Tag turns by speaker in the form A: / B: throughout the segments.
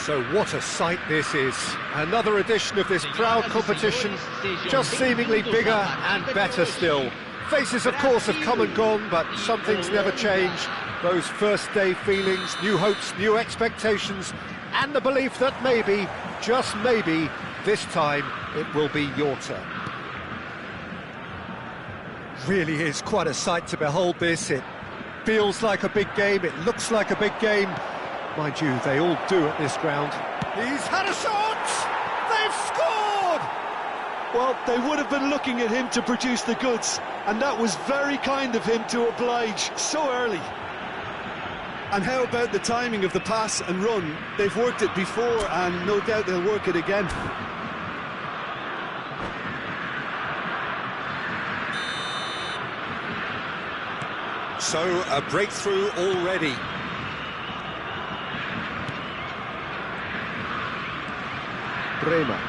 A: So what a sight this is. Another edition of this proud competition, just seemingly bigger and better still. Faces, of course, have come and gone, but some things never change. Those first day feelings, new hopes, new expectations, and the belief that maybe, just maybe, this time it will be your turn. Really is quite a sight to behold this. It feels like a big game, it looks like a big game. Mind you, they all do at this ground. He's had a shot! They've scored!
B: Well, they would have been looking at him to produce the goods, and that was very kind of him to oblige so early. And how about the timing of the pass and run? They've worked it before, and no doubt they'll work it again.
A: So, a breakthrough already. Bremer.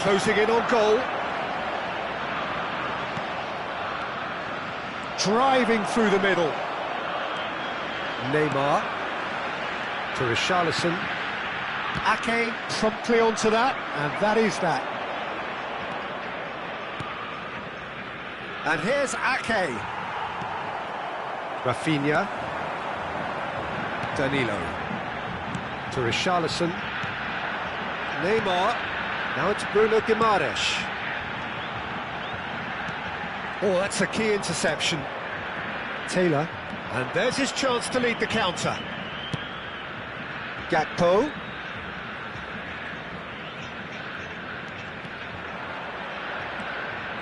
A: Closing in on goal. Driving through the middle. Neymar. To Richarlison. Ake promptly onto that, and that is that. And here's Ake. Rafinha. Danilo. To Richarlison. Neymar. Now it's Bruno Guimaraes. Oh, that's a key interception. Taylor. And there's his chance to lead the counter. Gakpo.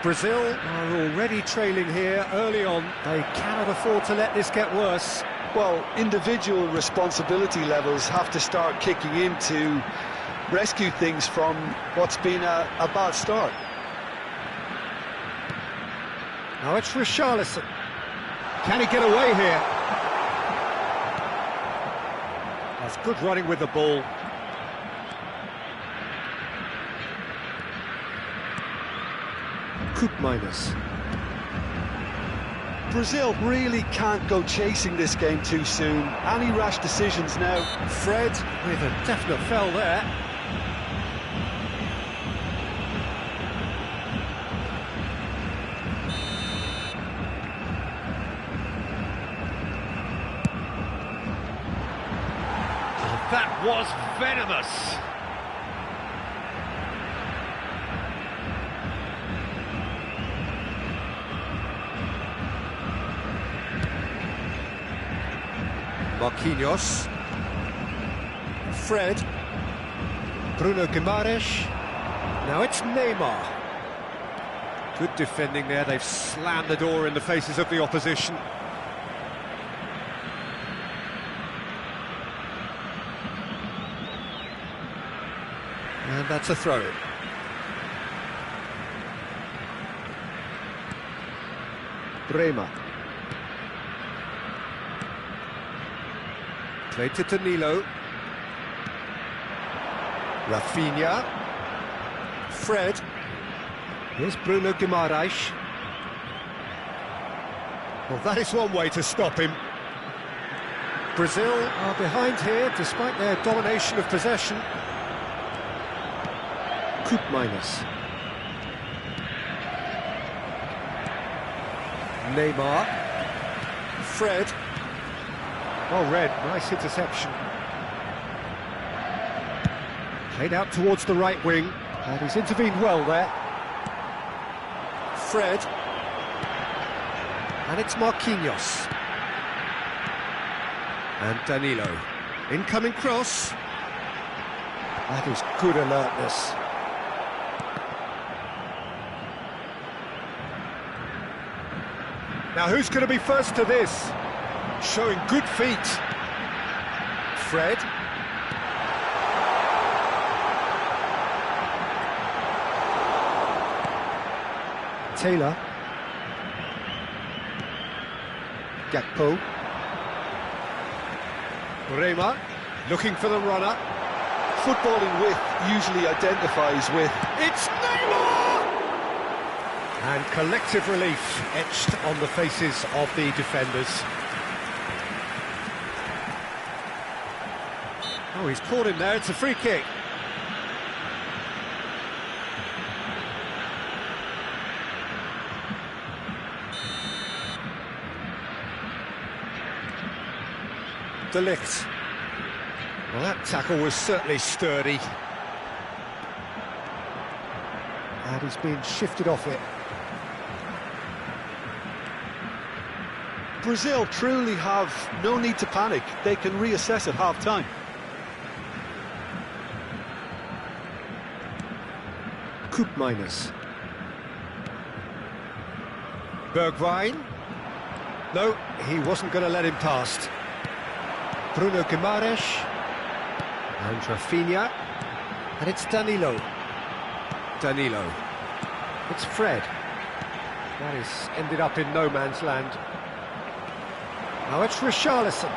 A: Brazil are already trailing here early on. They cannot afford to let this get worse.
B: Well, individual responsibility levels have to start kicking in to rescue things from what's been a bad start.
A: Now it's Richarlison. Can he get away here? That's good running with the ball. Koopmeiners.
B: Brazil really can't go chasing this game too soon. Any rash decisions now?
A: Fred with a definite foul there. Oh, that was venomous. Marquinhos. Fred. Bruno Guimaraes. Now it's Neymar. Good defending there. They've slammed the door in the faces of the opposition. And that's a throw-in. Bremer. Played to Danilo. Rafinha. Fred. Here's Bruno Guimaraes. Well, that is one way to stop him. Brazil are behind here, despite their domination of possession. Koopmeiners. Neymar. Fred. Oh, Red, nice interception. Played out towards the right wing, and he's intervened well there. Fred. And it's Marquinhos. And Danilo. Incoming cross. That is good alertness. Now who's going to be first to this? Showing good feet. Fred. Taylor. Gakpo. Bremer, looking for the runner.
B: Footballing with usually identifies with...
A: It's Neymar! And collective relief etched on the faces of the defenders. Oh, he's caught him there, it's a free kick. De Ligt. Well, that tackle was certainly sturdy. And he's been shifted off it.
B: Brazil truly have no need to panic. They can reassess at half-time.
A: Koopmeiners. Bergwijn. No, he wasn't going to let him past. Bruno Guimaraes. And Rafinha. And it's Danilo. Danilo. It's Fred. That is ended up in no man's land. Now it's Richarlison.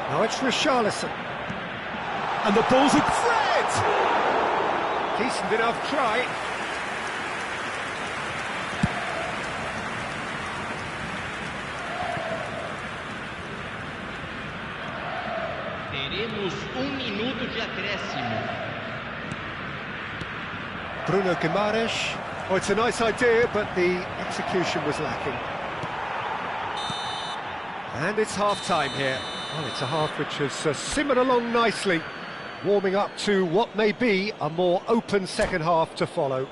A: Now it's Richarlison.
B: And the ball's in
A: Fred! Decent enough try.
C: Teremos minuto de acréscimo.
A: Bruno Guimaraes. Oh, it's a nice idea, but the execution was lacking. And it's half-time here. Well, it's a half which has simmered along nicely, warming up to what may be a more open second half to follow.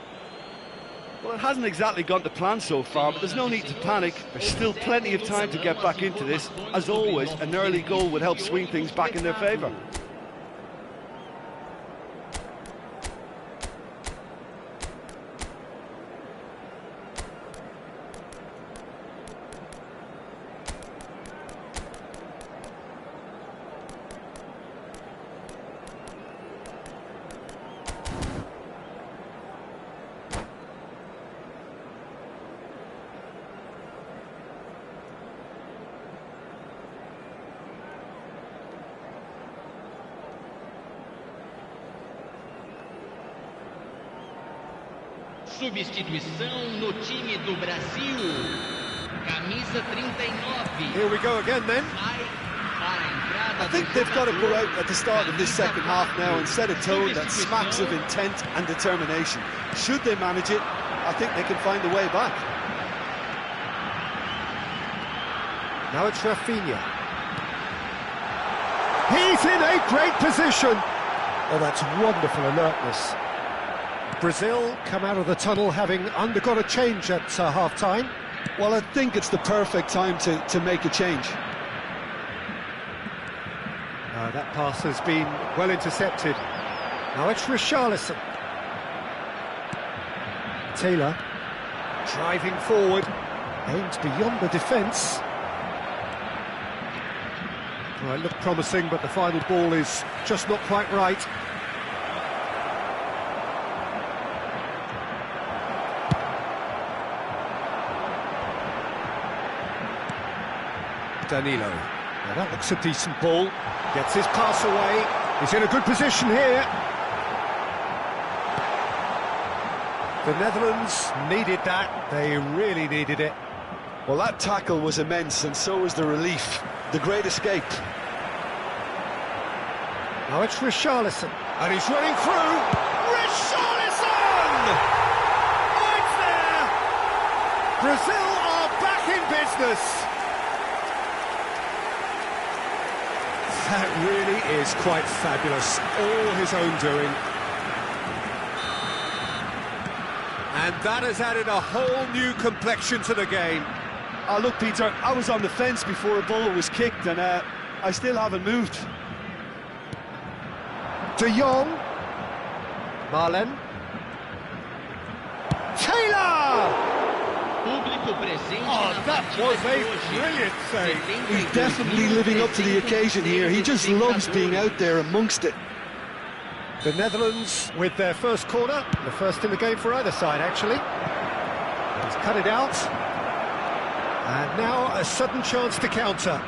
B: Well, it hasn't exactly gone to plan so far, but there's no need to panic. There's still plenty of time to get back into this. As always, an early goal would help swing things back in their favour.
C: Substituição no time do Brasil. Camisa 39.
A: Here we go again then.
B: I think they've got to go out at the start of this second half now and set a tone that smacks of intent and determination. Should they manage it, I think they can find a way back.
A: Now it's Rafinha. He's in a great position. Oh, that's wonderful alertness. Brazil come out of the tunnel having undergone a change at half-time.
B: Well, I think it's the perfect time to make a change.
A: That pass has been well intercepted. Now it's Richarlison. Taylor driving forward, aims beyond the defence. Well, it looked promising, but the final ball is just not quite right. Danilo. Now that looks a decent ball. Gets his pass away. He's in a good position here. The Netherlands needed that. They really needed it.
B: Well, that tackle was immense, and so was the relief. The great escape.
A: Now it's Richarlison. And he's running through. Richarlison! Oh, it's there! Brazil are back in business. That really is quite fabulous, all his own doing. And that has added a whole new complexion to the game.
B: Oh, look, Peter, I was on the fence before a ball was kicked, and I still haven't moved.
A: De Jong. Marlen. Taylor! Oh, that was a brilliant save.
B: He's definitely living up to the occasion here. He just loves being out there amongst it.
A: The Netherlands with their first corner, the first in the game for either side, actually. He's cut it out. And now a sudden chance to counter.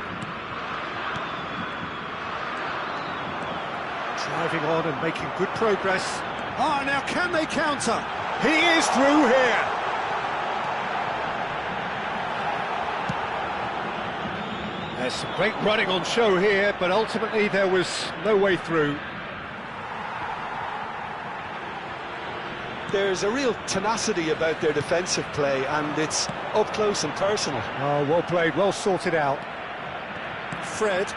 A: Driving on and making good progress. Ah, now can they counter? He is through here. There's some great running on show here, but ultimately there was no way through.
B: There's a real tenacity about their defensive play, and it's up close and personal.
A: Oh, well played, well sorted out. Fred.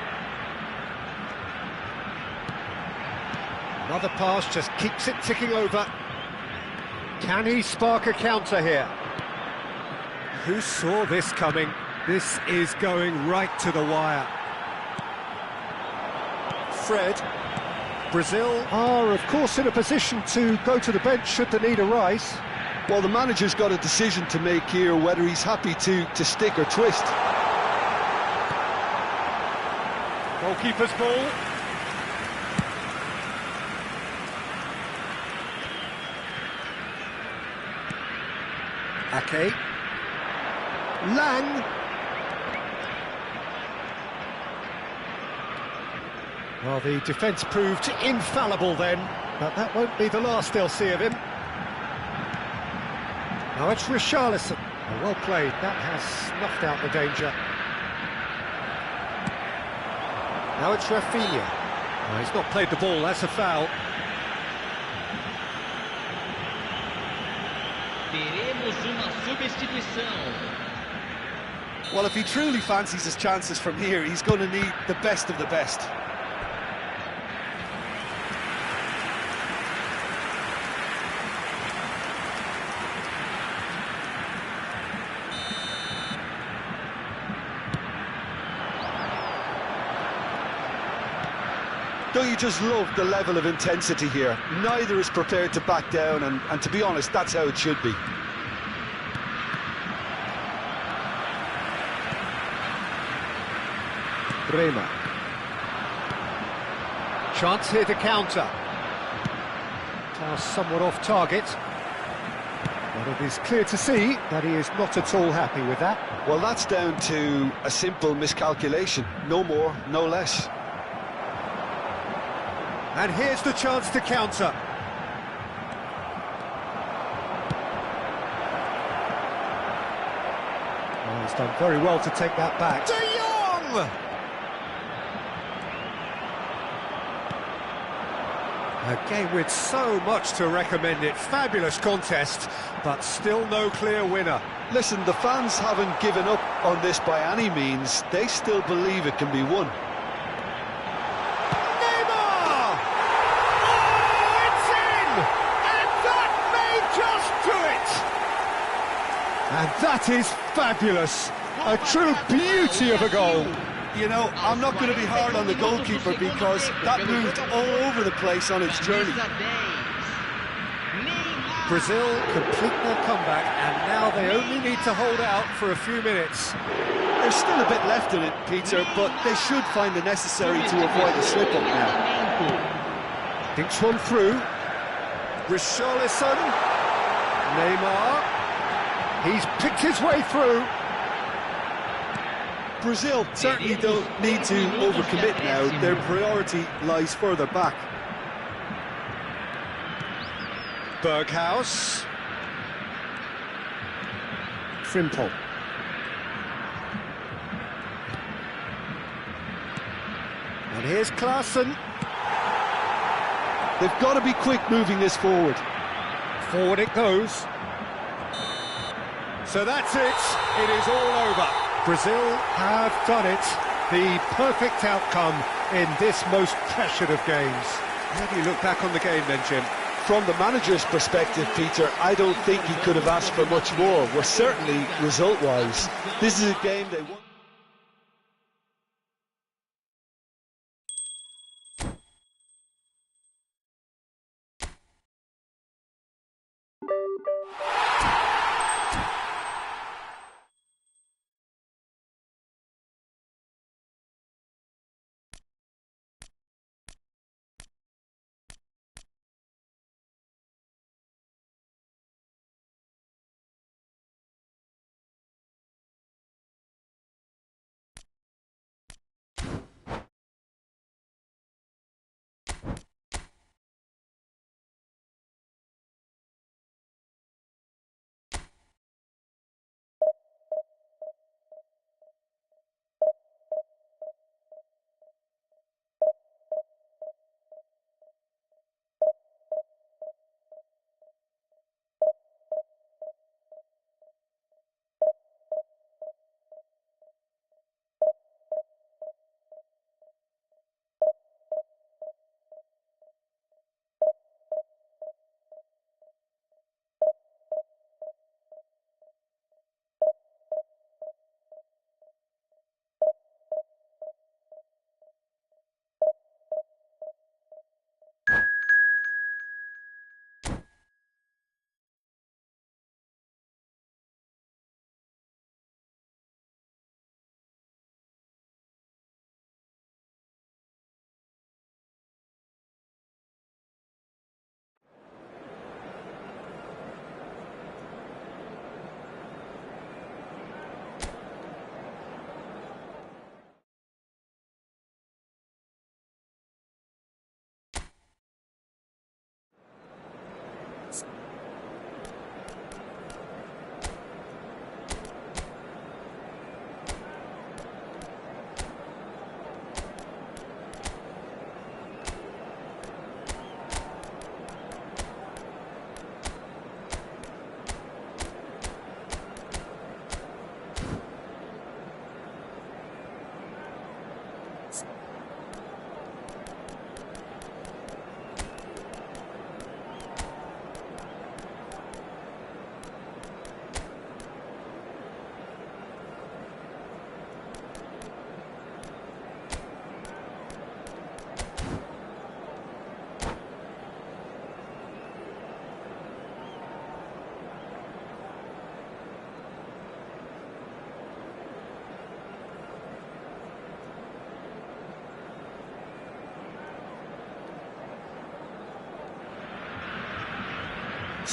A: Another pass just keeps it ticking over. Can he spark a counter here? Who saw this coming? This is going right to the wire. Fred. Brazil are, of course, in a position to go to the bench should the need arise.
B: Well, the manager's got a decision to make here, whether he's happy to stick or twist.
A: Goalkeeper's ball. Ake. Lang. Well, the defence proved infallible then, but that won't be the last they'll see of him. Now it's Richarlison. Oh, well played, that has snuffed out the danger. Now it's Rafinha. Oh, he's not played the ball, that's a foul.
C: Teremos uma substituição.
B: Well, if he truly fancies his chances from here, he's going to need the best of the best. Don't you just love the level of intensity here? Neither is prepared to back down, and to be honest, that's how it should be.
A: Bremer. Chance here to counter. Pass somewhat off target. But it is clear to see that he is not at all happy with that.
B: Well, that's down to a simple miscalculation. No more, no less.
A: And here's the chance to counter. Oh, he's done very well to take that back. De Jong! A game with so much to recommend it. Fabulous contest, but still no clear winner.
B: Listen, the fans haven't given up on this by any means. They still believe it can be won.
A: And that is fabulous. A true beauty of a goal.
B: You know, I'm not going to be hard on the goalkeeper because that moved all over the place on its journey.
A: Brazil complete their comeback, and now they only need to hold out for a few minutes.
B: There's still a bit left in it, Peter, but they should find the necessary to avoid a slip-up now.
A: Dinks one through. Richarlison. Neymar. He's picked his way through.
B: Brazil certainly don't need to overcommit now. Their priority lies further back.
A: Berghaus. Frimpong. And here's Klaassen.
B: They've got to be quick moving this forward.
A: Forward it goes. So that's it. It is all over. Brazil have done it. The perfect outcome in this most pressured of games. How do you look back on the game then, Jim?
B: From the manager's perspective, Peter, I don't think he could have asked for much more. Well, certainly result-wise. This is a game they won.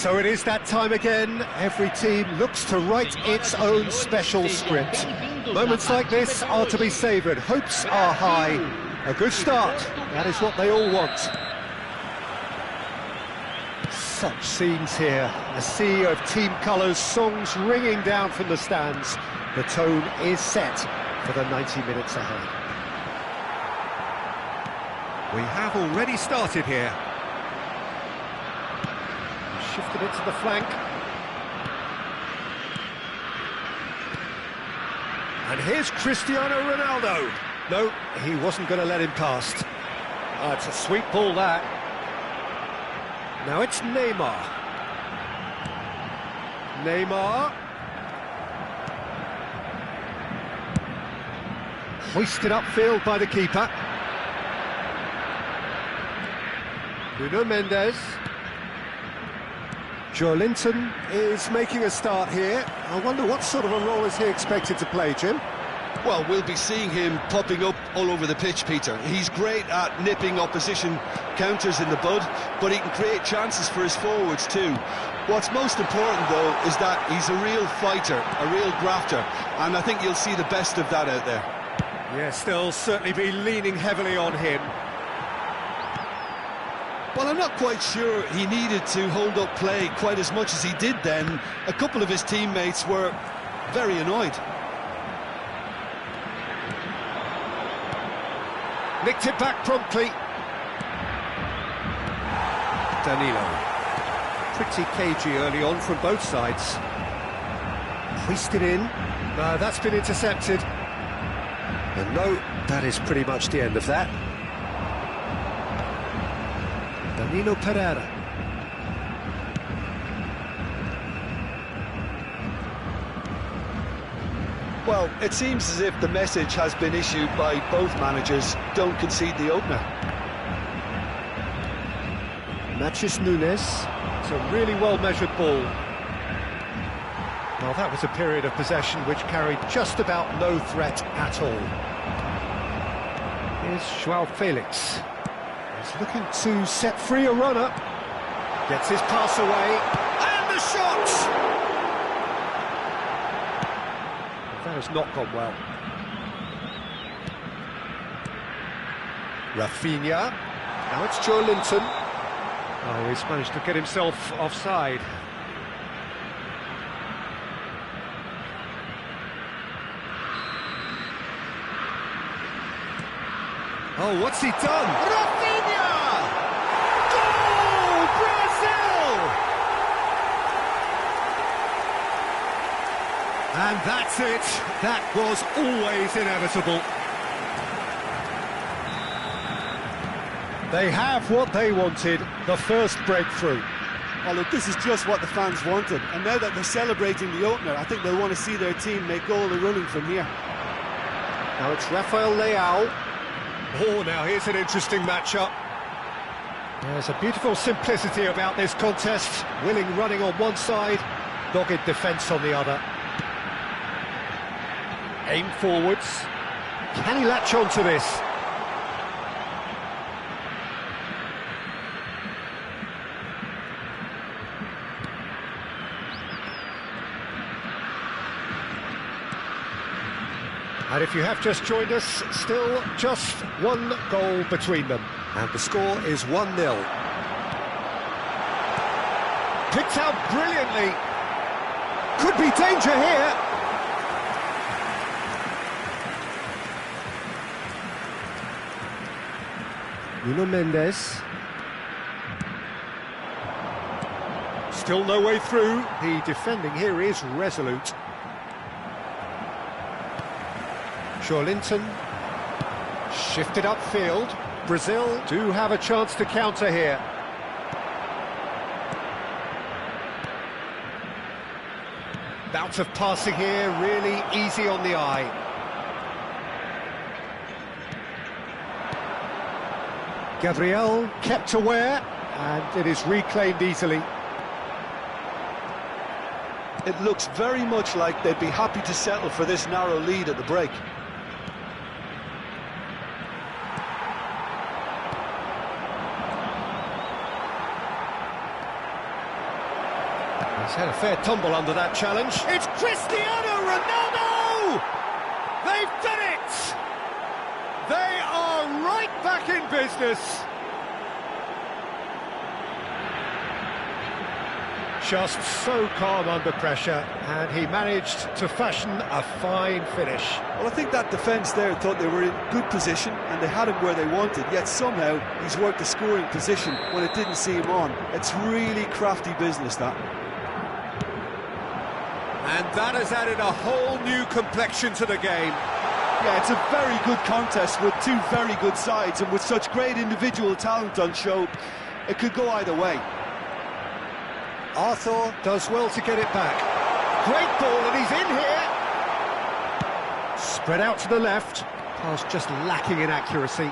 A: So it is that time again. Every team looks to write its own special script. Moments like this are to be savoured. Hopes are high. A good start. That is what they all want. Such scenes here. A sea of team colours, songs ringing down from the stands. The tone is set for the 90 minutes ahead. We have already started here. Shifted it to the flank. And here's Cristiano Ronaldo. No, he wasn't going to let him past. Oh, it's a sweet ball, that. Now it's Neymar. Neymar. Hoisted upfield by the keeper. Nuno Mendes. Joelinton is making a start here. I wonder what sort of a role is he expected to play, Jim?
B: Well, we'll be seeing him popping up all over the pitch, Peter. He's great at nipping opposition counters in the bud, but he can create chances for his forwards too. What's most important, though, is that he's a real fighter, a real grafter, and I think you'll see the best of that out there.
A: Yes, they'll certainly be leaning heavily on him.
B: Well, I'm not quite sure he needed to hold up play quite as much as he did then. A couple of his teammates were very annoyed.
A: Nicked it back promptly. Danilo. Pretty cagey early on from both sides. Hoisted in. No, that's been intercepted. And no, that is pretty much the end of that. Danilo Pereira.
B: Well, it seems as if the message has been issued by both managers: don't concede the opener.
A: Matheus Nunes. It's a really well-measured ball. Well, that was a period of possession which carried just about no threat at all. Here's Joao Felix. He's looking to set free a runner. Gets his pass away. And the shot! That has not gone well. Rafinha. Now it's Joelinton. Oh, he's managed to get himself offside. Oh, what's he done? Rafinha! Goal! Brazil! And that's it. That was always inevitable. They have what they wanted, the first breakthrough.
B: Oh, look, this is just what the fans wanted. And now that they're celebrating the opener, I think they'll want to see their team make all the running from here.
A: Now it's Rafael Leao. Oh, now here's an interesting matchup. There's a beautiful simplicity about this contest. Willing running on one side, dogged defence on the other. Aim forwards. Can he latch on to this? And if you have just joined us, still just one goal between them. And the score is 1-0. Picked out brilliantly. Could be danger here. Nuno Mendes. Still no way through. The defending here is resolute. Joelinton, shifted upfield. Brazil do have a chance to counter here. Bout of passing here, really easy on the eye. Gabriel kept aware, and it is reclaimed easily.
B: It looks very much like they'd be happy to settle for this narrow lead at the break.
A: He's had a fair tumble under that challenge. It's Cristiano Ronaldo! They've done it! They are right back in business. Just so calm under pressure, and he managed to fashion a fine finish.
B: Well, I think that defence there thought they were in good position and they had him where they wanted, yet somehow he's worked the scoring position when it didn't see him on. It's really crafty business, that.
A: And that has added a whole new complexion to the game.
B: Yeah, it's a very good contest with two very good sides, and with such great individual talent on show, it could go either way.
A: Arthur does well to get it back. Great ball, and he's in here. Spread out to the left. Pass just lacking in accuracy.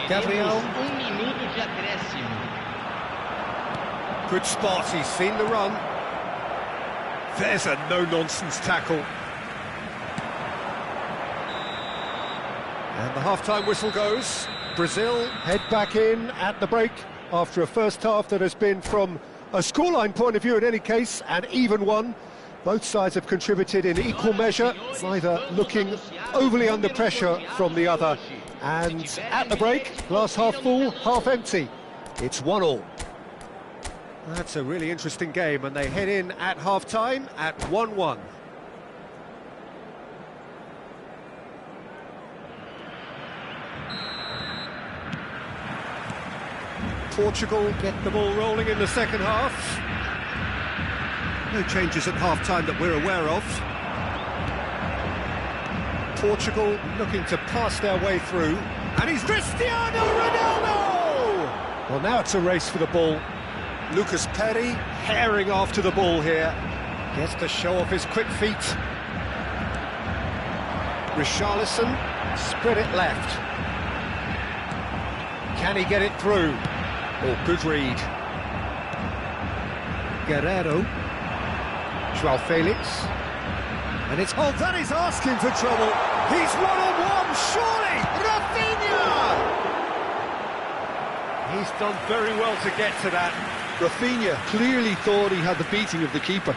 A: Gabriel.
C: Minuto de acréscimo.
A: Good spot, he's seen the run. There's a no-nonsense tackle. And the half-time whistle goes. Brazil head back in at the break after a first half that has been, from a scoreline point of view in any case, an even one. Both sides have contributed in equal measure, neither looking overly under pressure from the other. And at the break, glass half full, half empty. It's 1-1. That's a really interesting game, and they head in at half-time at 1-1. Portugal get the ball rolling in the second half. No changes at half-time that we're aware of. Portugal looking to pass their way through, and he's Cristiano Ronaldo! Well, now it's a race for the ball. Lucas Perry herring after the ball here. Gets to show off his quick feet. Richarlison spread it left. Can he get it through? Oh, good read. Guerrero. João Felix. And it's... Oh, that is asking for trouble. He's one-on-one, surely! Rafinha! He's done very well to get to that.
B: Rafinha clearly thought he had the beating of the keeper.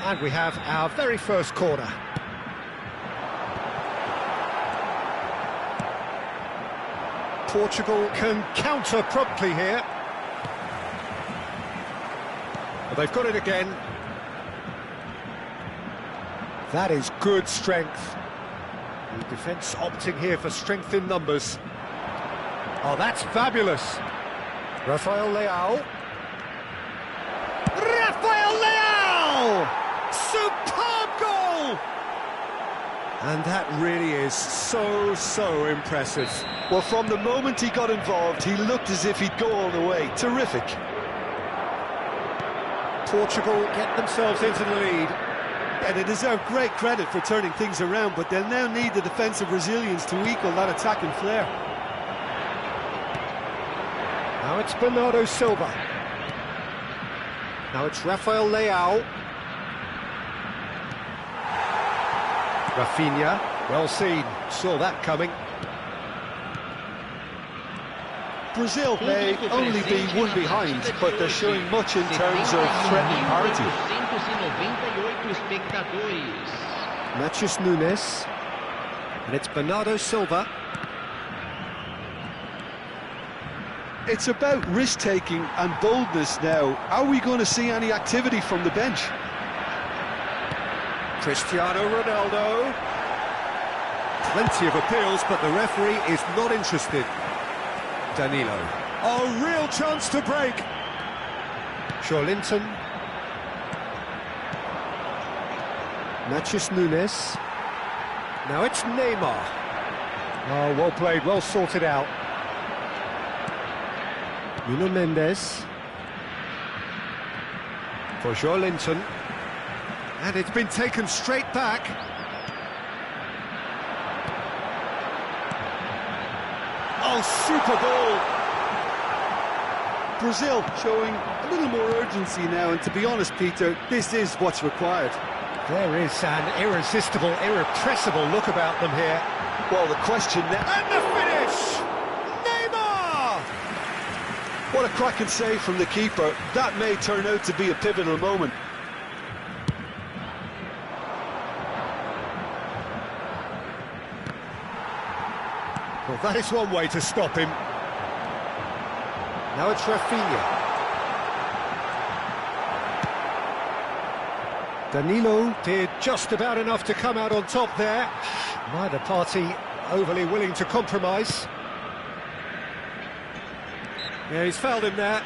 A: And we have our very first corner. Portugal can counter promptly here. Well, they've got it again. That is good strength. The defence opting here for strength in numbers. Oh, that's fabulous. Rafael Leao. Rafael Leao! Superb goal! And that really is so impressive.
B: Well, from the moment he got involved, he looked as if he'd go all the way. Terrific.
A: Portugal get themselves into the lead.
B: And they deserve great credit for turning things around, but they'll now need the defensive resilience to equal that attacking flair.
A: Now it's Bernardo Silva. Now it's Rafael Leao. Rafinha, well seen, saw that coming.
B: Brazil may only be one behind, but they're showing much in terms of threatening parity.
A: Matheus Nunes. And it's Bernardo Silva.
B: It's about risk-taking and boldness now. Are we going to see any activity from the bench?
A: Cristiano Ronaldo. Plenty of appeals, but the referee is not interested. Danilo. Oh, real chance to break. Joelinton. Matheus Nunes. Now it's Neymar. Oh, well played, well sorted out. Nuno Mendes. For Joelinton. And it's been taken straight back. Oh, super ball.
B: Brazil showing a little more urgency now, and to be honest, Peter, this is what's required.
A: There is an irresistible, irrepressible look about them here.
B: Well, the question now...
A: And the finish! Neymar!
B: What a cracking save from the keeper. That may turn out to be a pivotal moment.
A: Well, that is one way to stop him. Now it's Rafinha. Danilo did just about enough to come out on top there. Neither party overly willing to compromise. Yeah, he's fouled him there.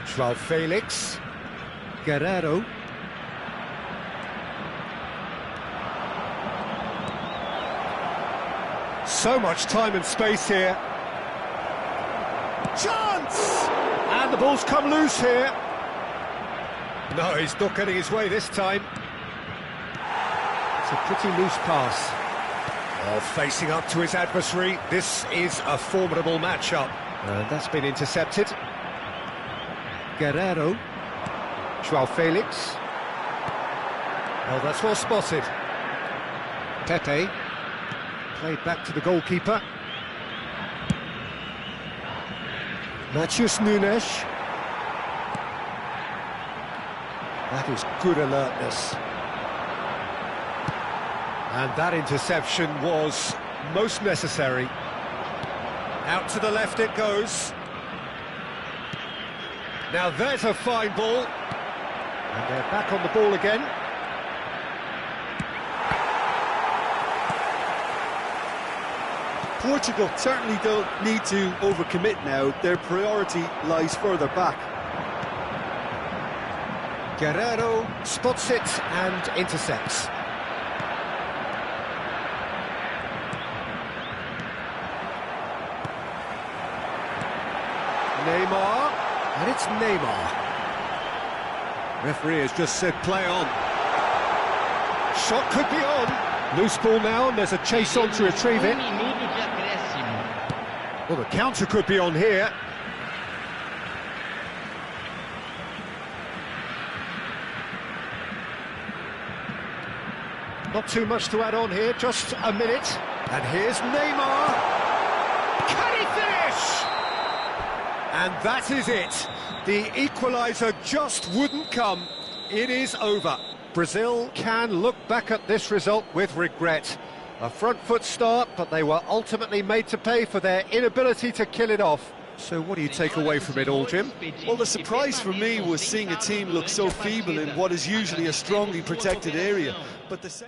A: João Felix. Guerreiro. So much time and space here. Chance! And the ball's come loose here. No, he's not getting his way this time. It's a pretty loose pass. Oh, facing up to his adversary. This is a formidable matchup. That's been intercepted. Guerreiro. João Felix. Oh, that's well spotted. Pepe. Played back to the goalkeeper. Matheus Nunes. That is good alertness. And that interception was most necessary. Out to the left it goes. Now there's a fine ball. And they're back on the ball again.
B: Portugal certainly don't need to overcommit now. Their priority lies further back.
A: Guerreiro spots it and intercepts. Neymar, and it's Neymar. Referee has just said play on. Shot could be on. Loose ball now, and there's a chase on to retrieve it. Well, the counter could be on here. Not too much to add on here, just a minute. And here's Neymar. Can he finish? And that is it. The equaliser just wouldn't come. It is over. Brazil can look back at this result with regret. A front foot start, but they were ultimately made to pay for their inability to kill it off. So what do you take away from it all, Jim?
B: Well, the surprise for me was seeing a team look so feeble in what is usually a strongly protected area. But the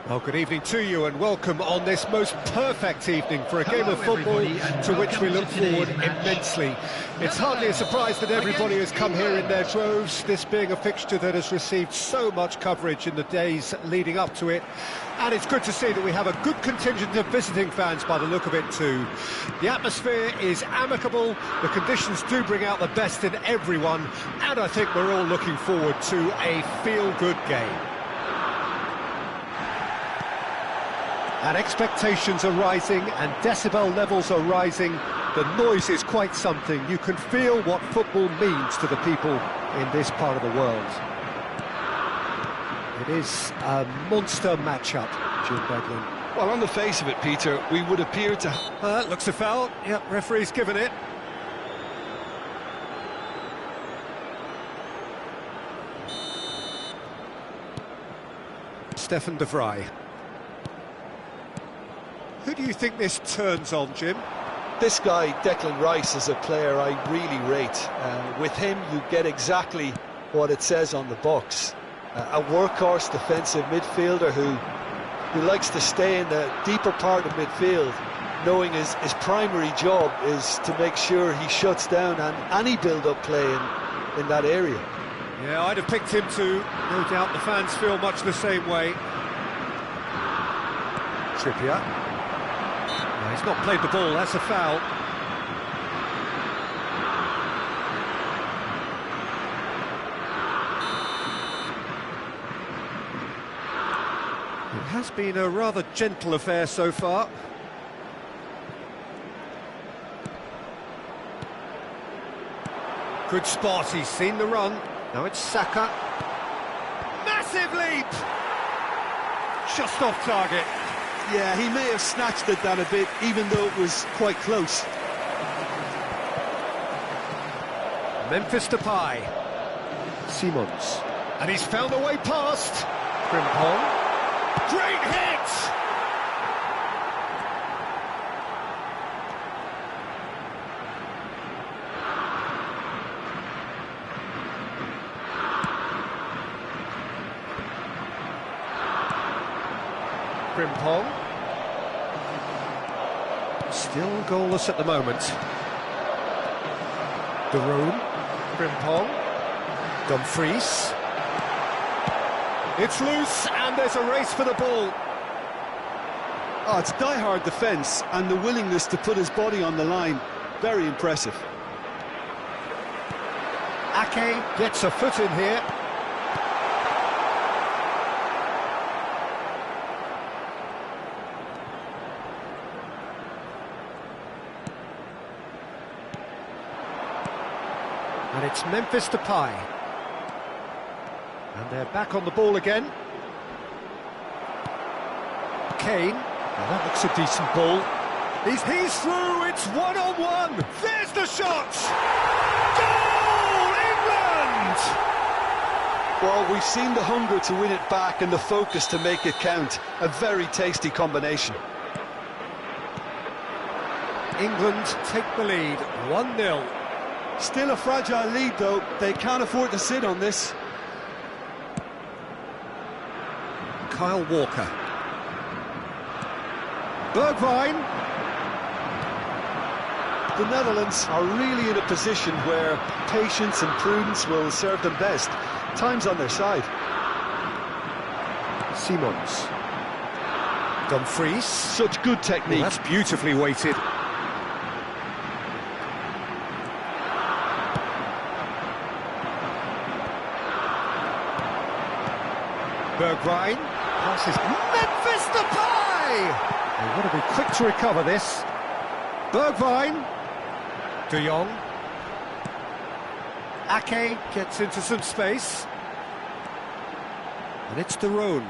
A: Well, good evening to you and welcome on this most perfect evening for a game of football to which we look forward immensely. It's hardly a surprise that everybody has come here in their droves, this being a fixture that has received so much coverage in the days leading up to it. And it's good to see that we have a good contingent of visiting fans by the look of it too. The atmosphere is amicable, the conditions do bring out the best in everyone, and I think we're all looking forward to a feel-good game. And expectations are rising and decibel levels are rising. The noise is quite something. You can feel what football means to the people in this part of the world. It is a monster matchup, Jim Beglin.
B: Well, on the face of it, Peter, we would appear to...
A: That looks a foul. Yep, referee's given it. Stefan de Vrij. Who do you think this turns on, Jim?
B: This guy, Declan Rice, is a player I really rate. With him, you get exactly what it says on the box. A workhorse defensive midfielder who likes to stay in the deeper part of midfield, knowing his primary job is to make sure he shuts down any build-up play in that area.
A: Yeah, I'd have picked him too. No doubt the fans feel much the same way. Trippier. No, he's not played the ball, that's a foul. It has been a rather gentle affair so far. Good spot, he's seen the run. Now it's Saka. Massive leap! Just off target.
B: Yeah, he may have snatched at that a bit, even though it was quite close.
A: Memphis Depay. Simons. And he's found a way past. Frimpong. Great hit! Frimpong. Still goalless at the moment. De Roon. Frimpong. Dumfries. It's loose and there's a race for the ball.
B: Oh, it's die-hard defence and the willingness to put his body on the line. Very impressive.
A: Ake gets a foot in here. And it's Memphis Depay. And they're back on the ball again. Kane. Now that looks a decent ball. He's through, it's one-on-one. There's the shot! Goal, England!
B: Well, we've seen the hunger to win it back and the focus to make it count. A very tasty combination.
A: England take the lead, 1-0.
B: Still a fragile lead, though. They can't afford to sit on this.
A: Kyle Walker. Bergwijn.
B: The Netherlands are really in a position where patience and prudence will serve them best. Time's on their side.
A: Simons. Dumfries.
B: Such good technique.
A: That's beautifully weighted. Bergwijn. Passes Memphis Depay! They've got to be quick to recover this. Bergwijn. De Jong. Ake gets into some space. And it's De Roon.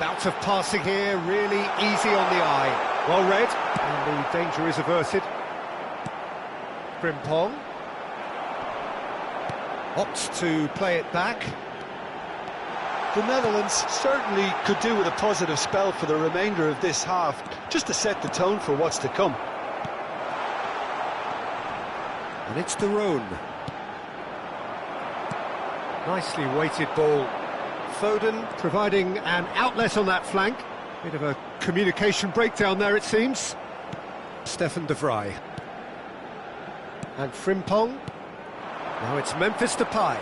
A: Bout of passing here, really easy on the eye. Well read, and the danger is averted. Frimpong. Opts to play it back.
B: The Netherlands certainly could do with a positive spell for the remainder of this half, just to set the tone for what's to come.
A: And it's De Roon. Nicely weighted ball. Foden providing an outlet on that flank. Bit of a communication breakdown there, it seems. Stefan de Vrij. And Frimpong. Now it's Memphis Depay.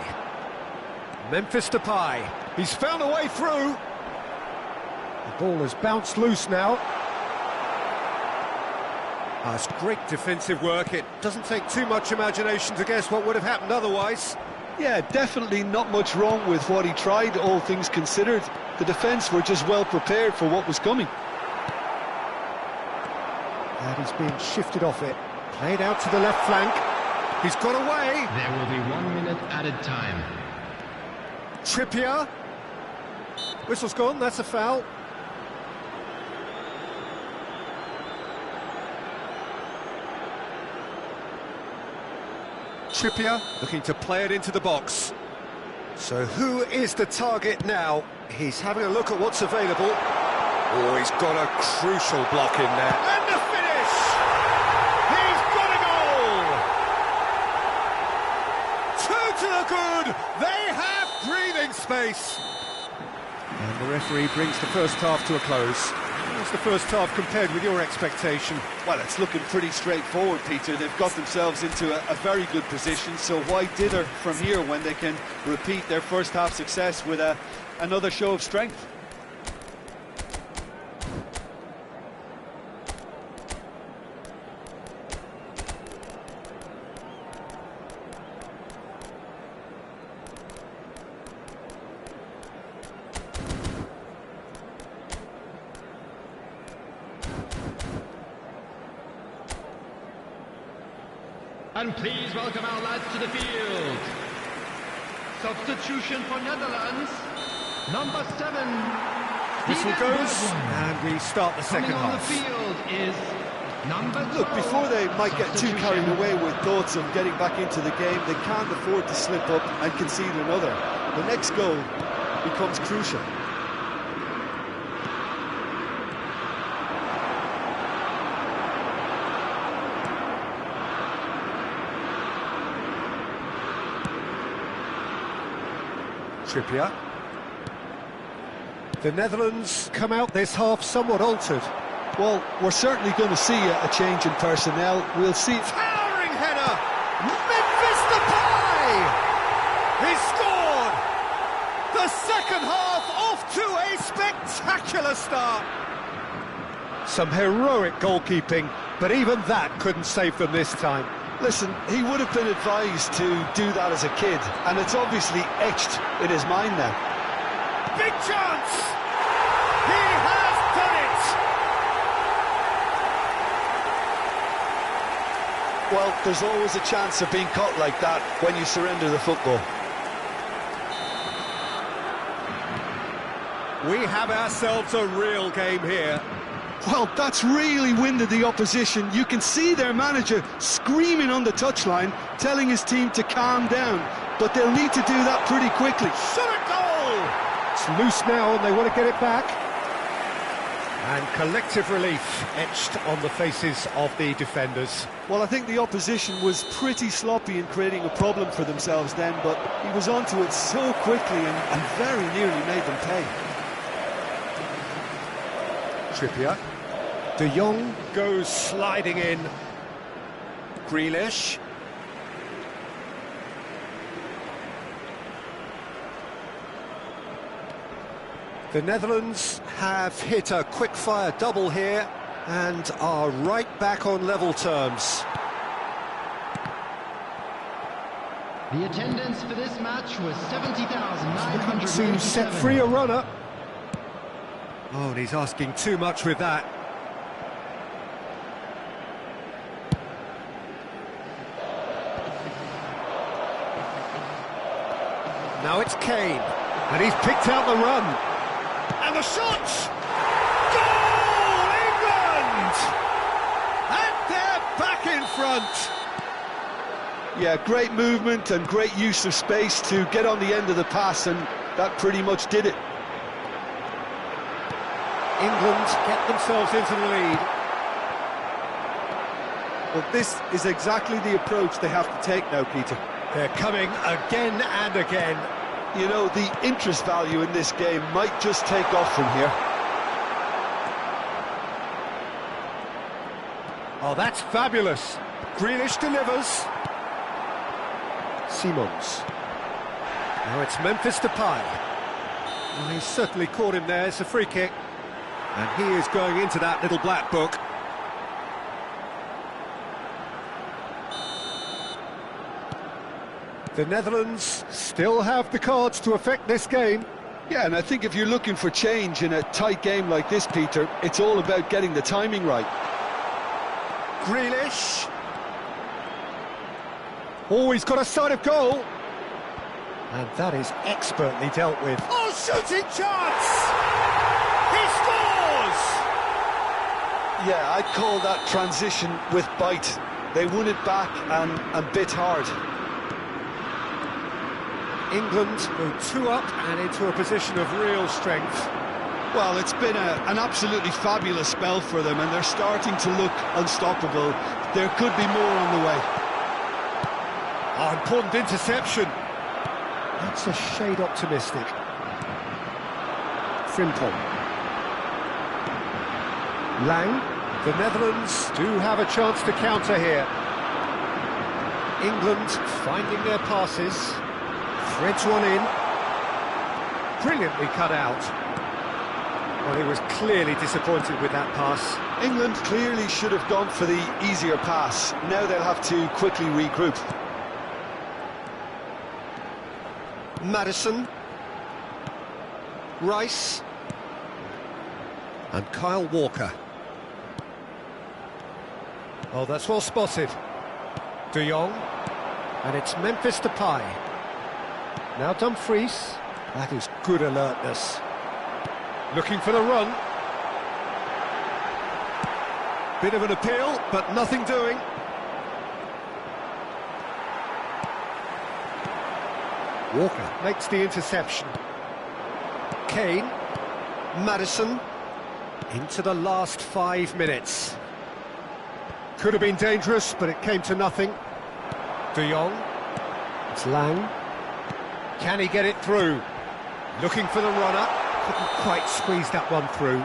A: Memphis Depay. He's found a way through. The ball has bounced loose now. That's great defensive work. It doesn't take too much imagination to guess what would have happened otherwise.
B: Yeah, definitely not much wrong with what he tried, all things considered. The defence were just well prepared for what was coming.
A: And he's being shifted off it. Played out to the left flank. He's got away.
C: There will be 1 minute added time.
A: Trippier. Whistle's gone, that's a foul. Trippier looking to play it into the box. So who is the target now? He's having a look at what's available. Oh, he's got a crucial block in there. And the finish! He's got a goal! 2 to the good! They have breathing space! And the referee brings the first half to a close. How's the first half compared with your expectation?
B: Well, it's looking pretty straightforward, Peter. They've got themselves into a very good position, so why dither from here when they can repeat their first half success with another show of strength?
C: And please welcome our lads to the field. Substitution for Netherlands. Number 7.
A: Whistle goes, and we start the second
C: Coming on the
A: half.
C: field is number 12.
B: Look, before they might get too carried away with thoughts of getting back into the game, they can't afford to slip up and concede another. The next goal becomes crucial.
A: Trippier. The Netherlands come out this half somewhat altered.
B: Well, we're certainly going to see a change in personnel. We'll see.
A: Towering header! Memphis Depay! He scored! The second half off to a spectacular start. Some heroic goalkeeping, but even that couldn't save them this time.
B: Listen, he would have been advised to do that as a kid, and it's obviously etched in his mind now.
A: Big chance! He has done it!
B: Well, there's always a chance of being caught like that when you surrender the football.
A: We have ourselves a real game here.
B: Well, that's really winded the opposition. You can see their manager screaming on the touchline, telling his team to calm down, but they'll need to do that pretty quickly.
A: Shot a goal! It's loose now and they want to get it back. And collective relief etched on the faces of the defenders.
B: Well, I think the opposition was pretty sloppy in creating a problem for themselves then, but he was onto it so quickly and very nearly made them pay.
A: Trippier. De Jong goes sliding in. Grealish. The Netherlands have hit a quick-fire double here and are right back on level terms.
C: The attendance for this match was 70,900.
A: To set free a runner. Oh, and he's asking too much with that. Now it's Kane, and he's picked out the run. And the shot! Goal, England! And they're back in front.
B: Yeah, great movement and great use of space to get on the end of the pass, and that pretty much did it.
A: England get themselves into the lead.
B: Well, this is exactly the approach they have to take now, Peter.
A: They're coming again and again.
B: You know, the interest value in this game might just take off from here.
A: Oh, that's fabulous. Grealish delivers. Simons. Now it's Memphis Depay. Well, he's certainly caught him there. It's a free kick. And he is going into that little black book. The Netherlands still have the cards to affect this game.
B: Yeah, and I think if you're looking for change in a tight game like this, Peter, it's all about getting the timing right.
A: Grealish. Oh, he's got a sight of goal. And that is expertly dealt with. Oh, shooting chance! He scores!
B: Yeah, I'd call that transition with bite. They won it back and bit hard.
A: England go 2 up and into a position of real strength.
B: Well, it's been an absolutely fabulous spell for them, and they're starting to look unstoppable. There could be more on the way.
A: Oh, important interception. That's a shade optimistic. Frimpong. Lang. The Netherlands do have a chance to counter here. England finding their passes. Threads one in. Brilliantly cut out. Well, he was clearly disappointed with that pass.
B: England clearly should have gone for the easier pass. Now they'll have to quickly regroup.
A: Maddison. Rice. And Kyle Walker. Oh, that's well spotted. De Jong. And it's Memphis Depay. Now Dumfries. That is good alertness. Looking for the run. Bit of an appeal, but nothing doing. Walker makes the interception. Kane. Maddison. Into the last 5 minutes. Could have been dangerous, but it came to nothing. De Jong. It's Lang. Can he get it through? Looking for the runner. Couldn't quite squeeze that one through.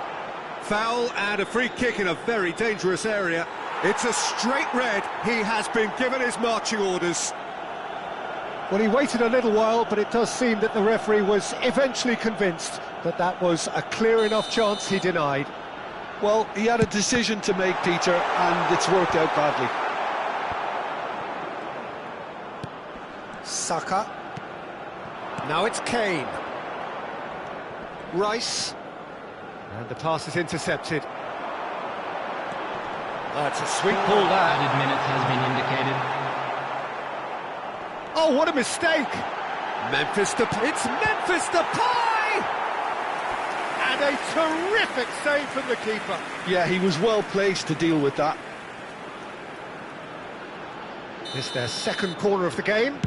A: Foul and a free kick in a very dangerous area. It's a straight red. He has been given his marching orders. Well, he waited a little while, but it does seem that the referee was eventually convinced that that was a clear enough chance he denied.
B: Well, he had a decision to make, Peter, and it's worked out badly.
A: Saka. Now it's Kane. Rice. And the pass is intercepted. Oh, it's a sweet ball, that.
C: Added minutes has been indicated.
A: Oh, what a mistake! Memphis Depay. It's Memphis Depay! And a terrific save from the keeper.
B: Yeah, he was well placed to deal with that.
A: It's their second corner of the game.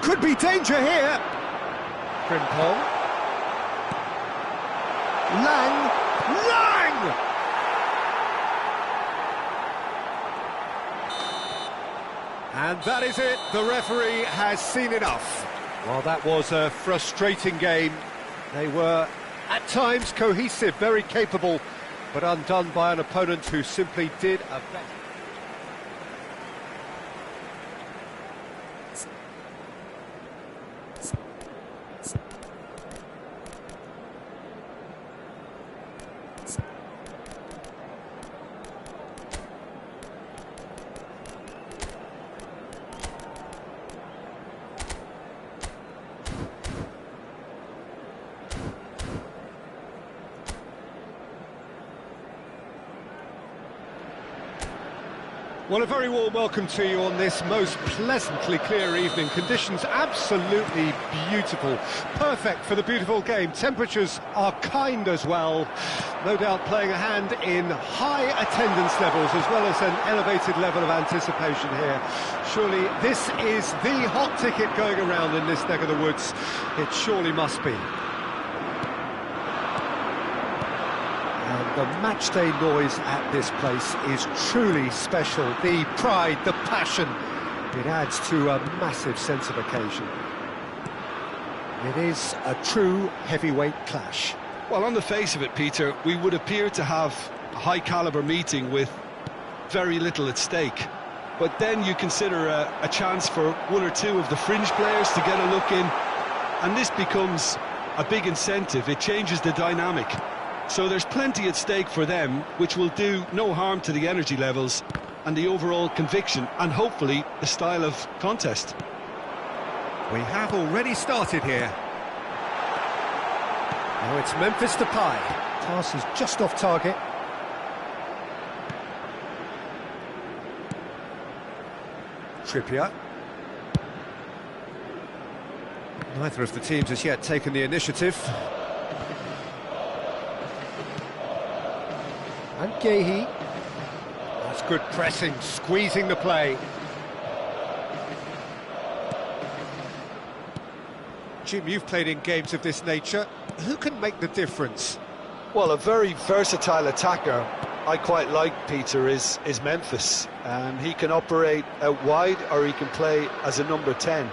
A: Could be danger here. Frimpong. Lang. And that is it. The referee has seen enough. Well, that was a frustrating game. They were, at times, cohesive, very capable, but undone by an opponent who simply did a better. Well, a very warm welcome to you on this most pleasantly clear evening. Conditions absolutely beautiful, perfect for the beautiful game. Temperatures are kind as well, no doubt playing a hand in high attendance levels as well as an elevated level of anticipation here. Surely this is the hot ticket going around in this neck of the woods. It surely must be. The matchday noise at this place is truly special. The pride, the passion, It adds to a massive sense of occasion. It is a true heavyweight clash.
B: Well, on the face of it, Peter, we would appear to have a high-caliber meeting with very little at stake. But then you consider a chance for one or two of the fringe players to get a look in, and this becomes a big incentive. It changes the dynamic. So there's plenty at stake for them, which will do no harm to the energy levels and the overall conviction, and hopefully the style of contest.
A: We have already started here. Now it's Memphis Depay. Pass is just off target. Trippier. Neither of the teams has yet taken the initiative. And Guéhi. That's good pressing, squeezing the play. Jim, you've played in games of this nature. Who can make the difference?
B: Well, a very versatile attacker I quite like, Peter, is Memphis. He can operate out wide or he can play as a number 10.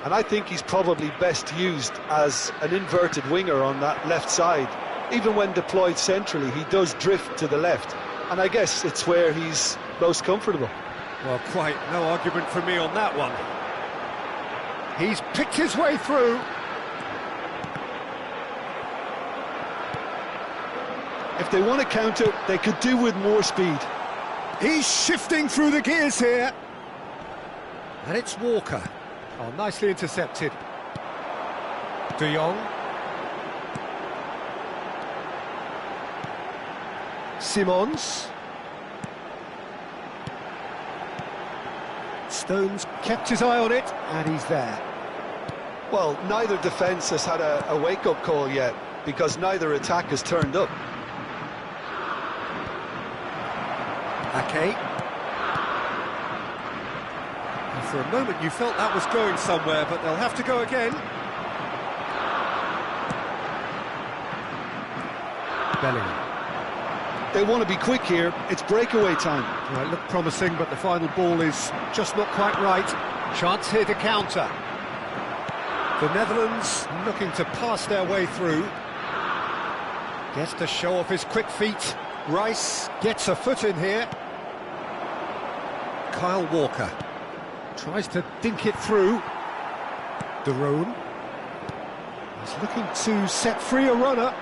B: And I think he's probably best used as an inverted winger on that left side. Even when deployed centrally, he does drift to the left. And I guess it's where he's most comfortable.
A: Well, quite no argument from me on that one. He's picked his way through.
B: If they want to counter, they could do with more speed.
A: He's shifting through the gears here. And it's Walker. Oh, nicely intercepted. De Jong. Simons. Stones kept his eye on it, and he's there.
B: Well, neither defence has had a wake-up call yet, because neither attack has turned up.
A: Ake. And for a moment you felt that was going somewhere, but they'll have to go again. Bellingham.
B: They want to be quick here. It's breakaway time.
A: Well, it looked promising, but the final ball is just not quite right. Chance here to counter. The Netherlands looking to pass their way through. Gets to show off his quick feet. Rice gets a foot in here. Kyle Walker tries to dink it through. De Roon is looking to set free a runner.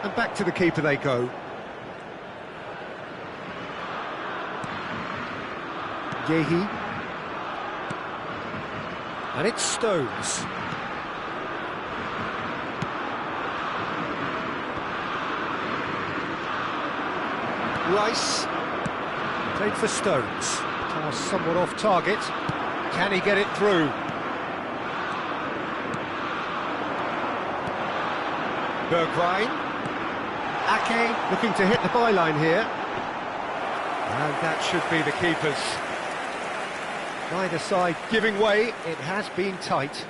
A: And back to the keeper they go. Guéhi. And it's Stones. Rice. Played for Stones. Pass somewhat off target. Can he get it through? Bergwijn. Ake looking to hit the byline here. And that should be the keepers. Neither side giving way. It has been tight.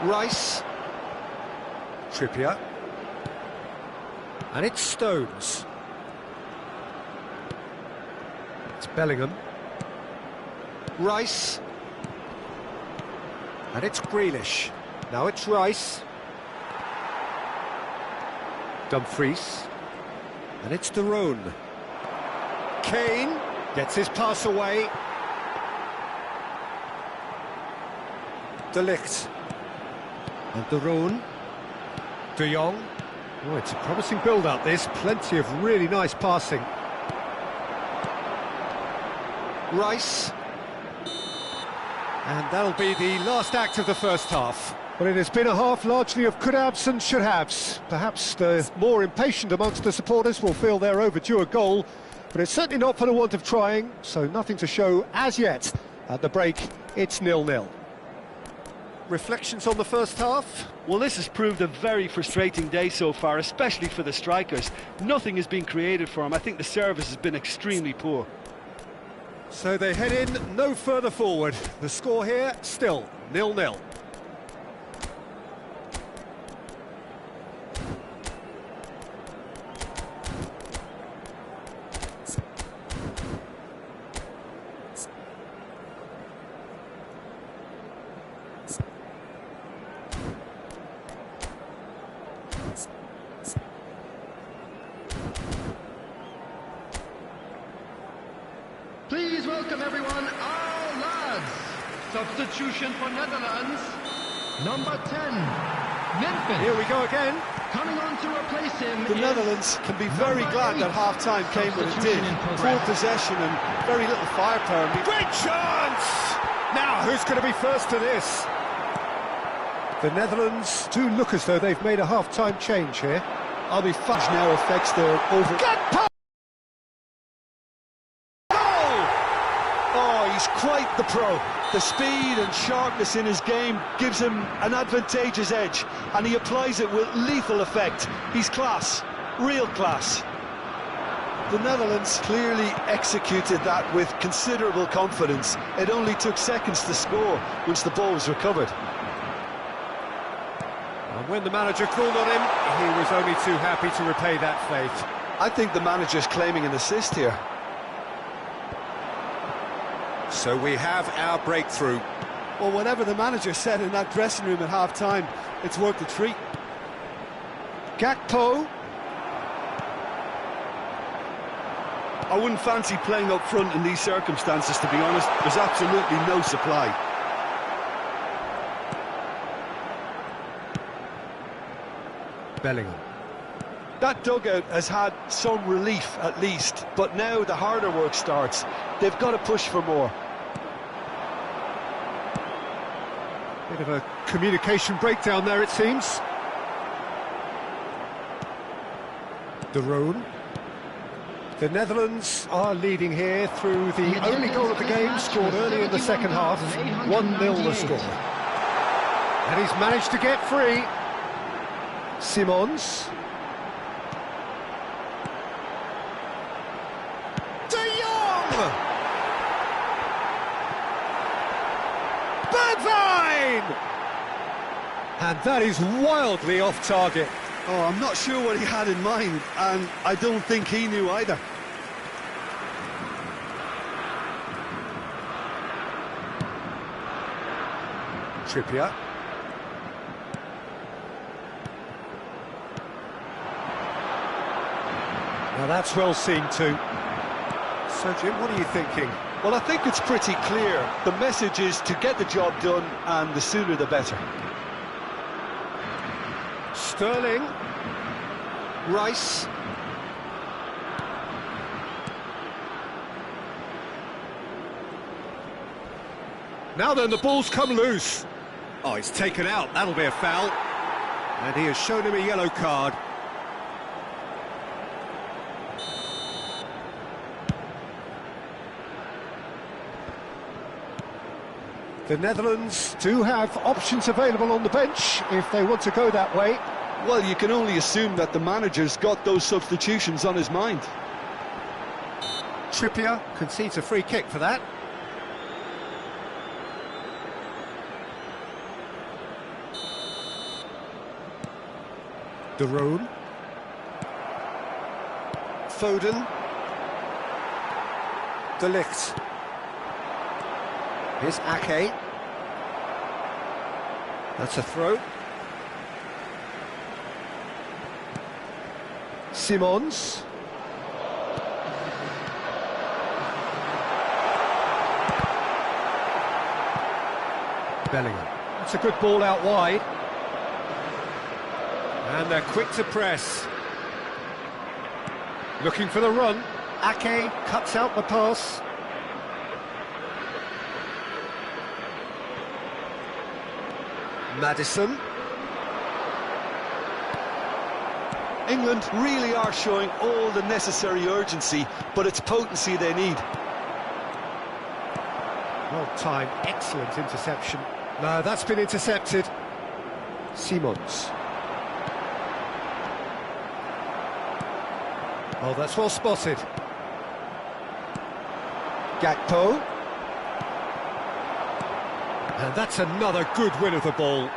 A: Rice. Trippier. And it's Stones. It's Bellingham. Rice. And it's Grealish. Now it's Rice. Dumfries. And it's De Roon. Kane gets his pass away. De Ligt. And De Roon. De Jong. Oh, it's a promising build-up, this. Plenty of really nice passing. Rice. And that'll be the last act of the first half. Well, it has been a half largely of could-haves and should-haves. Perhaps the more impatient amongst the supporters will feel they're overdue a goal, but it's certainly not for the want of trying, so nothing to show as yet. At the break, it's 0-0. Reflections on the first half?
B: Well, this has proved a very frustrating day so far, especially for the strikers. Nothing has been created for them. I think the service has been extremely poor.
A: So they head in no further forward. The score here, still 0-0.
C: Substitution for Netherlands. Number 10, Memphis.
A: Here we go again.
C: Coming on to replace him.
B: The Netherlands can be very glad that half-time came when it did. Poor possession and very little firepower.
A: Great chance! Now, who's going to be first to this? The Netherlands do look as though they've made a half-time change here.
B: I'll be fudge now affects their over...
A: Gakpo!
B: Oh, he's quite the pro. The speed and sharpness in his game gives him an advantageous edge, and he applies it with lethal effect. He's class, real class. The Netherlands clearly executed that with considerable confidence. It only took seconds to score once the ball was recovered.
A: And when the manager called on him, he was only too happy to repay that faith.
B: I think the manager's claiming an assist here.
A: So we have our breakthrough.
B: Well, whatever the manager said in that dressing room at half-time, it's worth a treat. Gakpo. I wouldn't fancy playing up front in these circumstances, to be honest. There's absolutely no supply.
A: Bellingham.
B: That dugout has had some relief, at least, but now the harder work starts. They've got to push for more.
A: Bit of a communication breakdown there, it seems. De Roon. The Netherlands are leading here through the only goal of the game, scored early in the second half. 1-0 the score. And he's managed to get free. Simons. De Jong! Bergwijn! And that is wildly off target.
B: Oh, I'm not sure what he had in mind, and I don't think he knew either.
A: Trippier. Now that's well seen too. So Jim, what are you thinking?
B: Well, I think it's pretty clear. The message is to get the job done, and the sooner the better.
A: Sterling. Rice. Now then, the ball's come loose. Oh, it's taken out. That'll be a foul. And he has shown him a yellow card. The Netherlands do have options available on the bench if they want to go that way.
B: Well, you can only assume that the manager's got those substitutions on his mind.
A: Trippier concedes a free kick for that. De Roon. Foden. De Ligt. Here's Ake. That's a throw. Simons. Bellingham. That's a good ball out wide. And they're quick to press. Looking for the run. Ake cuts out the pass. Maddison.
B: England really are showing all the necessary urgency, but it's potency they need.
A: Well timed, excellent interception. No, that's been intercepted. Simons. Oh, that's well spotted. Gakpo. And that's another good win of the ball.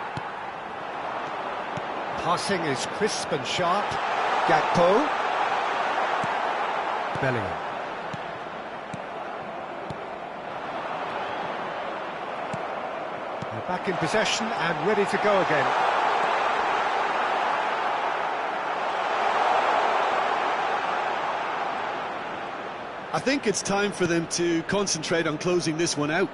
A: Passing is crisp and sharp. Gakpo. Bellingham. They're back in possession and ready to go again.
B: I think it's time for them to concentrate on closing this one out.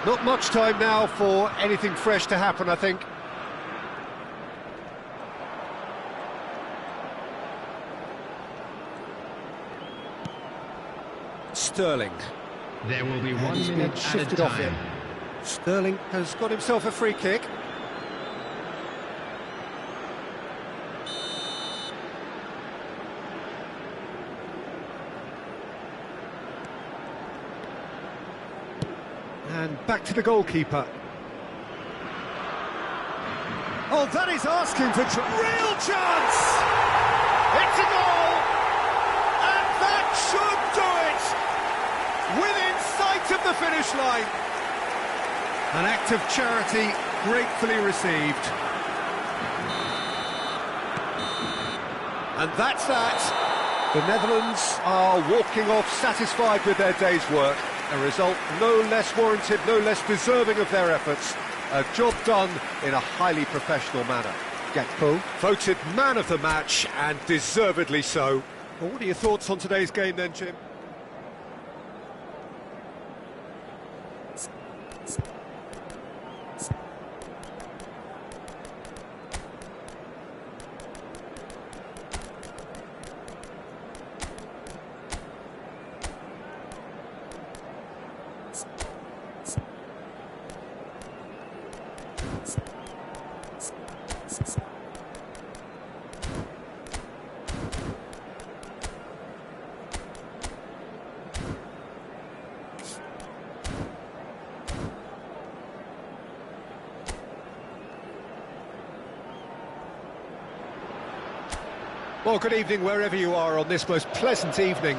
A: Not much time now for anything fresh to happen, I think. Sterling.
C: There will be 1
A: He's been
C: minute at a
A: shifted off him.
C: time.
A: Sterling has got himself a free kick. And back to the goalkeeper. Oh, that is asking for real chance! It's a goal! And that should do it! Within sight of the finish line. An act of charity gratefully received. And that's that. The Netherlands are walking off satisfied with their day's work. A result no less warranted, no less deserving of their efforts. A job done in a highly professional manner. Gakpo voted man of the match, and deservedly so. Well, what are your thoughts on today's game then, Jim? Well, good evening wherever you are on this most pleasant evening.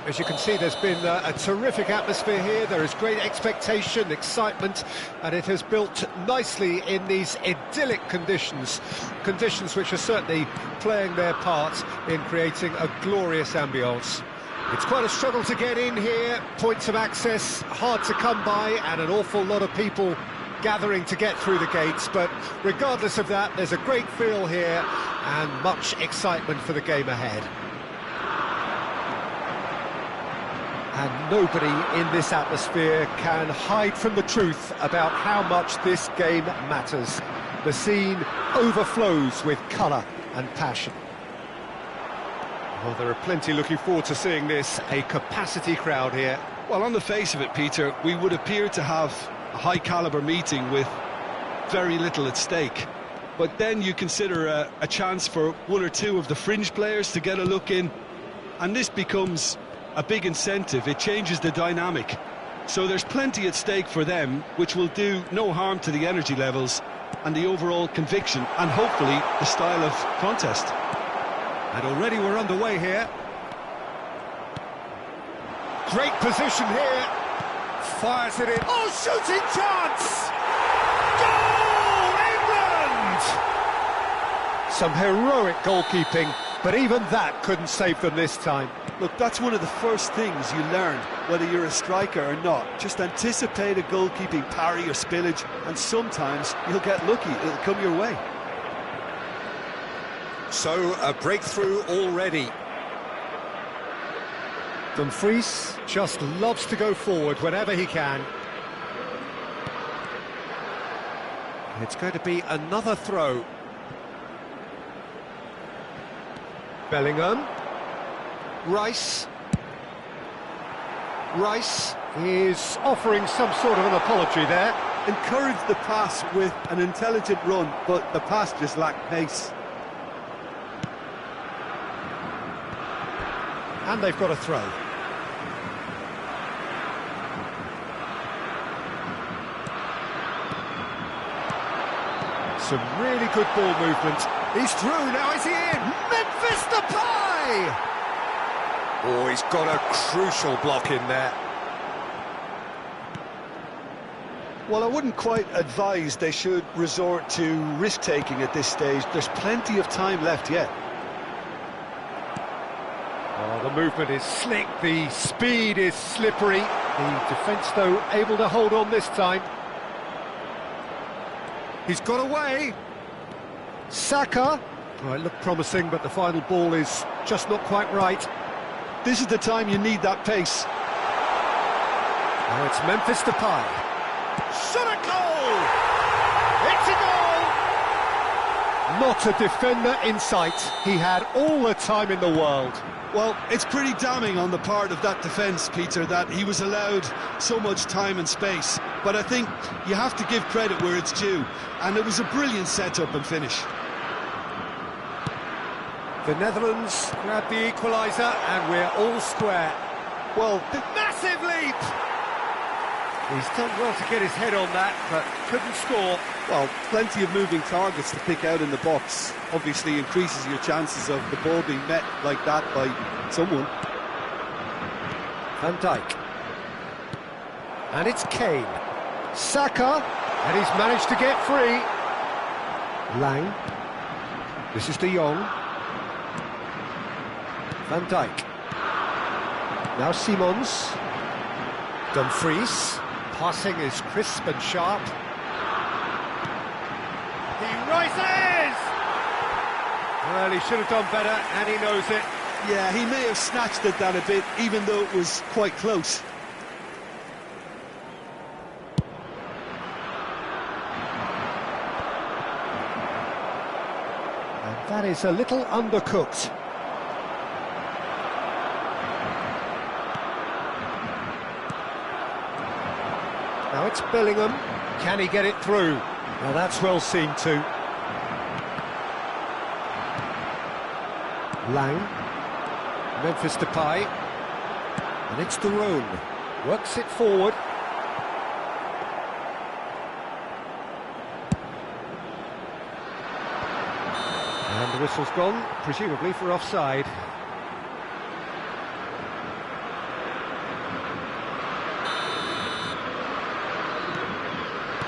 A: As you can see, there's been a terrific atmosphere here. There is great expectation, excitement, and it has built nicely in these idyllic conditions. Conditions which are certainly playing their part in creating a glorious ambience. It's quite a struggle to get in here, points of access hard to come by, and an awful lot of people gathering to get through the gates, but regardless of that, there's a great feel here and much excitement for the game ahead. And nobody in this atmosphere can hide from the truth about how much this game matters. The scene overflows with colour and passion. Well, there are plenty looking forward to seeing this, a capacity crowd here.
B: Well, on the face of it, Peter, we would appear to have a high-caliber meeting with very little at stake. But then you consider a chance for one or two of the fringe players to get a look in, and this becomes a big incentive. It changes the dynamic. So there's plenty at stake for them, which will do no harm to the energy levels and the overall conviction, and hopefully the style of contest.
A: And already we're underway here. Great position here. Fires it in. Oh, shooting chance! Goal, England! Some heroic goalkeeping, but even that couldn't save them this time.
B: Look, that's one of the first things you learn, whether you're a striker or not. Just anticipate a goalkeeping parry or spillage, and sometimes you'll get lucky, it'll come your way.
A: So, a breakthrough already. Dumfries just loves to go forward whenever he can. It's going to be another throw. Bellingham. Rice. Rice is offering some sort of an apology there.
B: Encourage the pass with an intelligent run, but the pass just lacked pace.
A: And they've got a throw. Some really good ball movement. He's through, now is he in? Memphis Depay! Oh, he's got a crucial block in there.
B: Well, I wouldn't quite advise they should resort to risk-taking at this stage. There's plenty of time left yet.
A: Oh, the movement is slick, the speed is slippery. The defence, though, able to hold on this time. He's got away. Saka. Oh, it looked promising, but the final ball is just not quite right.
B: This is the time you need that pace.
A: Now it's Memphis Depay. Shot a goal! It's a goal! Not a defender in sight. He had all the time in the world.
B: Well, it's pretty damning on the part of that defence, Peter, that he was allowed so much time and space. But I think you have to give credit where it's due, and it was a brilliant set-up and finish.
A: The Netherlands grab the equaliser, and we're all square. Well, the massive leap! He's done well to get his head on that, but couldn't score.
B: Well, plenty of moving targets to pick out in the box. Obviously increases your chances of the ball being met like that by someone.
A: Van Dijk. And it's Kane. Saka, and he's managed to get free. Lang. This is De Jong. Van Dijk. Now Simons. Dumfries. Passing is crisp and sharp. He rises! Well, he should have done better, and he knows it.
B: Yeah, he may have snatched at that a bit, even though it was quite close.
A: And that is a little undercooked. Now it's Bellingham. Can he get it through? Now that's well seen too. Lang. Memphis Depay. And it's De Roon. Works it forward. And the whistle's gone, presumably for offside.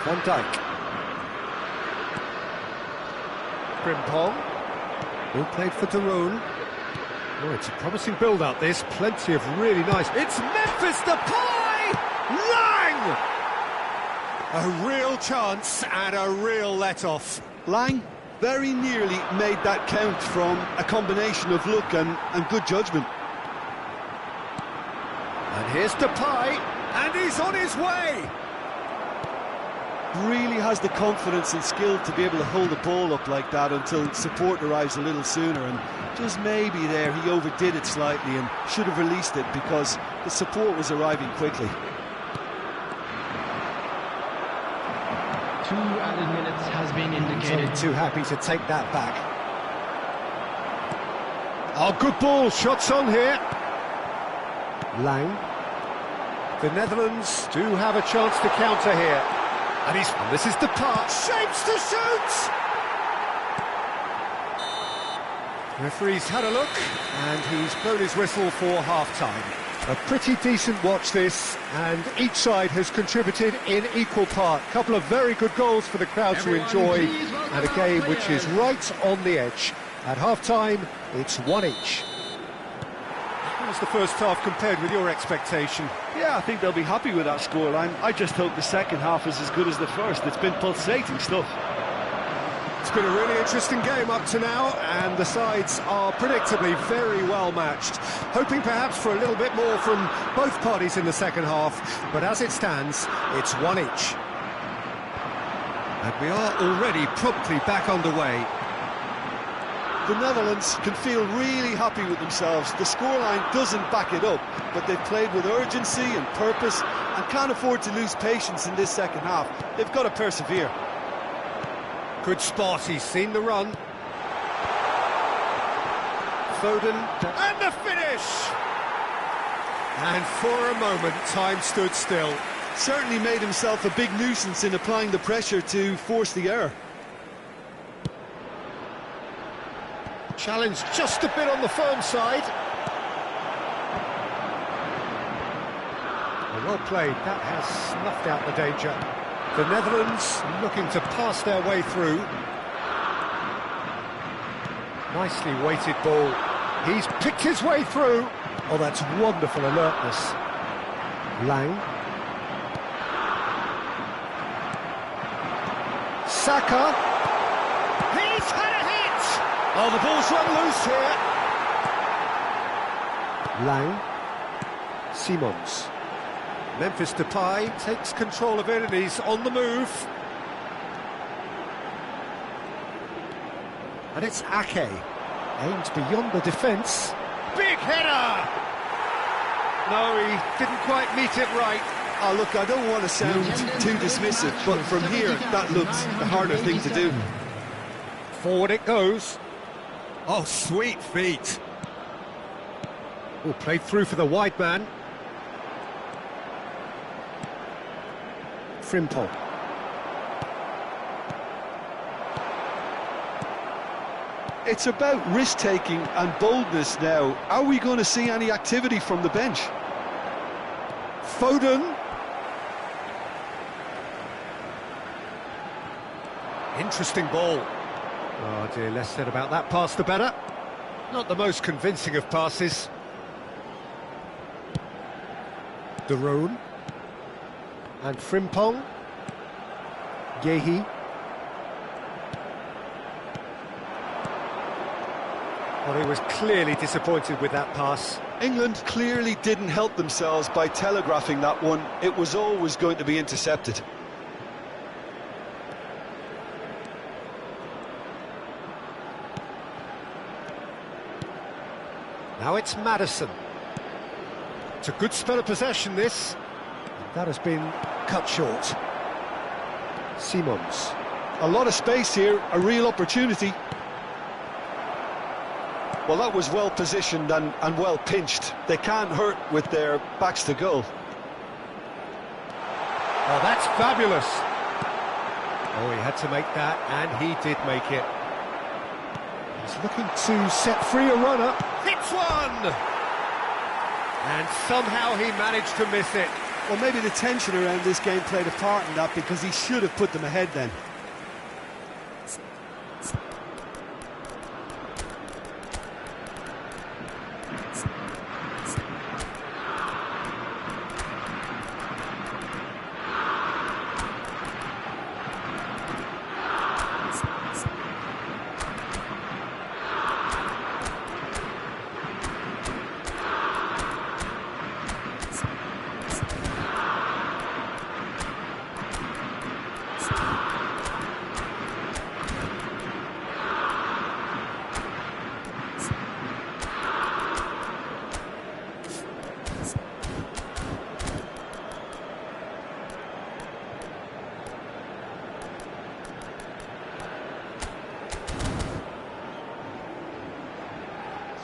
A: Van Dijk. Frimpong. Who played for De Roon. Oh, it's a promising build-up, this. Plenty of really nice... It's Memphis Depay! Lang! A real chance and a real let-off.
B: Lang very nearly made that count from a combination of luck and good judgment.
A: And here's Depay, and he's on his way!
B: Really has the confidence and skill to be able to hold the ball up like that until support arrives a little sooner, and just maybe there he overdid it slightly and should have released it because the support was arriving quickly.
C: 2 added minutes has been indicated.
A: Only too happy to take that back. Oh, good ball, shots on here. Lang. The Netherlands do have a chance to counter here. And this is Depay, shapes to shoot! Referee's had a look, and he's blown his whistle for half-time. A pretty decent watch this, and each side has contributed in equal part. A couple of very good goals for the crowd to enjoy, and a game which is right on the edge. At half-time, it's 1 each. How's the first half compared with your expectation?
B: Yeah, I think they'll be happy with that scoreline. I just hope the second half is as good as the first. It's been pulsating stuff.
A: It's been a really interesting game up to now, and the sides are predictably very well matched. Hoping perhaps for a little bit more from both parties in the second half, but as it stands, it's 1 each. And we are already promptly back underway.
B: The Netherlands can feel really happy with themselves. The scoreline doesn't back it up, but they've played with urgency and purpose and can't afford to lose patience in this second half. They've got to persevere.
A: Good spot, he's seen the run. Foden, and the finish! And for a moment, time stood still.
B: Certainly made himself a big nuisance in applying the pressure to force the error.
A: Challenge just a bit on the firm side. Well played, that has snuffed out the danger. The Netherlands looking to pass their way through. Nicely weighted ball. He's picked his way through. Oh, that's wonderful alertness. Lang. Saka. He's had a hit! Oh, the ball's run loose here. Lang. Simons. Memphis Depay takes control of it and he's on the move. And it's Ake, aimed beyond the defence. Big header! No, he didn't quite meet it right.
B: Oh, look, I don't want to sound too dismissive, but from here, that looked the harder thing to do.
A: Forward it goes. Oh, sweet feet. Oh, played through for the wide man. Frimpong.
B: It's about risk-taking and boldness now. Are we going to see any activity from the bench?
A: Foden. Interesting ball. Oh dear, less said about that pass the better. Not the most convincing of passes. De Roon. And Frimpong. Yehi. Well, he was clearly disappointed with that pass.
B: England clearly didn't help themselves by telegraphing that one. It was always going to be intercepted.
A: Now it's Maddison. It's a good spell of possession, this. That has been cut short. Simons.
B: A lot of space here, a real opportunity. Well, that was well positioned and well pinched. They can't hurt with their backs to goal.
A: Oh, that's fabulous. Oh, he had to make that, and he did make it. He's looking to set free a runner. Hits one! And somehow he managed to miss it.
B: Well, maybe the tension around this game played a part in that, because he should have put them ahead then.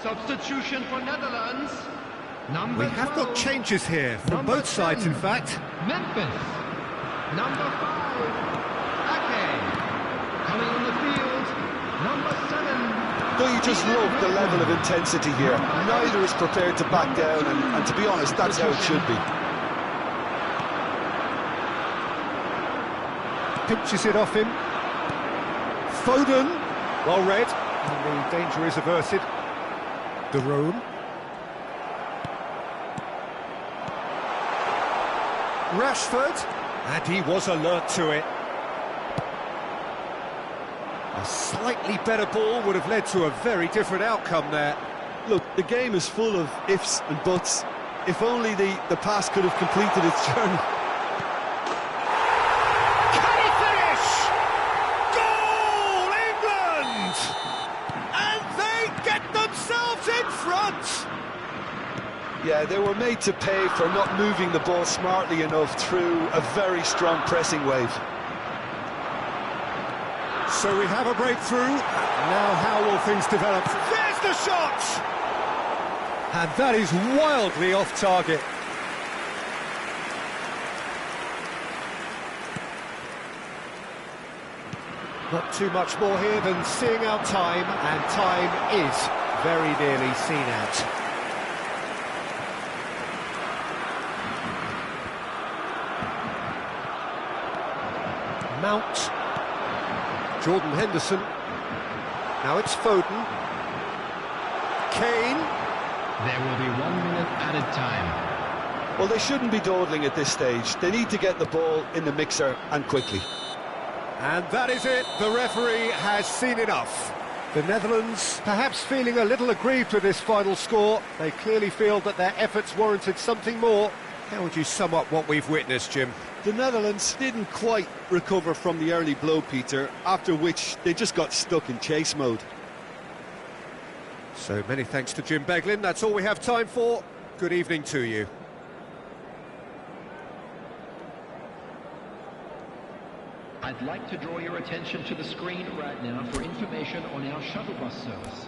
C: Substitution for Netherlands.
A: We have got changes here from both sides, in fact.
C: Memphis. Number 5. Ake. Coming on the field. Number 7.
B: Don't you just love the level of intensity here? Neither is prepared to back down, and to be honest, that's how it should be.
A: Pinches it off him. Foden. Well read. And the danger is averted. De Roon. Rashford. And he was alert to it. A slightly better ball would have led to a very different outcome there.
B: Look, the game is full of ifs and buts. If only the pass could have completed its journey.
A: Can he finish? Goal, England! And they get themselves in front!
B: Yeah, they were made to pay for not moving the ball smartly enough through a very strong pressing wave.
A: So we have a breakthrough. Now how will things develop? There's the shot! And that is wildly off target. Not too much more here than seeing out time, and time is very nearly seen out. Mount. Jordan Henderson. Now it's Foden. Kane.
C: There will be 1 minute added time.
B: Well, they shouldn't be dawdling at this stage. They need to get the ball in the mixer, and quickly.
A: And that is it. The referee has seen enough. The Netherlands perhaps feeling a little aggrieved with this final score. They clearly feel that their efforts warranted something more. How would you sum up what we've witnessed, Jim?
B: The Netherlands didn't quite recover from the early blow, Peter, after which they just got stuck in chase mode.
A: So many thanks to Jim Beglin. That's all we have time for. Good evening to you.
C: I'd like to draw your attention to the screen right now for information on our shuttle bus service.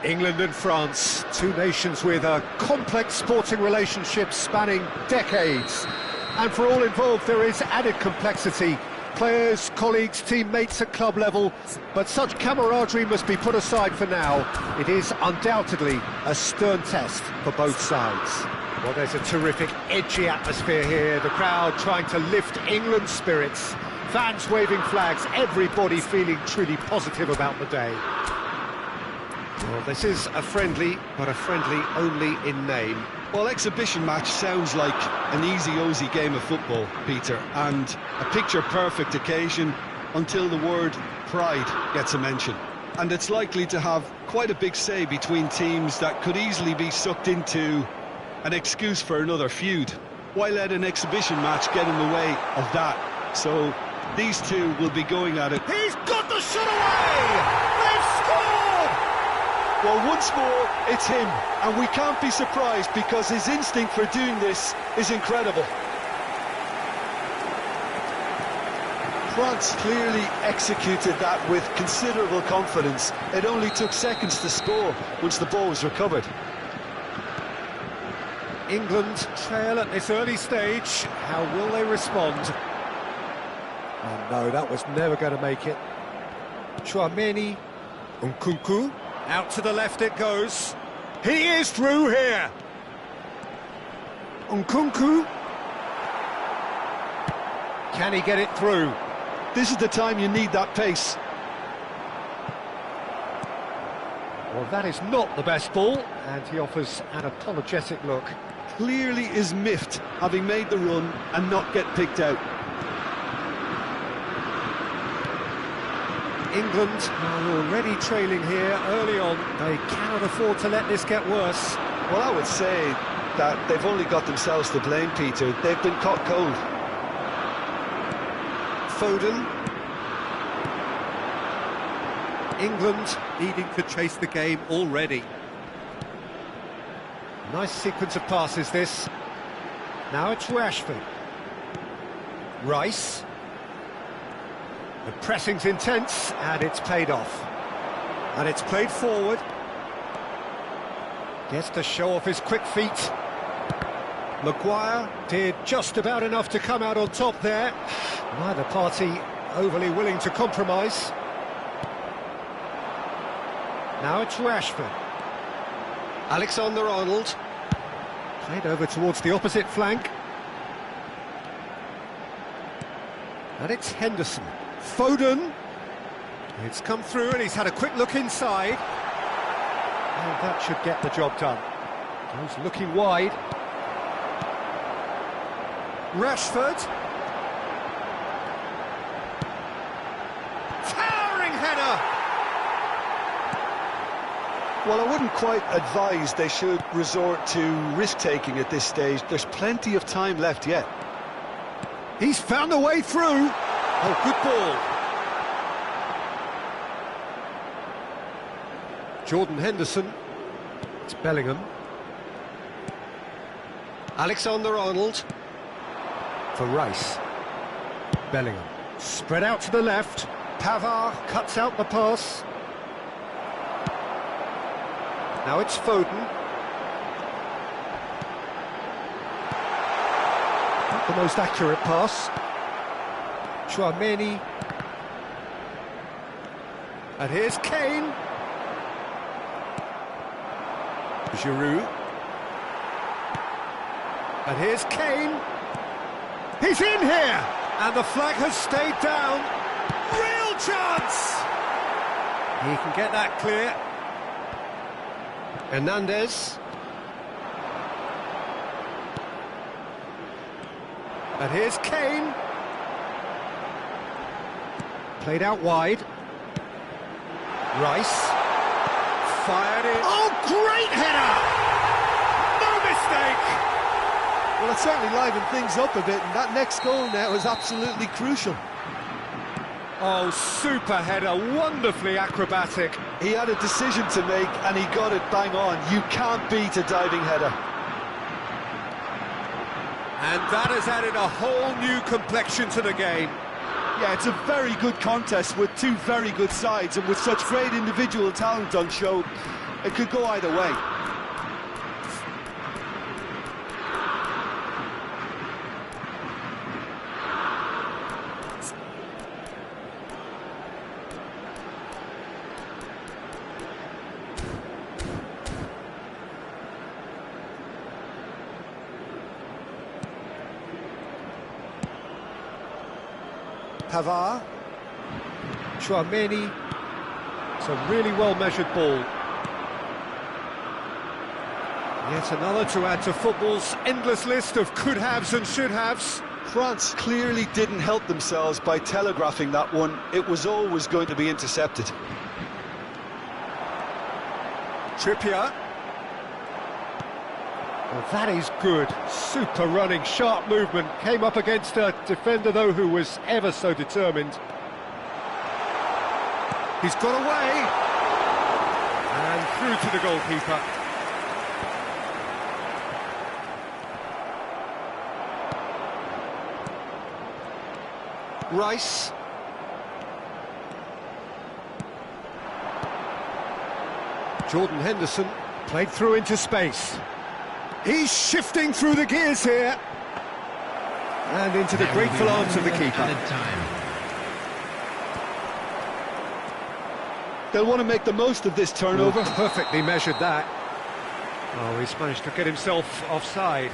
A: England and France, two nations with a complex sporting relationship spanning decades. And for all involved, there is added complexity. Players, colleagues, teammates at club level, but such camaraderie must be put aside for now. It is undoubtedly a stern test for both sides. Well, there's a terrific, edgy atmosphere here. The crowd trying to lift England's spirits. Fans waving flags, everybody feeling truly positive about the day. Well, this is a friendly, but a friendly only in name.
B: Well, exhibition match sounds like an easy-ozy game of football, Peter, and a picture-perfect occasion until the word pride gets a mention. And it's likely to have quite a big say between teams that could easily be sucked into an excuse for another feud. Why let an exhibition match get in the way of that? So these two will be going at it.
A: He's got the shot away! They've scored!
B: Well, once more, it's him, and we can't be surprised because his instinct for doing this is incredible. France clearly executed that with considerable confidence. It only took seconds to score once the ball was recovered.
A: England trail at this early stage. How will they respond? Oh no, that was never going to make it. Tchouaméni, Nkunku, out to the left it goes. He is through here. Nkunku. Can he get it through?
B: This is the time you need that pace.
A: Well, that is not the best ball, and he offers an apologetic look.
B: Clearly is miffed, having made the run and not get picked out.
A: England are already trailing here early on. They cannot afford to let this get worse.
B: Well, I would say that they've only got themselves to blame, Peter. They've been caught cold.
A: Foden. England needing to chase the game already. Nice sequence of passes this. Now it's Rashford. Rice. The pressing's intense, and it's paid off. And it's played forward. Gets to show off his quick feet. Maguire did just about enough to come out on top there. Neither party overly willing to compromise. Now it's Rashford. Alexander-Arnold. Played over towards the opposite flank. And it's Henderson. Foden. It's come through and he's had a quick look inside. And that should get the job done. Goes looking wide. Rashford. Towering header!
B: Well, I wouldn't quite advise they should resort to risk-taking at this stage. There's plenty of time left yet.
A: He's found a way through. Oh, good ball. Jordan Henderson. It's Bellingham. Alexander-Arnold. For Rice. Bellingham. Spread out to the left. Pavard cuts out the pass. Now it's Foden. Not the most accurate pass. Tchouaméni. And here's Kane. Giroud. And here's Kane. He's in here! And the flag has stayed down. Real chance! He can get that clear. Hernandez. And here's Kane. Played out wide. Rice. Fired in. Oh, great header! No mistake!
B: Well, it certainly livened things up a bit, and that next goal now is absolutely crucial.
A: Oh, super header, wonderfully acrobatic.
B: He had a decision to make, and he got it bang on. You can't beat a diving header.
A: And that has added a whole new complexion to the game.
B: Yeah, it's a very good contest with two very good sides, and with such great individual talent on show, It could go either way.
A: Pavard, Chouameni. It's a really well-measured ball. Yet another to add to football's endless list of could-haves and should-haves.
B: France clearly didn't help themselves by telegraphing that one. It was always going to be intercepted.
A: Trippier. Well, that is good. Super running, sharp movement. Came up against a defender, though, who was ever so determined. He's got away. And through to the goalkeeper. Rice. Jordan Henderson played through into space. He's shifting through the gears here. And into the grateful arms of the keeper.
B: They'll want to make the most of this turnover.
A: Oh, perfectly measured that. Oh, he's managed to get himself offside.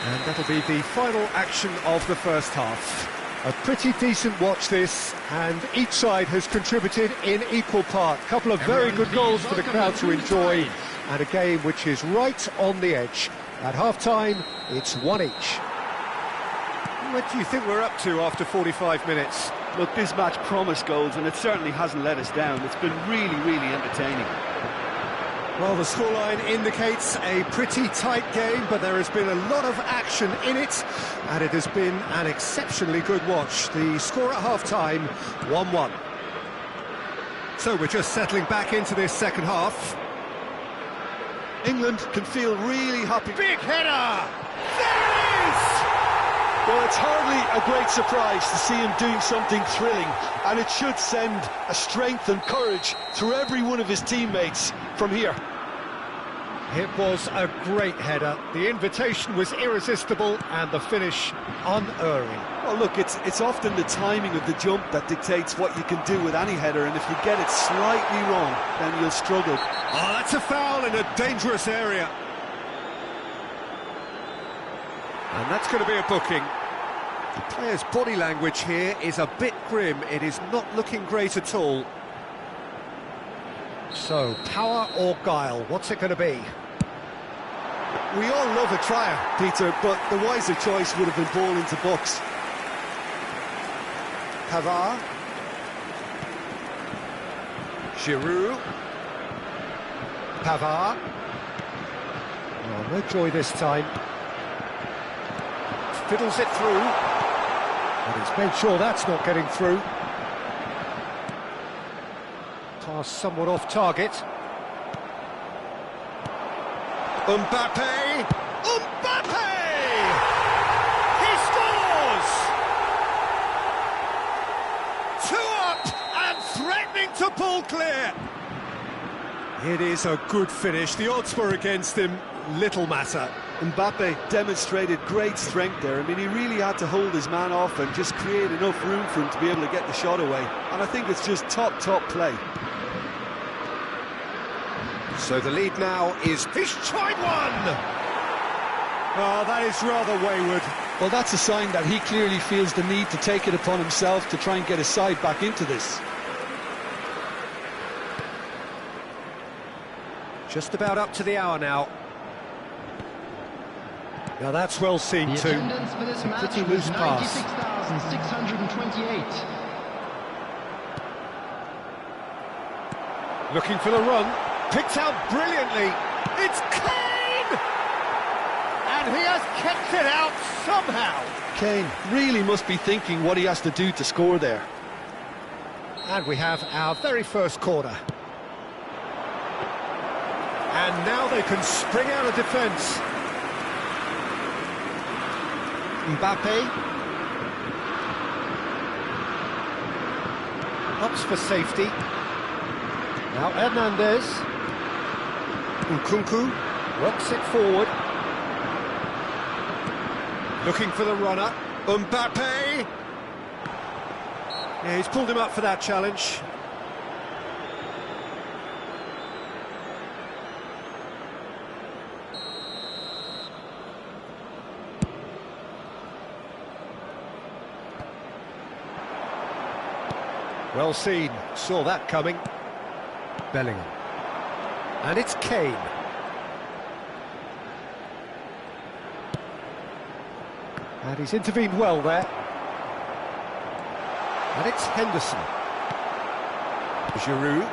A: And that'll be the final action of the first half. A pretty decent watch this, and each side has contributed in equal part. A couple of very good goals for the crowd to enjoy, and a game which is right on the edge. At half-time, it's one each. What do you think we're up to after 45 minutes?
B: Look, this match promised goals, and it certainly hasn't let us down. It's been really, really entertaining.
A: Well, the scoreline indicates a pretty tight game, but there has been a lot of action in it, and it has been an exceptionally good watch. The score at half-time, 1-1. So we're just settling back into this second half.
B: England can feel really happy.
A: Big header! There it is!
B: Well, it's hardly a great surprise to see him doing something thrilling, and it should send a strength and courage through every one of his teammates from here.
A: It was a great header. The invitation was irresistible, and the finish unerring.
B: Well, look, it's often the timing of the jump that dictates what you can do with any header, and if you get it slightly wrong, then you'll struggle.
A: Oh, that's a foul in a dangerous area. And that's going to be a booking. The player's body language here is a bit grim. It is not looking great at all. So, power or guile, what's it going to be?
B: We all love a trier, Peter, but the wiser choice would have been ball into box.
A: Pavard. Giroud. Pavard. Oh, no joy this time. Fiddles it through. And he's made sure that's not getting through. Pass somewhat off target. Mbappe! Mbappe! He scores! 2 up and threatening to pull clear. It is a good finish. The odds were against him. Little matter.
B: Mbappe demonstrated great strength there. I mean, he really had to hold his man off and just create enough room for him to be able to get the shot away. And I think it's just top play.
A: So the lead now is... He's tried one! Oh, that is rather wayward.
B: Well, that's a sign that he clearly feels the need to take it upon himself to try and get his side back into this.
A: Just about up to the hour now. Now that's well seen too.
C: Attendance for this match
A: pretty loose
C: was
A: pass.
C: 96,628.
A: Looking for the run. Picked out brilliantly. It's Kane! And he has kept it out somehow.
B: Kane really must be thinking what he has to do to score there.
A: And we have our very first corner. And now they can spring out of defence. Mbappe. Opts for safety. Now Hernandez. Nkunku works it forward. Looking for the runner. Mbappe. Yeah, he's pulled him up for that challenge. Well seen, saw that coming. Bellingham. And it's Kane. And he's intervened well there. And it's Henderson. Giroud.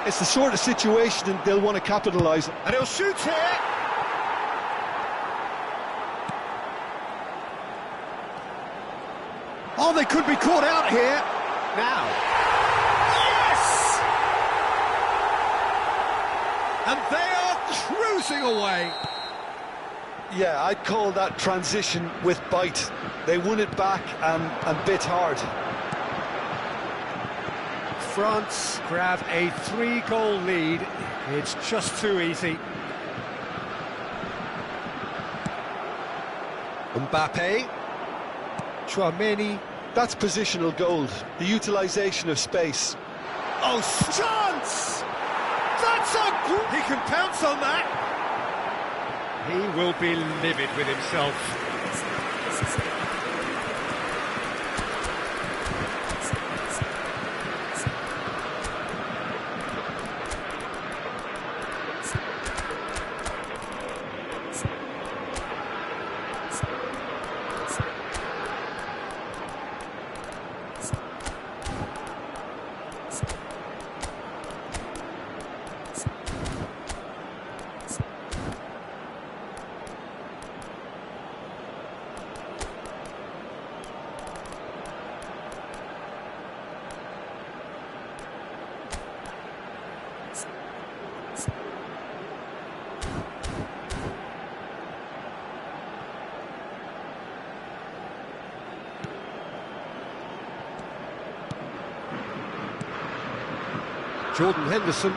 B: It's the sort of situation and they'll want to capitalise.
A: And he'll shoot here! Oh, they could be caught out here. Now. Yes! And they are cruising away.
B: Yeah, I'd call that transition with bite. They won it back and bit hard.
A: France grab a 3-goal lead. It's just too easy. Mbappe. Chouameni.
B: That's positional gold, the utilisation of space.
A: Oh, chance! That's a... He can pounce on that. He will be livid with himself. Jordan Henderson.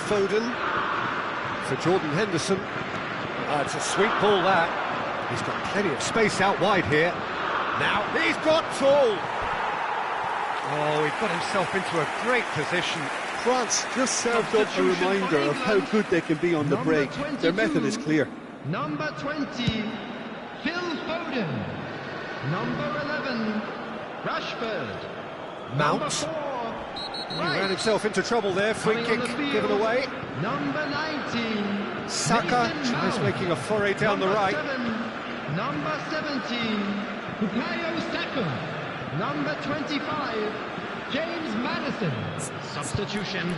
A: Foden for Jordan Henderson. It's a sweet ball that. He's got plenty of space out wide here. Now he's got tall. Oh, he got himself into a great position.
B: France just served up a reminder of how good they can be on the break. Their method is clear.
C: Number 20, Phil Foden. Number 11, Rashford.
A: Mount. He ran himself into trouble there. Free kick given away.
C: Number 19,
A: Saka tries making a foray down the right.
C: Number 17, Bukayo Saka. Number 25, James Maddison. Substitution.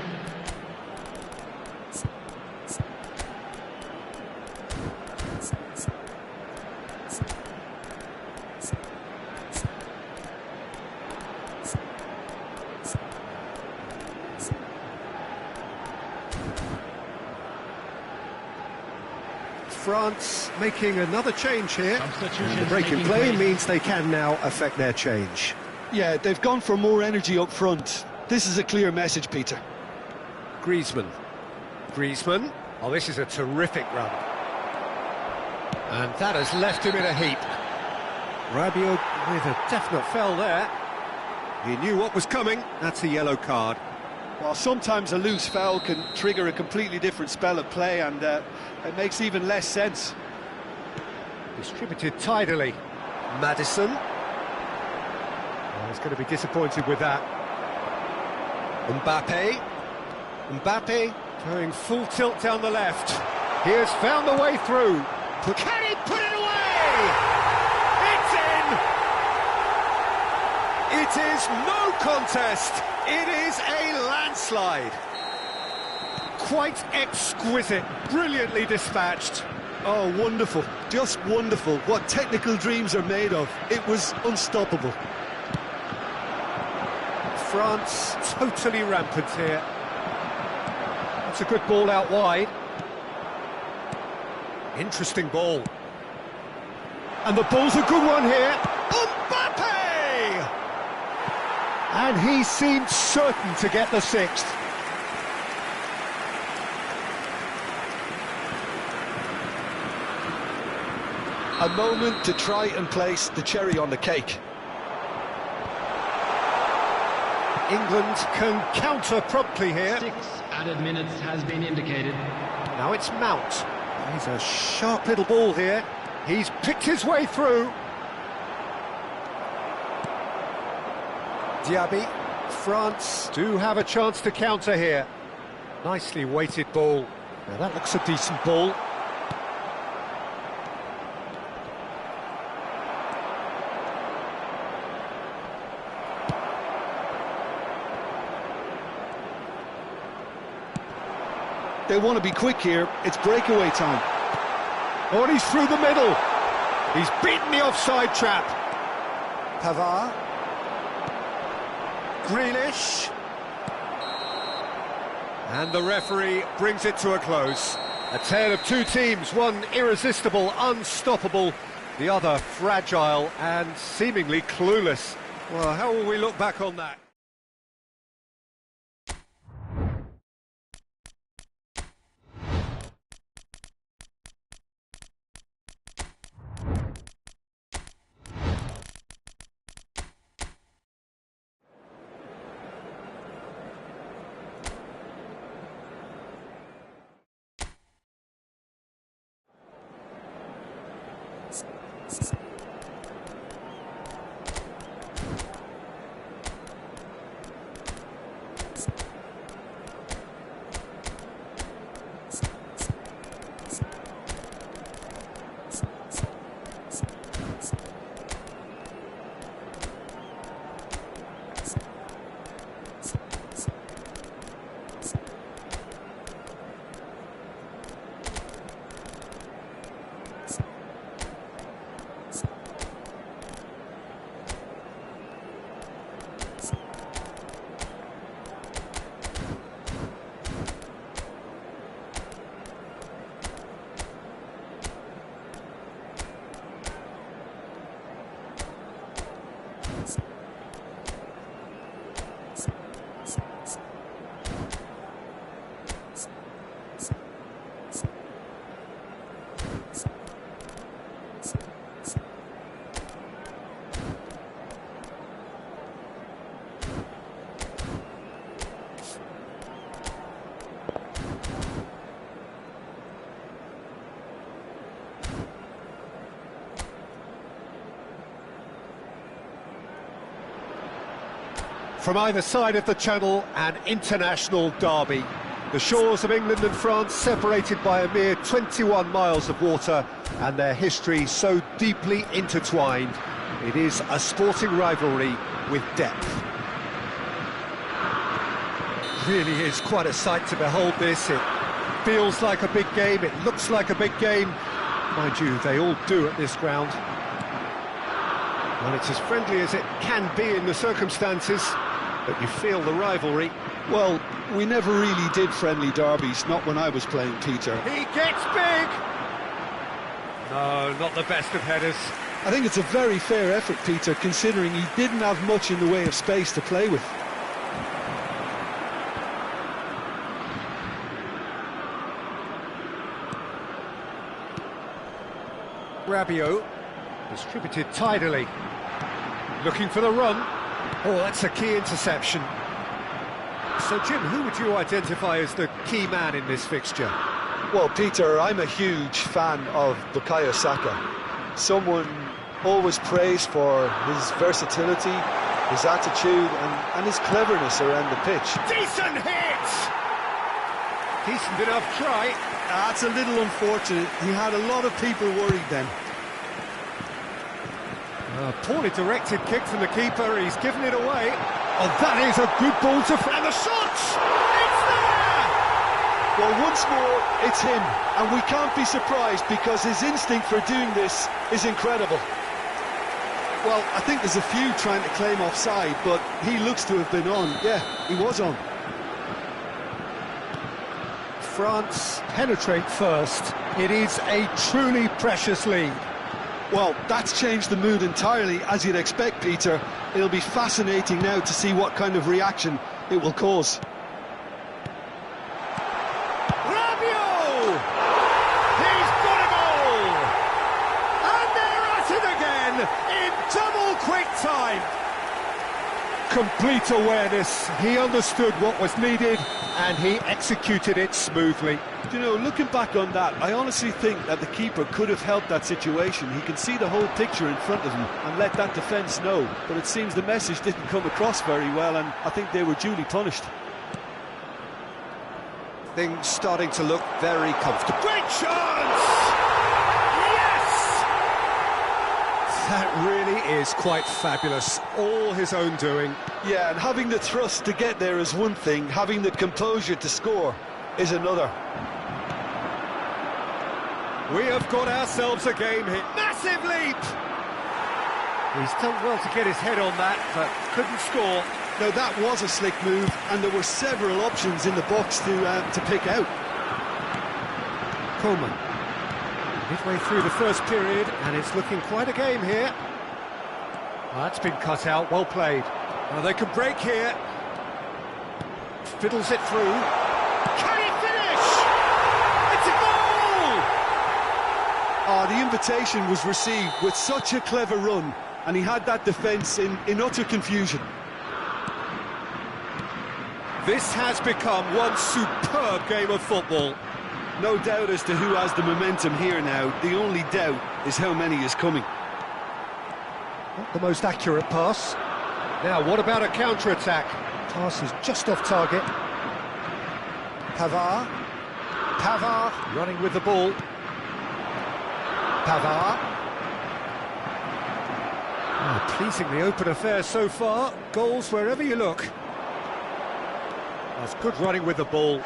A: France making another change here.
C: Substitution
A: The break in
C: taking
A: play
C: place.
A: means they can now affect their change.
B: Yeah, they've gone for more energy up front. This is a clear message, Peter.
A: Griezmann. Griezmann. Oh, this is a terrific run. And that has left him in a heap. Rabiot with a definite foul there. He knew what was coming. That's a yellow card.
B: Well, sometimes a loose foul can trigger a completely different spell of play, and it makes even less sense.
A: Distributed tidily. Maddison. Oh, he's going to be disappointed with that. Mbappe. Mbappe going full tilt down the left. He has found the way through. Can he put it away? It's in! It is no contest. It is a landslide. Quite exquisite, brilliantly dispatched.
B: Oh, wonderful, just wonderful. What technical dreams are made of. It was unstoppable.
A: France totally rampant here. That's a good ball out wide. Interesting ball. And the ball's a good one here. Mbappe! And he seemed certain to get the sixth.
B: A moment to try and place the cherry on the cake.
A: England can counter promptly here.
C: 6 added minutes has been indicated.
A: Now it's Mount. He's a sharp little ball here. He's picked his way through. Diaby. France do have a chance to counter here. Nicely weighted ball. Now that looks a decent ball.
B: They want to be quick here. It's breakaway time.
A: Oh, and he's through the middle. He's beaten the offside trap. Pavard. Grealish. And the referee brings it to a close. A tale of two teams, one irresistible, unstoppable, the other fragile and seemingly clueless. Well, how will we look back on that? From either side of the channel, an international derby. The shores of England and France separated by a mere 21 miles of water, and their history so deeply intertwined. It is a sporting rivalry with depth. Really is quite a sight to behold this. It feels like a big game, it looks like a big game. Mind you, they all do at this ground. Well, it's as friendly as it can be in the circumstances. But you feel the rivalry.
B: Well, we never really did friendly derbies, not when I was playing, Peter.
A: He gets big! No, not the best of headers.
B: I think it's a very fair effort, Peter, considering he didn't have much in the way of space to play with.
A: Rabiot, distributed tidily. Looking for the run. Oh, that's a key interception. So, Jim, who would you identify as the key man in this fixture?
B: Well, Peter, I'm a huge fan of Bukayo Saka. Someone always praised for his versatility, his attitude and his cleverness around the pitch.
A: Decent hit! Decent enough try.
B: That's a little unfortunate. He had a lot of people worried then.
A: Poorly directed kick from the keeper, he's given it away. Oh, that is a good ball to... And the shot! It's there!
B: Well, once more, it's him, and we can't be surprised because his instinct for doing this is incredible. Well, I think there's a few trying to claim offside, but he looks to have been on. Yeah, he was on.
A: France penetrate first. It is a truly precious lead.
B: Well, that's changed the mood entirely, as you'd expect, Peter. It'll be fascinating now to see what kind of reaction it will cause.
A: Rabiot! He's got a goal! And they're at it again in double quick time. Complete awareness. He understood what was needed and he executed it smoothly.
B: You know, looking back on that, I honestly think that the keeper could have helped that situation. He can see the whole picture in front of him and let that defence know. But it seems the message didn't come across very well, and I think they were duly punished.
A: Things starting to look very comfortable. Great chance! Yes! That really is quite fabulous. All his own doing.
B: Yeah, and having the thrust to get there is one thing, having the composure to score is another.
A: We have got ourselves a game here. Massive leap! He's done well to get his head on that, but couldn't score.
B: Now that was a slick move, and there were several options in the box to pick out.
A: Coleman. Midway through the first period, and it's looking quite a game here. Well, that's been cut out, well played. Well, they can break here. Fiddles it through. Can he finish? It's a goal!
B: Oh, the invitation was received with such a clever run, and he had that defence in utter confusion.
A: This has become one superb game of football.
B: No doubt as to who has the momentum here now. The only doubt is how many is coming.
A: Not the most accurate pass. Now, what about a counter-attack? Pass is just off target. Pavard. Pavard running with the ball. Pavard. Oh, pleasingly open affair so far. Goals wherever you look. That's good running with the ball.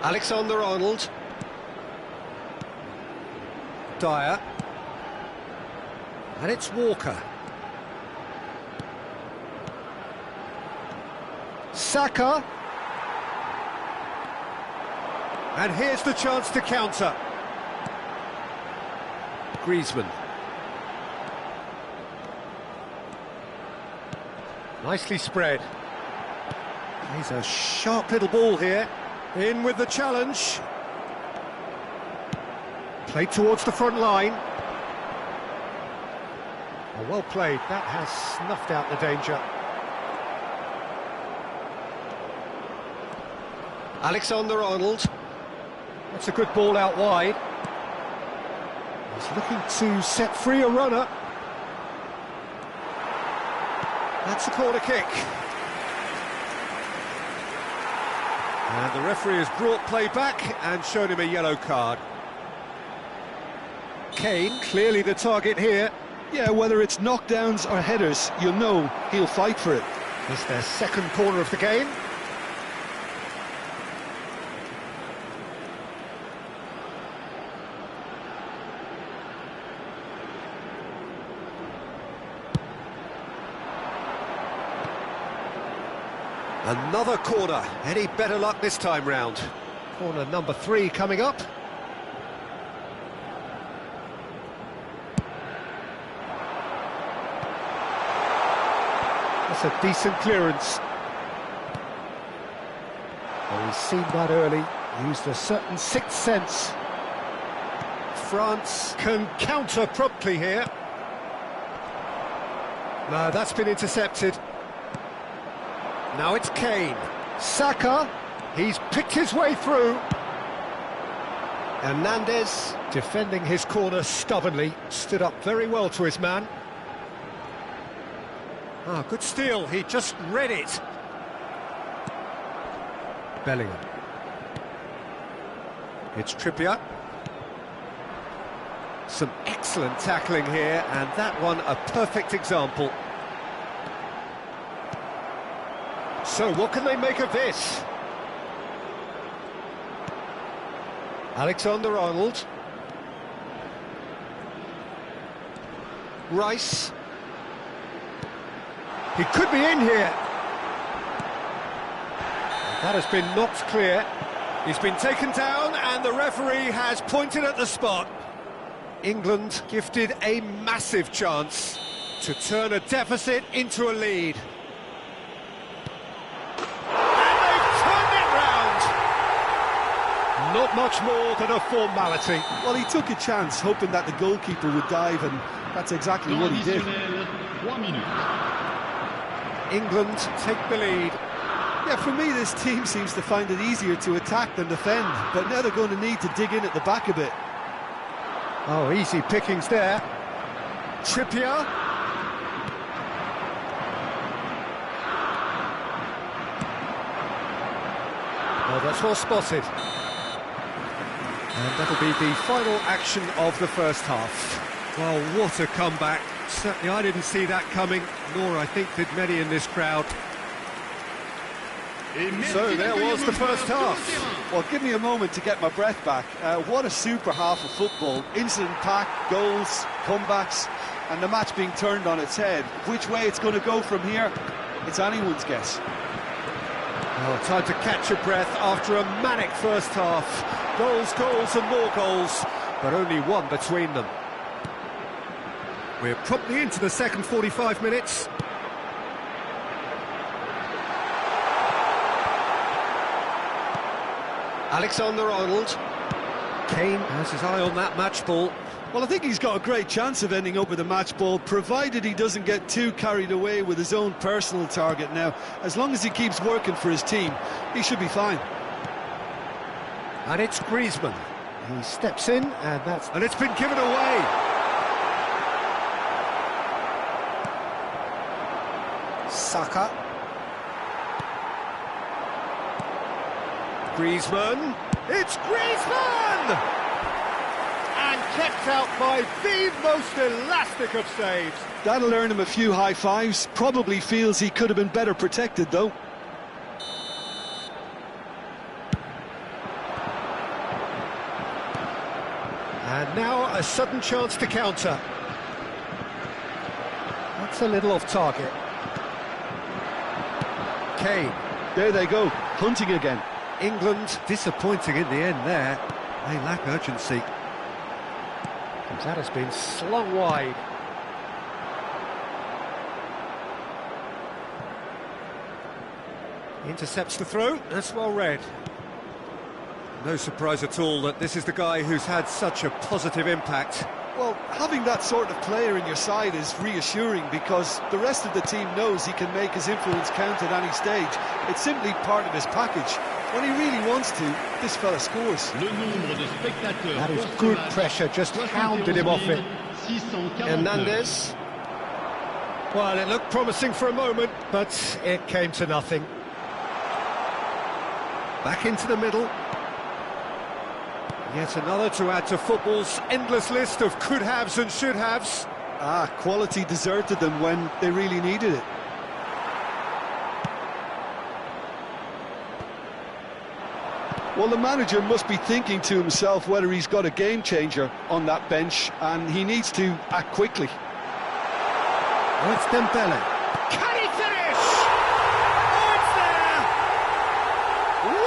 A: Alexander-Arnold. Dyer. And it's Walker. Saka. And here's the chance to counter. Griezmann. Nicely spread. He's a sharp little ball here. In with the challenge. Played towards the front line. Oh, well played. That has snuffed out the danger. Alexander-Arnold. That's a good ball out wide. He's looking to set free a runner. That's a corner kick. And the referee has brought play back and shown him a yellow card. Kane, clearly the target here.
B: Yeah, whether it's knockdowns or headers, you'll know he'll fight for it.
A: It's their second corner of the game. Another corner. Any better luck this time round? Corner number 3 coming up. That's a decent clearance. Well, he's seen that early. Used a certain sixth sense. France can counter promptly here. No, that's been intercepted. Now it's Kane. Saka, he's picked his way through. Hernandez, defending his corner stubbornly, stood up very well to his man. Ah, good steal, he just read it. Bellingham. It's Trippier. Some excellent tackling here, and that one a perfect example. So, what can they make of this? Alexander-Arnold. Rice. He could be in here. That has been knocked clear. He's been taken down and the referee has pointed at the spot. England gifted a massive chance to turn a deficit into a lead. And they've turned it round! Not much more than a formality.
B: Well, he took a chance, hoping that the goalkeeper would dive, and that's exactly what he did.
A: England take the lead.
B: Yeah, for me, this team seems to find it easier to attack than defend, but now they're going to need to dig in at the back a bit.
A: Oh, easy pickings there. Trippier. Oh, that's well spotted. And that'll be the final action of the first half. Well, what a comeback. Certainly I didn't see that coming, nor I think did many in this crowd. So there was the first half.
B: Well, give me a moment to get my breath back. What a super half of football. Incident-packed, goals, comebacks, and the match being turned on its head. Which way it's going to go from here, it's anyone's guess.
A: Oh, time to catch your breath after a manic first half. Goals, goals and more goals, but only one between them. We're promptly into the second 45 minutes. Alexander-Arnold. Kane has his eye on that match ball.
B: Well, I think he's got a great chance of ending up with a match ball, provided he doesn't get too carried away with his own personal target now. As long as he keeps working for his team, he should be fine.
A: And it's Griezmann. He steps in, and it's been given away. Saka. Griezmann. It's Griezmann! And kept out by the most elastic of saves.
B: That'll earn him a few high fives. Probably feels he could have been better protected, though.
A: And now a sudden chance to counter. That's a little off target. Kane.
B: There they go, hunting again.
A: England disappointing in the end there. They lack urgency. And that has been slung wide. Intercepts the throw, that's well read. No surprise at all that this is the guy who's had such a positive impact.
B: Well, having that sort of player in your side is reassuring because the rest of the team knows he can make his influence count at any stage. It's simply part of his package. When he really wants to, this fella scores.
A: That is good pressure, just hounded him off it. Hernandez. Well, it looked promising for a moment, but it came to nothing. Back into the middle. Yet another to add to football's endless list of could-haves and should-haves.
B: Quality deserted them when they really needed it. Well, the manager must be thinking to himself whether he's got a game-changer on that bench, and he needs to act quickly.
A: Oh, it's Dembele. Can he finish? Oh, it's there!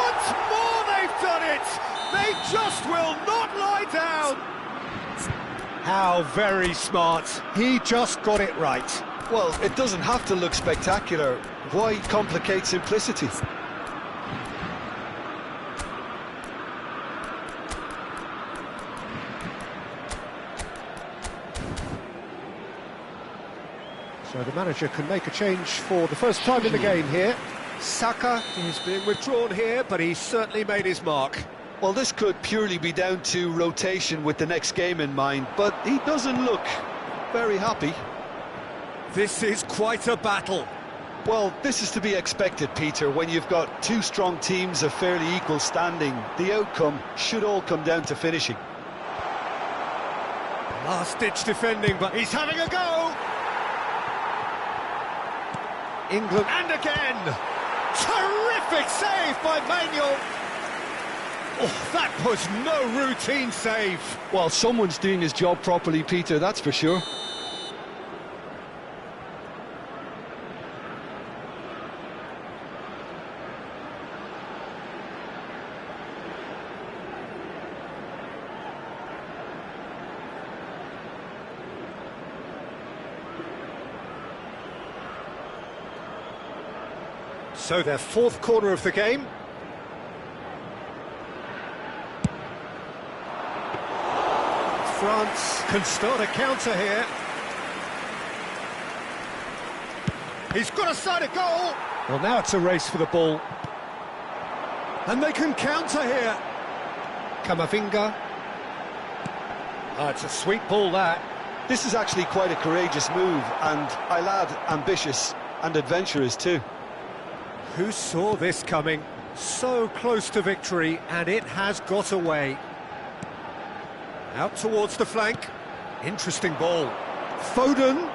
A: Once more they've done it! They just will not lie down! How very smart. He just got it right.
B: Well, it doesn't have to look spectacular. Why complicate simplicity?
A: So the manager can make a change for the first time in the game here. Saka is being withdrawn here, but he's certainly made his mark.
B: Well, this could purely be down to rotation with the next game in mind, but he doesn't look very happy.
A: This is quite a battle.
B: Well, this is to be expected, Peter, when you've got two strong teams of fairly equal standing. The outcome should all come down to finishing.
A: Last-ditch defending, but he's having a go! England, and again! Terrific save by Manuel! Oh, that was no routine save.
B: Well, someone's doing his job properly, Peter, that's for sure.
A: So their fourth corner of the game. France can start a counter here. He's got a side of goal. Well, now it's a race for the ball.
B: And they can counter here.
A: Camavinga. Oh, it's a sweet ball, that.
B: This is actually quite a courageous move, and I'll add ambitious and adventurous too.
A: Who saw this coming? So close to victory, and it has got away. Out towards the flank. Interesting ball. Foden.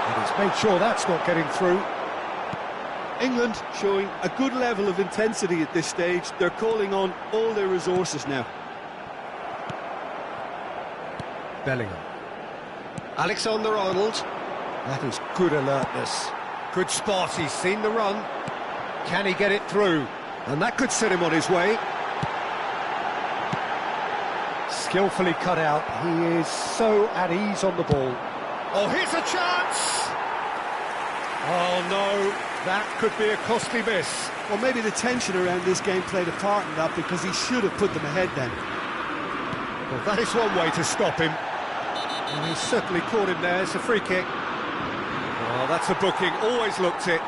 A: And he's made sure that's not getting through.
B: England showing a good level of intensity at this stage. They're calling on all their resources now.
A: Bellingham. Alexander-Arnold. That is good alertness. Good spot, he's seen the run. Can he get it through? And that could set him on his way. Skillfully cut out. He is so at ease on the ball. Oh, here's a chance! Oh no, that could be a costly miss.
B: Well, maybe the tension around this game played a part in that, because he should have put them ahead then.
A: Well, that is one way to stop him. And he certainly caught him there. It's a free kick. Oh, that's a booking. Always looked it.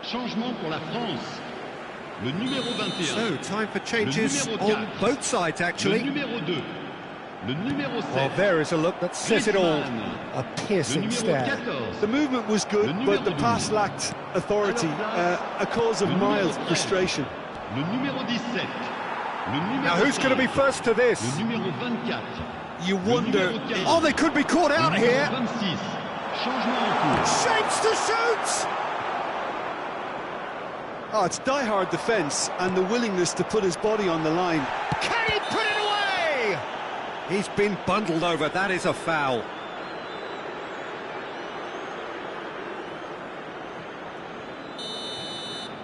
C: Changement pour la France. Le numéro 21.
A: So, time for changes on both sides, actually.
C: Le numéro 2. Le numéro 7.
A: Well, there is a look that says it all. A piercing stare.
B: The movement was good, but the pass lacked authority, a cause of mild frustration.
C: Le numéro 17.
A: Now, who's going to be first to this?
C: Le numéro 24.
B: You wonder...
A: Oh, they could be caught out here.
C: 26. Changement en cours.
A: Shapes to shoot!
B: Oh, it's die-hard defence and the willingness to put his body on the line.
A: Can he put it away? He's been bundled over. That is a foul.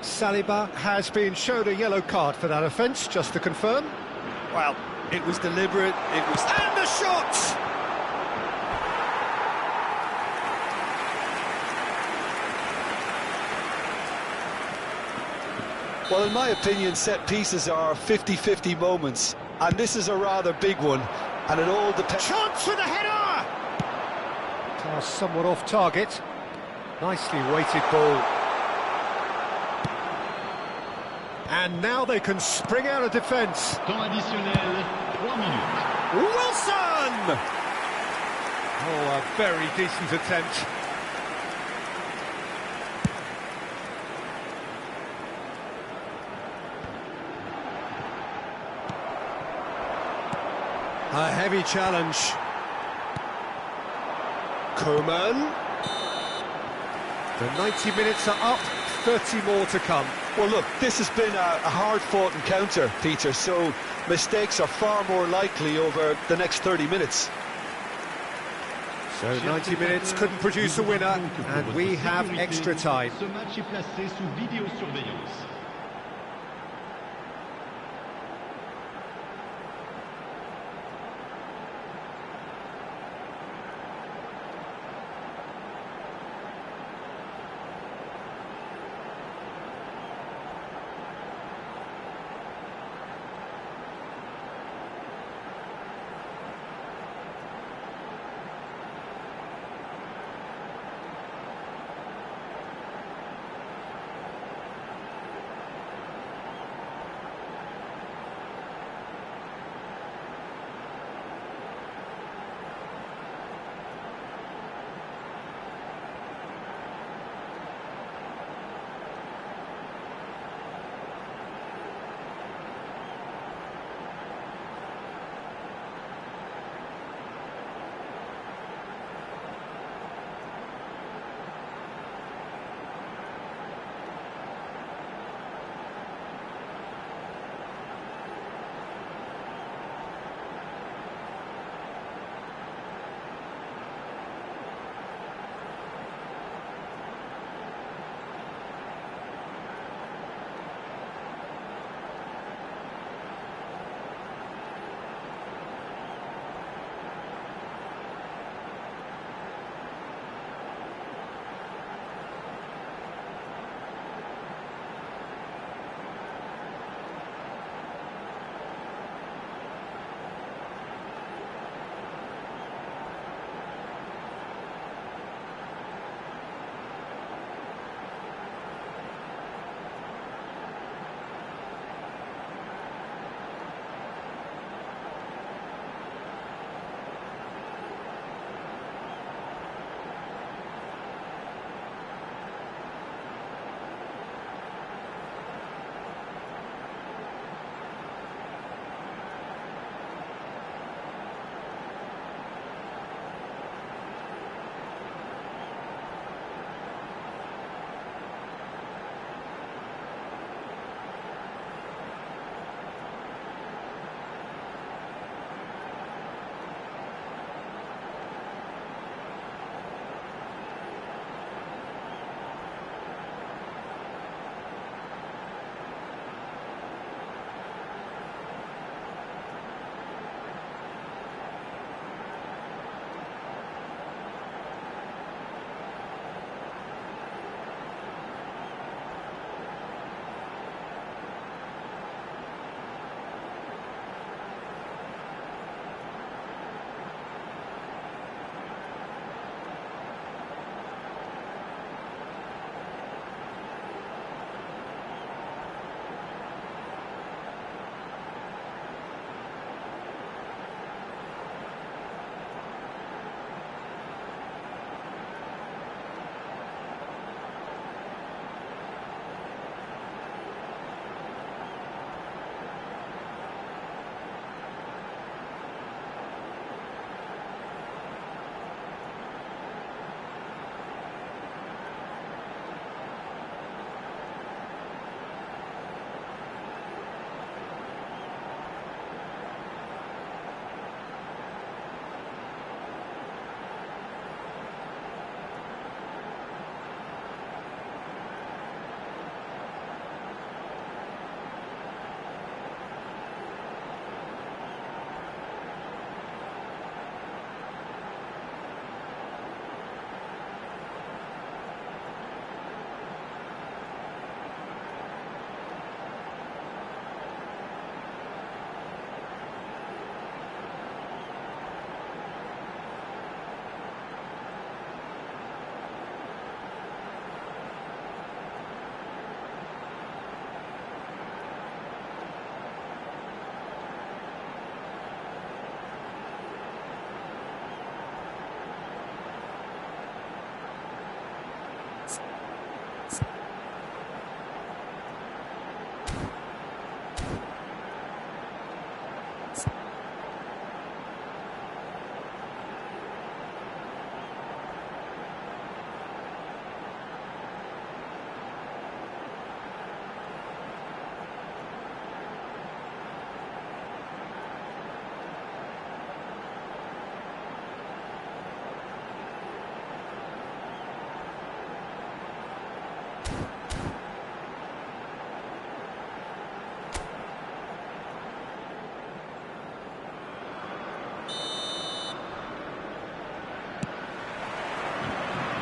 A: Saliba has been shown a yellow card for that offence, just to confirm.
B: Well, it was deliberate, it was...
A: And the shot!
B: Well, in my opinion, set pieces are 50-50 moments, and this is a rather big one, and it all depends...
A: Chance for the header! Pass somewhat off target. Nicely weighted ball. And now they can spring out of defence.
C: Temps additionnel, 3 minutes.
A: Wilson! Oh, a very decent attempt. A heavy challenge. Koeman. The 90 minutes are up, 30 more to come.
B: Well, look, this has been a hard-fought encounter, Peter, so mistakes are far more likely over the next 30 minutes.
A: So 90 minutes couldn't produce a winner, and we have extra time.
C: Ce match est placé sous vidéosurveillance.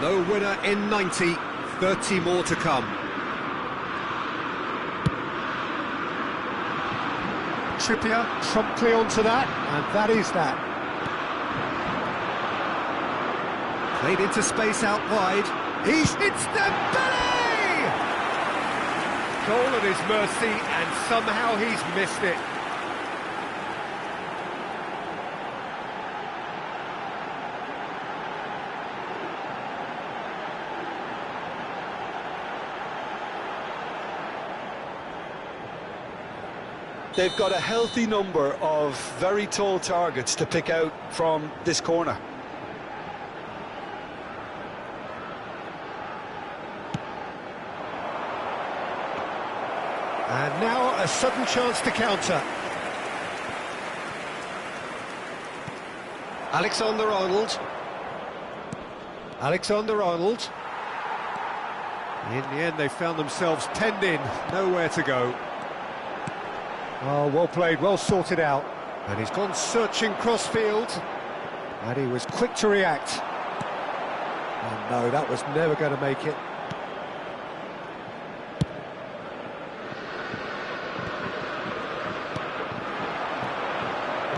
A: No winner in 90, 30 more to come. Trippier promptly onto that, and that is that. Played into space out wide. It's Dembele! Goal at his mercy, and somehow he's missed it.
B: They've got a healthy number of very tall targets to pick out from this corner.
A: And now a sudden chance to counter. Alexander-Arnold. Alexander-Arnold. In the end, they found themselves penned in, nowhere to go. Oh, well played, well sorted out. And he's gone searching crossfield. And he was quick to react. Oh no, that was never going to make it.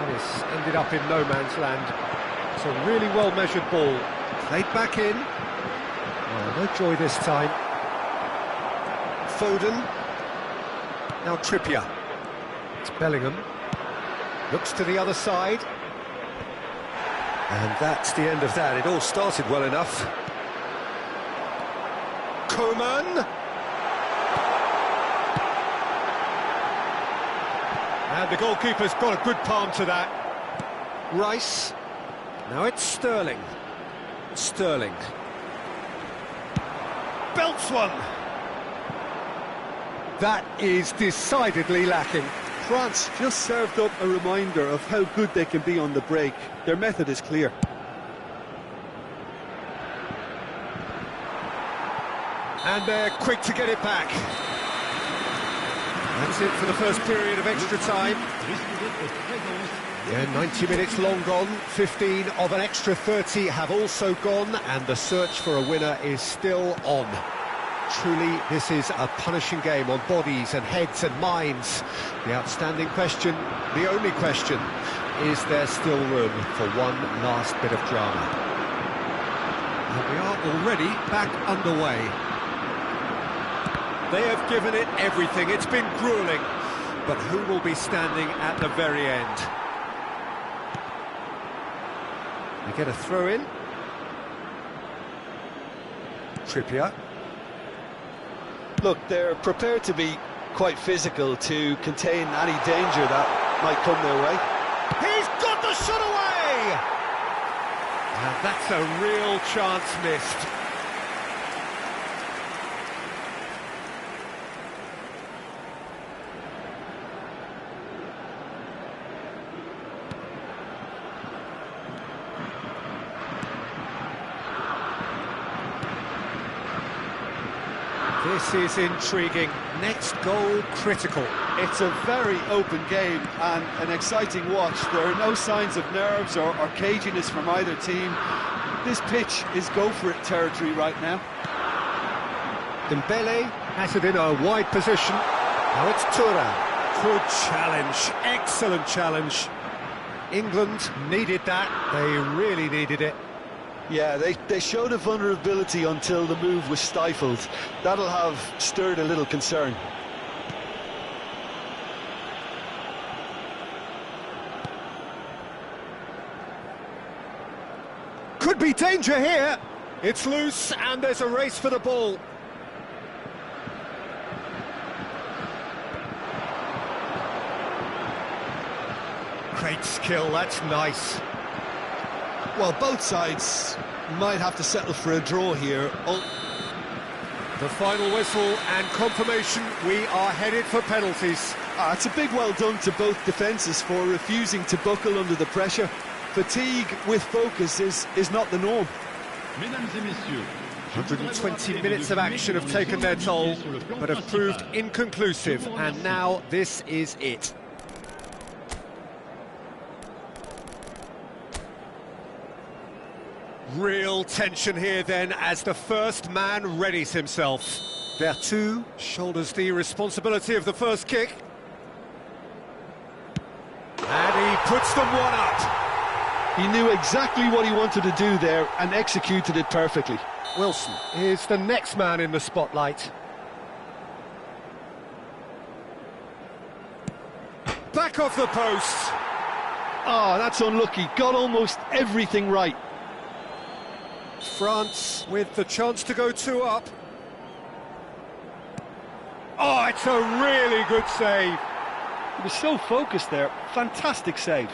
A: And it's ended up in no man's land. It's a really well-measured ball. Played back in. Oh, no joy this time. Foden. Now Trippier. Bellingham looks to the other side, and that's the end of that. It all started well enough. Coman, and the goalkeeper's got a good palm to that. Rice, now it's Sterling. Sterling belts one. That is decidedly lacking.
B: France just served up a reminder of how good they can be on the break. Their method is clear.
A: And they're quick to get it back. That's it for the first period of extra time. Yeah, 90 minutes long gone, 15 of an extra 30 have also gone, and the search for a winner is still on. Truly, this is a punishing game on bodies and heads and minds. The outstanding question, the only question, is there still room for one last bit of drama? And we are already back underway. They have given it everything, it's been gruelling, but who will be standing at the very end? They get a throw in. Trippier.
B: Look, they're prepared to be quite physical to contain any danger that might come their way.
A: He's got the shot away! And that's a real chance missed. This is intriguing. Next goal critical.
B: It's a very open game and an exciting watch. There are no signs of nerves or caginess from either team. This pitch is go-for-it territory right now.
A: Dembele has it in a wide position. Now it's Thuram. Good challenge. Excellent challenge. England needed that. They really needed it.
B: Yeah, they showed a vulnerability until the move was stifled. That'll have stirred a little concern.
A: Could be danger here. It's loose and there's a race for the ball. Great skill, that's nice.
B: Well, both sides might have to settle for a draw here.
A: The final whistle and confirmation, we are headed for penalties.
B: It's a big well done to both defences for refusing to buckle under the pressure. Fatigue with focus is not the norm.
C: Mesdames et messieurs,
A: 120 minutes of action have taken their toll, but have proved inconclusive, and now this is it. Real tension here then as the first man readies himself. Vertu shoulders the responsibility of the first kick. And he puts them one up.
B: He knew exactly what he wanted to do there and executed it perfectly.
A: Wilson is the next man in the spotlight. Back off the post.
B: Oh, that's unlucky. Got almost everything right.
A: France with the chance to go 2 up. Oh, it's a really good save.
B: He was so focused there. Fantastic save.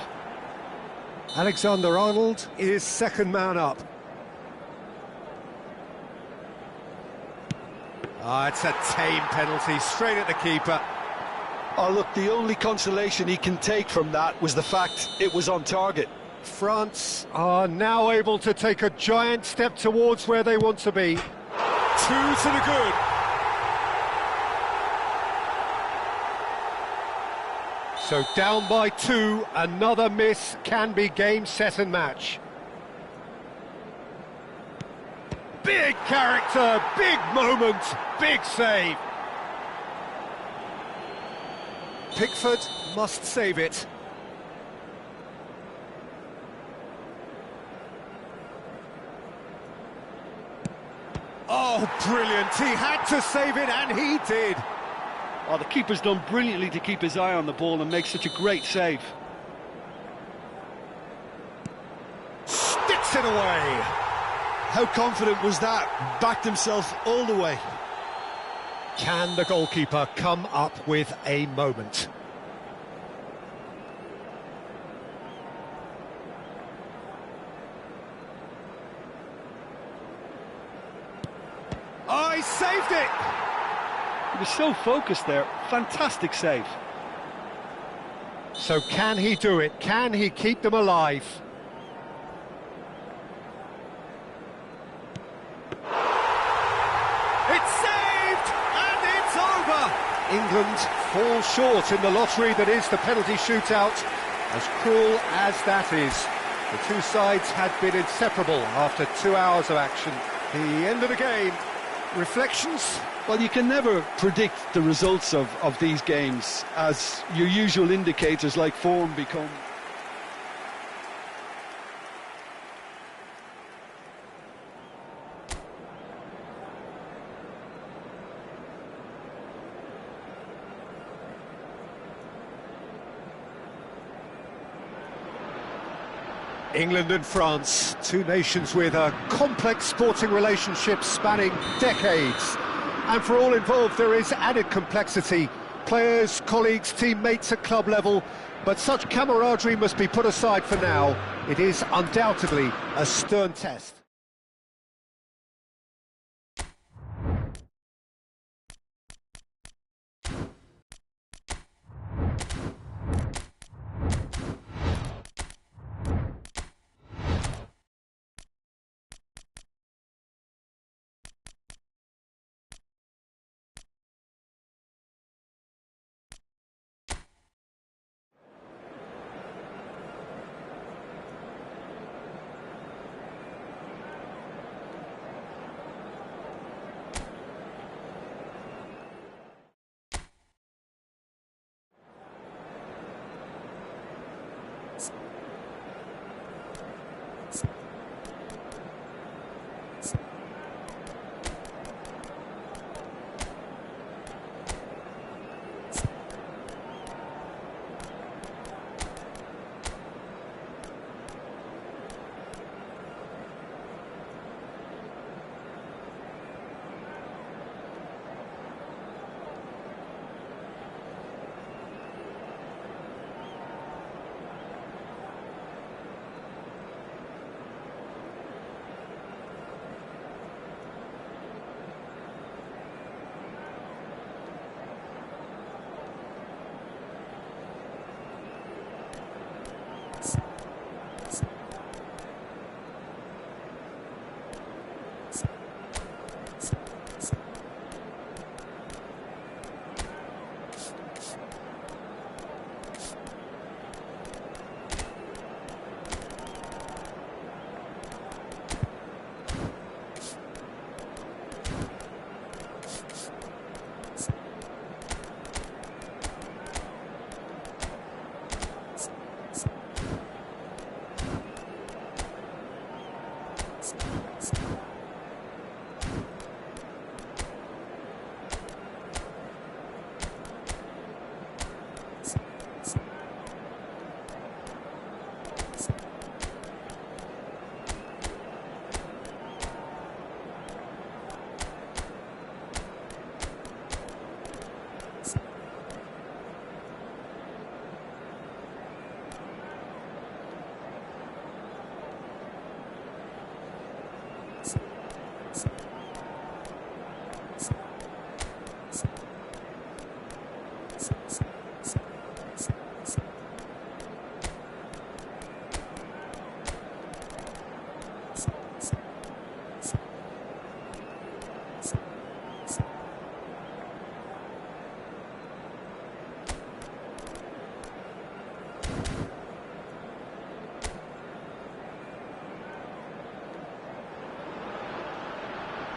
A: Alexander-Arnold is second man up. Ah, it's a tame penalty, straight at the keeper.
B: Oh, look, the only consolation he can take from that was the fact it was on target.
A: France are now able to take a giant step towards where they want to be. 2 to the good. So down by 2, another miss can be game, set and match. Big character, big moment, big save. Pickford must save it. Oh, brilliant, he had to save it and he did.
B: Oh, the keeper's done brilliantly to keep his eye on the ball and make such a great save.
A: Sticks it away.
B: How confident was that? Backed himself all the way.
A: Can the goalkeeper come up with a moment? Oh, he saved it!
B: He was so focused there. Fantastic save.
A: So can he do it? Can he keep them alive? It's saved! And it's over! England fall short in the lottery that is the penalty shootout. As cruel as that is, the two sides had been inseparable after 2 hours of action. The end of the game. Reflections?
B: Well, you can never predict the results of these games, as your usual indicators like form become.
A: England and France, two nations with a complex sporting relationship spanning decades. And for all involved, there is added complexity. Players, colleagues, teammates at club level. But such camaraderie must be put aside for now. It is undoubtedly a stern test.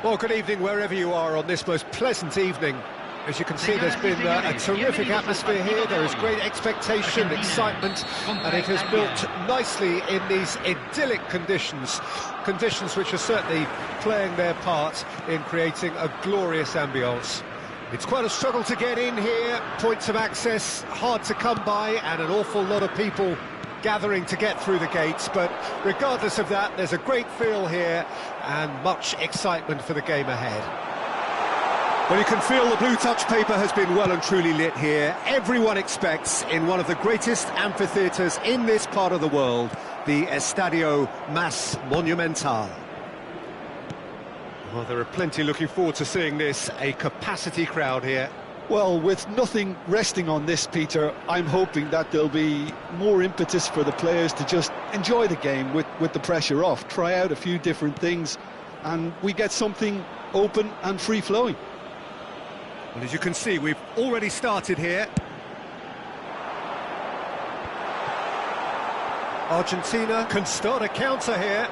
A: Well, good evening wherever you are on this most pleasant evening. As you can see, there's been a terrific atmosphere here. There is great expectation, excitement, and it has built nicely in these idyllic conditions. Conditions which are certainly playing their part in creating a glorious ambience. It's quite a struggle to get in here, points of access hard to come by, and an awful lot of people gathering to get through the gates, but regardless of that, there's a great feel here and much excitement for the game ahead.
B: Well, you can feel the blue touch paper has been well and truly lit here. Everyone expects, in one of the greatest amphitheatres in this part of the world, the Estadio Mas Monumental.
A: Well, there are plenty looking forward to seeing this, a capacity crowd here.
B: Well, with nothing resting on this, Peter, I'm hoping that there'll be more impetus for the players to just enjoy the game with the pressure off, try out a few different things, and we get something open and free-flowing.
A: Well, as you can see, we've already started here. Argentina can start a counter here.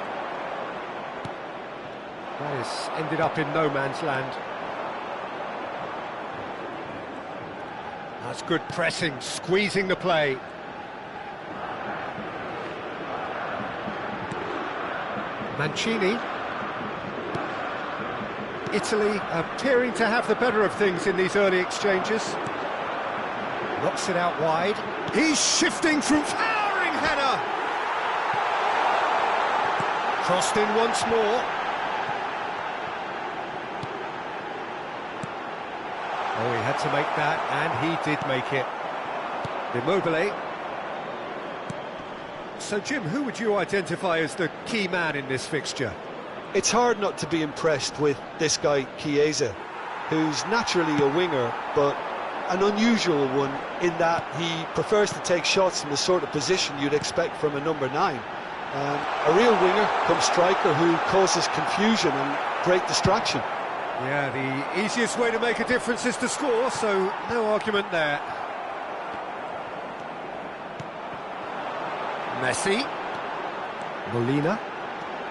A: That has ended up in no man's land. That's good pressing, squeezing the play. Mancini. Italy appearing to have the better of things in these early exchanges. Knocks it out wide. He's shifting through, towering header! Crossed in once more. Oh, he had to make that, and he did make it. Immobile. So, Jim, who would you identify as the key man in this fixture?
B: It's hard not to be impressed with this guy, Chiesa, who's naturally a winger, but an unusual one in that he prefers to take shots in the sort of position you'd expect from a number 9. A real winger come striker who causes confusion and great distraction.
A: Yeah, the easiest way to make a difference is to score, so no argument there. Messi. Molina.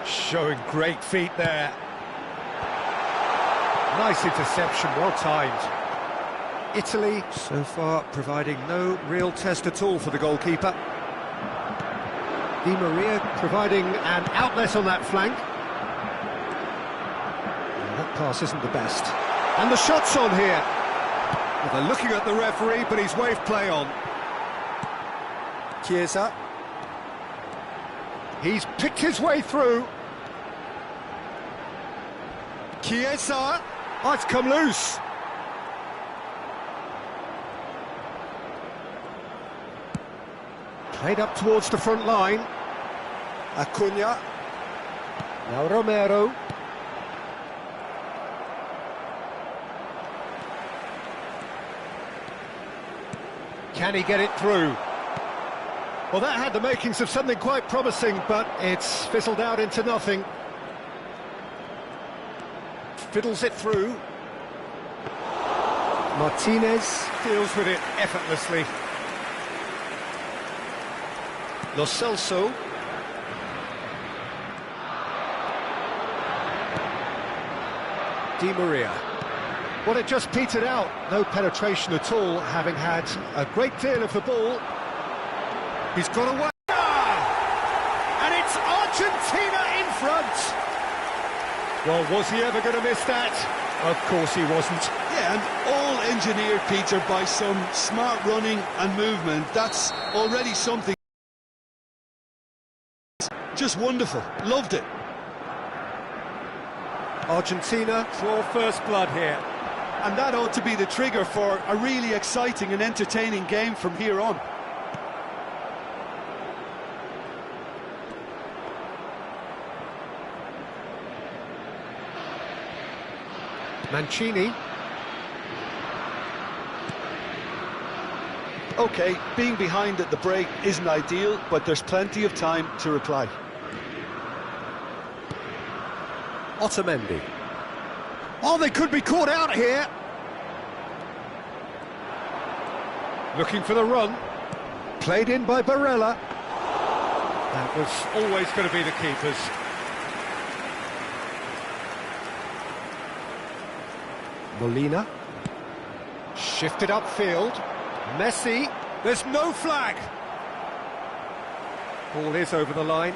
A: Showing great feet there. Nice interception, well timed. Italy, so far, providing no real test at all for the goalkeeper. Di Maria providing an outlet on that flank. That pass isn't the best. And the shot's on here. Well, they're looking at the referee, but he's waved play on. Chiesa. He's picked his way through. Chiesa. Oh, it's come loose. Played up towards the front line. Acuna. Now Romero. Can he get it through? Well, that had the makings of something quite promising, but it's fizzled out into nothing. Fiddles it through. Martinez deals with it effortlessly. Lo Celso. Di Maria. Well, it just petered out. No penetration at all, having had a great deal of the ball. He's got away. And it's Argentina in front. Well, was he ever going to miss that? Of course he wasn't.
B: Yeah, and all engineered, Peter, by some smart running and movement. That's already something. Just wonderful. Loved it.
A: Argentina draw first blood here.
B: And that ought to be the trigger for a really exciting and entertaining game from here on.
A: Mancini.
B: OK, being behind at the break isn't ideal, but there's plenty of time to reply.
A: Otamendi. Oh, they could be caught out here. Looking for the run. Played in by Barella. That was always going to be the keepers. Molina. Shifted upfield. Messi. There's no flag. Ball is over the line.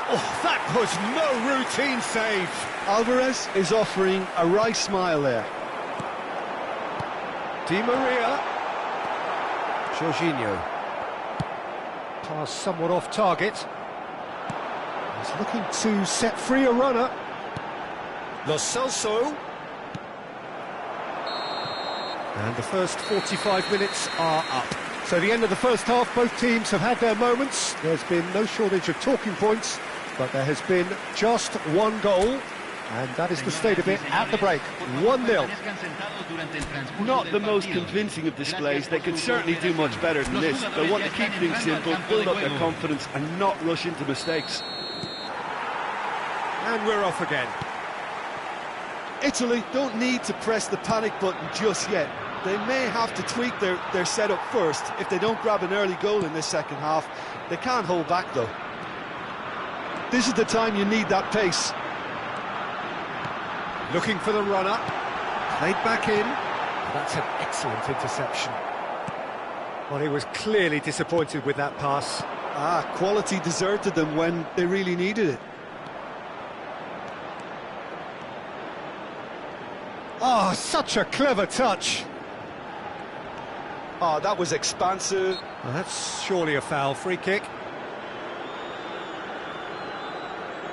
A: Oh, that was no routine save.
B: Alvarez is offering a right smile there.
A: Di Maria. Jorginho. Pass somewhat off target. He's looking to set free a runner. Lo Celso. And the first 45 minutes are up. So the end of the first half, both teams have had their moments. There's been no shortage of talking points, but there has been just one goal, and that is the state of it at the break. 1-0.
B: Not the most convincing of displays. They can certainly do much better than this. They want to keep things simple, build up their confidence and not rush into mistakes.
A: And we're off again.
B: Italy don't need to press the panic button just yet. They may have to tweak their setup first. If they don't grab an early goal in this second half, they can't hold back though. This is the time you need that pace.
A: Looking for the runner. Played back in. That's an excellent interception. Well, he was clearly disappointed with that pass.
B: Quality deserted them when they really needed it.
A: Oh, such a clever touch.
B: Oh, that was expansive.
A: Well, that's surely a foul. Free kick.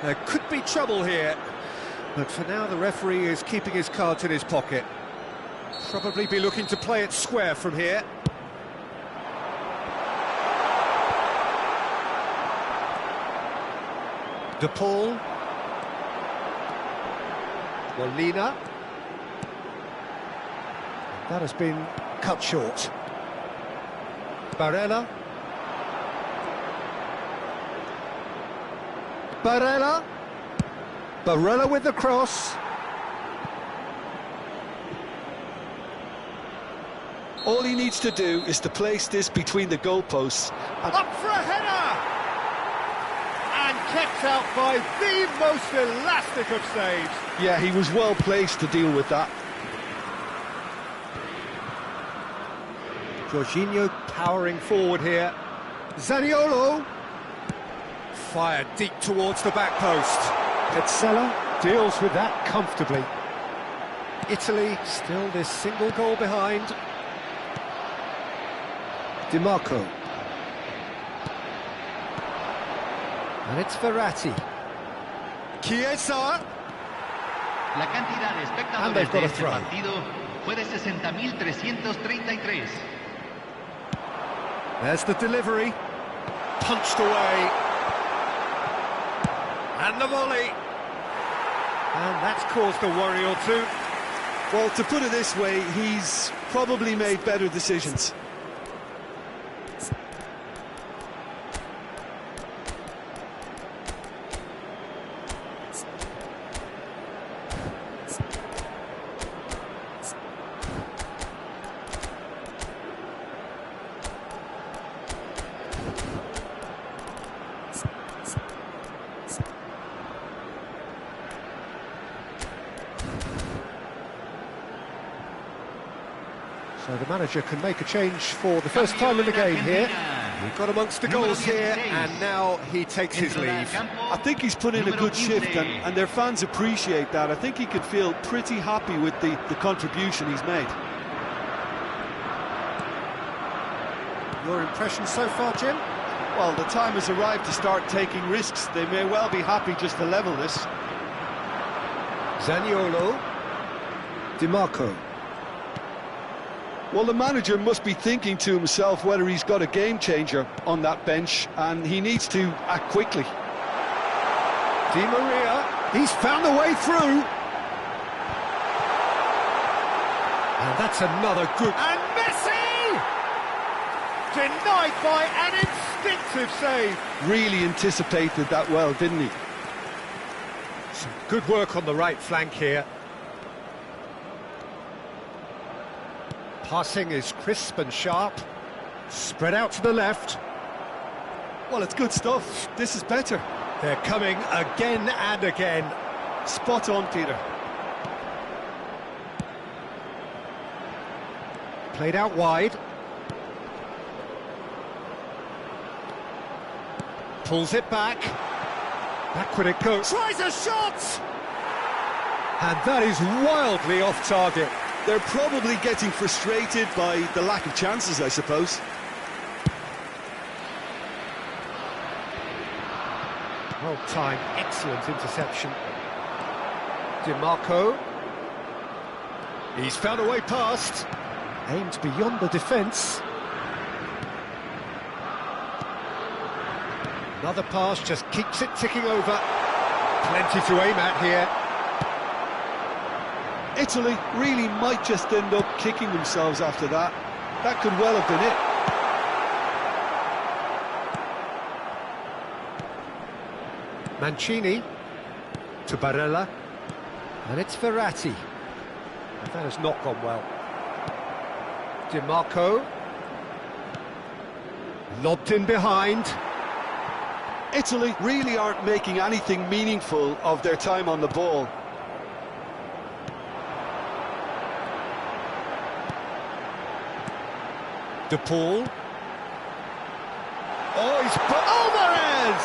A: There could be trouble here, but for now the referee is keeping his cards in his pocket. Probably be looking to play it square from here. De Paul. Molina. That has been cut short. Barella. Barella with the cross.
B: All he needs to do is to place this between the goalposts.
A: Up for a header! And kept out by the most elastic of saves.
B: Yeah, he was well placed to deal with that.
A: Jorginho powering forward here. Zaniolo. Fired deep towards the back post. Petzela deals with that comfortably. Italy still this single goal behind. Di Marco. And it's Verratti. Chiesa.
C: La cantidad de espectadores de este partido fue de 60.333.
A: There's the delivery. Punched away. And the volley. And that's caused a worry or two.
B: Well, to put it this way, he's probably made better decisions.
A: So the manager can make a change for the first time in the game here. He got amongst the goals here, and now he takes his leave.
B: I think he's put in a good shift, and their fans appreciate that. I think he could feel pretty happy with the contribution he's made.
A: Your impression so far, Jim?
B: Well, the time has arrived to start taking risks. They may well be happy just to level this.
A: Zaniolo. Di Marco.
B: Well, the manager must be thinking to himself whether he's got a game changer on that bench, and he needs to act quickly.
A: Di Maria, he's found the way through. And that's another good... And Messi! Denied by an instinctive save.
B: Really anticipated that well, didn't he?
A: Some good work on the right flank here. Passing is crisp and sharp. Spread out to the left.
B: Well, it's good stuff. This is better.
A: They're coming again and again.
B: Spot on, Peter.
A: Played out wide. Pulls it back. Backward it goes. Tries a shot! And that is wildly off target.
B: They're probably getting frustrated by the lack of chances, I suppose.
A: Well timed, excellent interception. DiMarco. He's found a way past. Aimed beyond the defence. Another pass just keeps it ticking over. Plenty to aim at here.
B: Italy really might just end up kicking themselves after that. That could well have been it.
A: Mancini to Barella, and it's Verratti. And that has not gone well. DiMarco, lobbed in behind.
B: Italy really aren't making anything meaningful of their time on the ball.
A: De Paul. Oh, he's put Alvarez!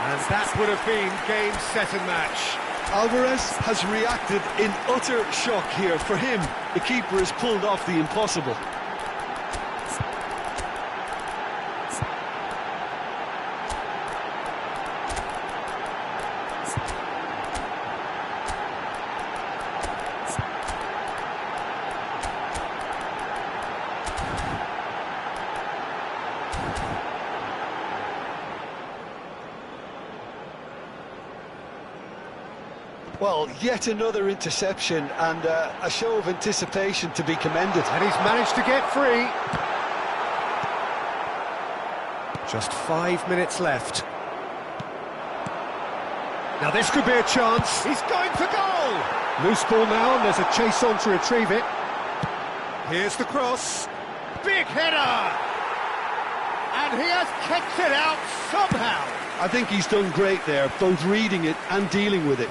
A: And that would have been game, set and match.
B: Alvarez has reacted in utter shock here. For him, the keeper has pulled off the impossible. Well, yet another interception and a show of anticipation to be commended.
A: And he's managed to get free. Just 5 minutes left. Now this could be a chance. He's going for goal. Loose ball now, and there's a chase on to retrieve it. Here's the cross. Big header! And he has kicked it out somehow.
B: I think he's done great there, both reading it and dealing with it.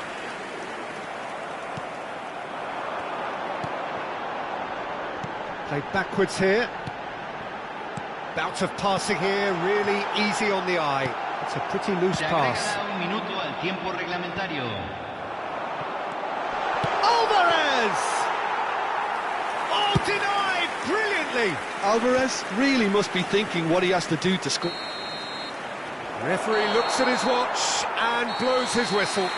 A: Played backwards here. Bout of passing here, really easy on the eye. It's a pretty loose pass. Alvarez! Oh, denied brilliantly!
B: Alvarez really must be thinking what he has to do to score.
A: The referee looks at his watch and blows his whistle.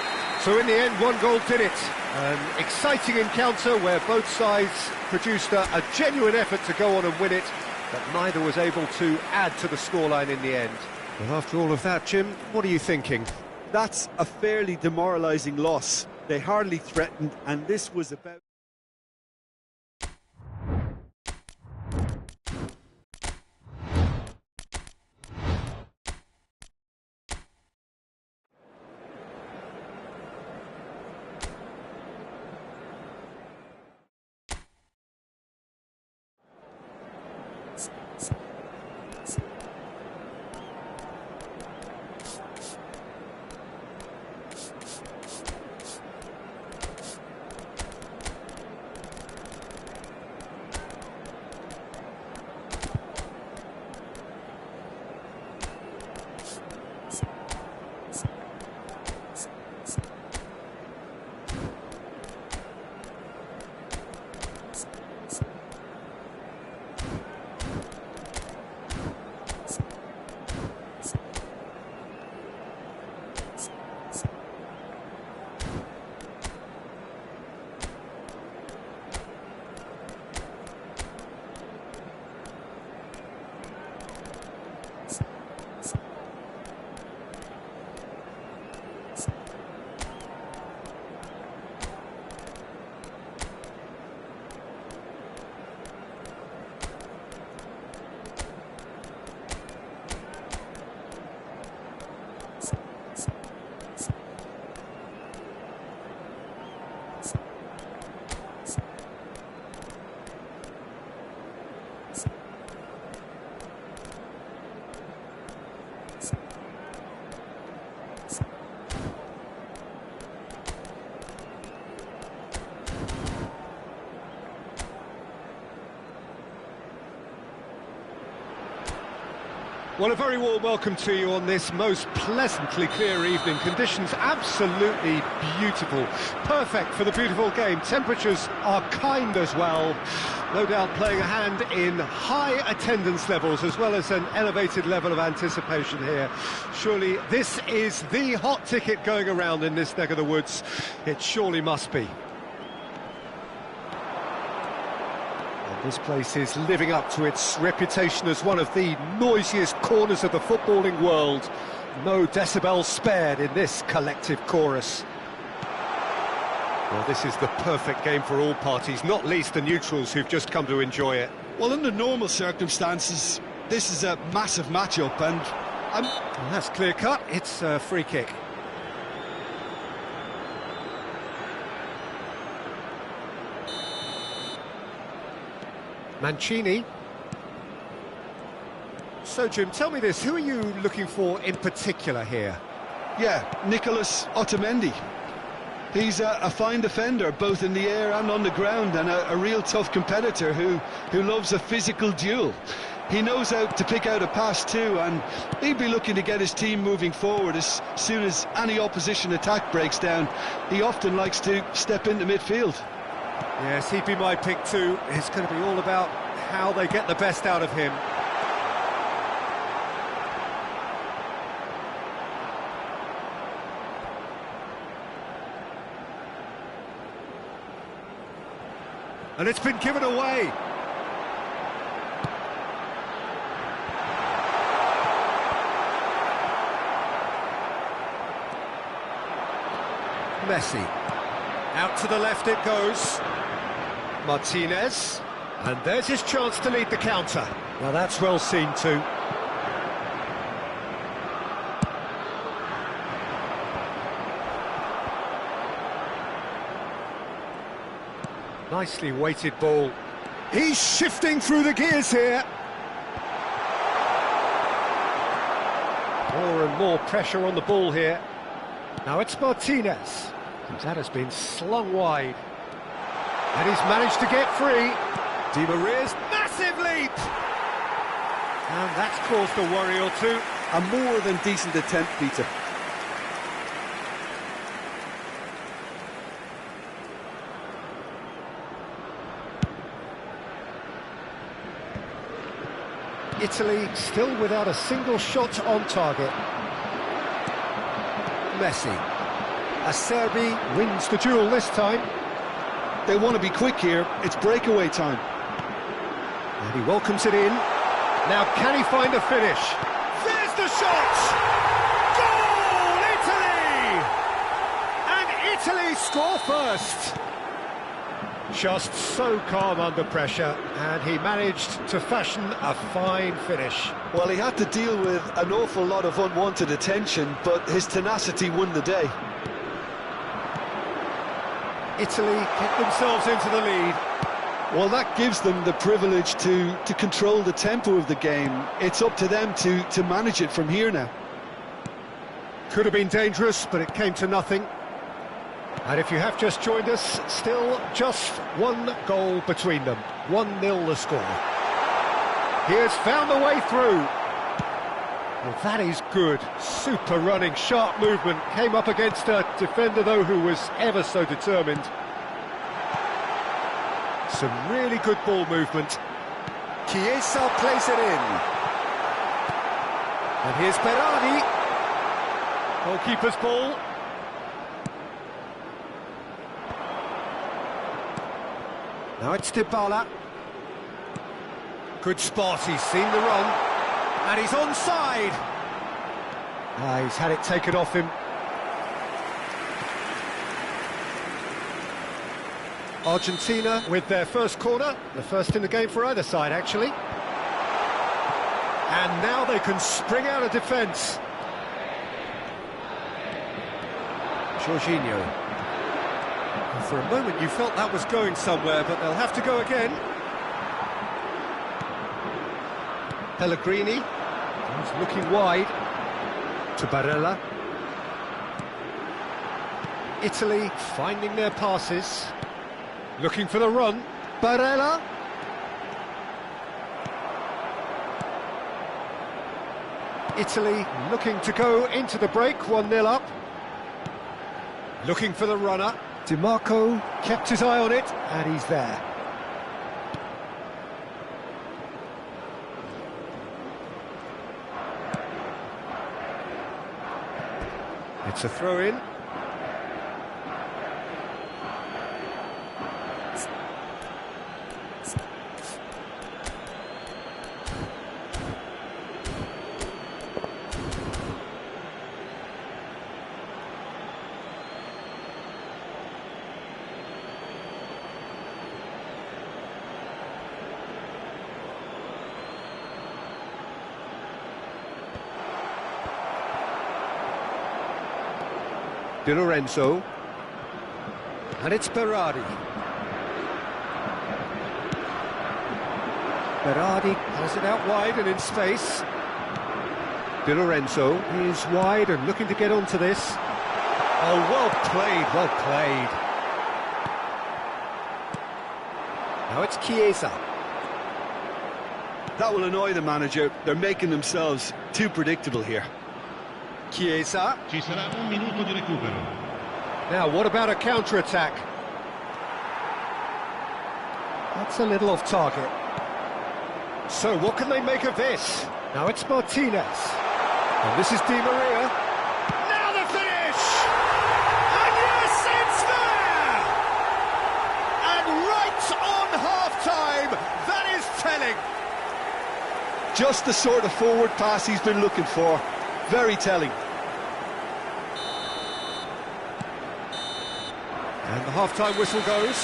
A: So in the end, one goal did it. An exciting encounter where both sides produced a genuine effort to go on and win it, but neither was able to add to the scoreline in the end. Well, after all of that, Jim, what are you thinking?
B: That's a fairly demoralising loss. They hardly threatened, and this was about...
A: Well, a very warm welcome to you on this most pleasantly clear evening. Conditions absolutely beautiful. Perfect for the beautiful game. Temperatures are kind as well. No doubt playing a hand in high attendance levels as well as an elevated level of anticipation here. Surely this is the hot ticket going around in this neck of the woods. It surely must be. This place is living up to its reputation as one of the noisiest corners of the footballing world. No decibels spared in this collective chorus. Well, this is the perfect game for all parties, not least the neutrals who've just come to enjoy it.
B: Well, under normal circumstances, this is a massive match-up, and
A: well, that's clear-cut. It's a free kick. Mancini. So, Jim, tell me this, who are you looking for in particular here?
B: yeah, Nicolas Otamendi. He's a fine defender, both in the air and on the ground, and a real tough competitor who loves a physical duel. He knows how to pick out a pass too, and he'd be looking to get his team moving forward as soon as any opposition attack breaks down. He often likes to step into midfield.
A: Yes, he'd be my pick too. It's going to be all about how they get the best out of him. And it's been given away. Messi. Out to the left it goes. Martinez. And there's his chance to lead the counter. Now that's well seen too. Nicely weighted ball. He's shifting through the gears here. More and more pressure on the ball here. Now it's Martinez. That has been slung wide. And he's managed to get free. Di Maria's massive leap! And that's caused a worry or two.
B: A more than decent attempt, Peter.
A: Italy still without a single shot on target. Messi. Acerbi wins the duel this time.
B: They want to be quick here. It's breakaway time.
A: And he welcomes it in. Now can he find a finish? There's the shot! Goal, Italy! And Italy score first. Just so calm under pressure, and he managed to fashion a fine finish.
B: Well, he had to deal with an awful lot of unwanted attention, but his tenacity won the day.
A: Italy get themselves into the lead.
B: Well, that gives them the privilege to control the tempo of the game. It's up to them to manage it from here now.
A: Could have been dangerous, but it came to nothing. And if you have just joined us, still just one goal between them. 1-0 the score. He has found the way through. Well, that is good. Super running, sharp movement. Came up against a defender, though, who was ever so determined. Some really good ball movement. Chiesa plays it in. And here's Berardi. Goalkeeper's ball. Now it's Dybala. Good spot, he's seen the run. And he's onside. He's had it taken off him. Argentina with their first corner, the first in the game for either side, actually. And now they can spring out of defence. Jorginho. For a moment you felt that was going somewhere, but they'll have to go again. Pellegrini. He's looking wide. To Barella. Italy finding their passes. Looking for the run. Barella. Italy looking to go into the break, 1-0 up. Looking for the runner. Di Marco kept his eye on it, and he's there. It's a throw-in. Di Lorenzo, and it's Berardi. Berardi has it out wide and in space. Di Lorenzo is wide and looking to get onto this. Oh, well played, well played. Now it's Chiesa.
B: That will annoy the manager. They're making themselves too predictable here.
A: Chiesa.
D: Ci sarà un minuto di recupero.
A: Now, what about a counter-attack? That's a little off target. So, what can they make of this? Now it's Martinez. And this is Di Maria. Now the finish! And yes, it's there! And right on half-time, that is telling.
B: Just the sort of forward pass he's been looking for. Very telling.
A: And the half-time whistle goes.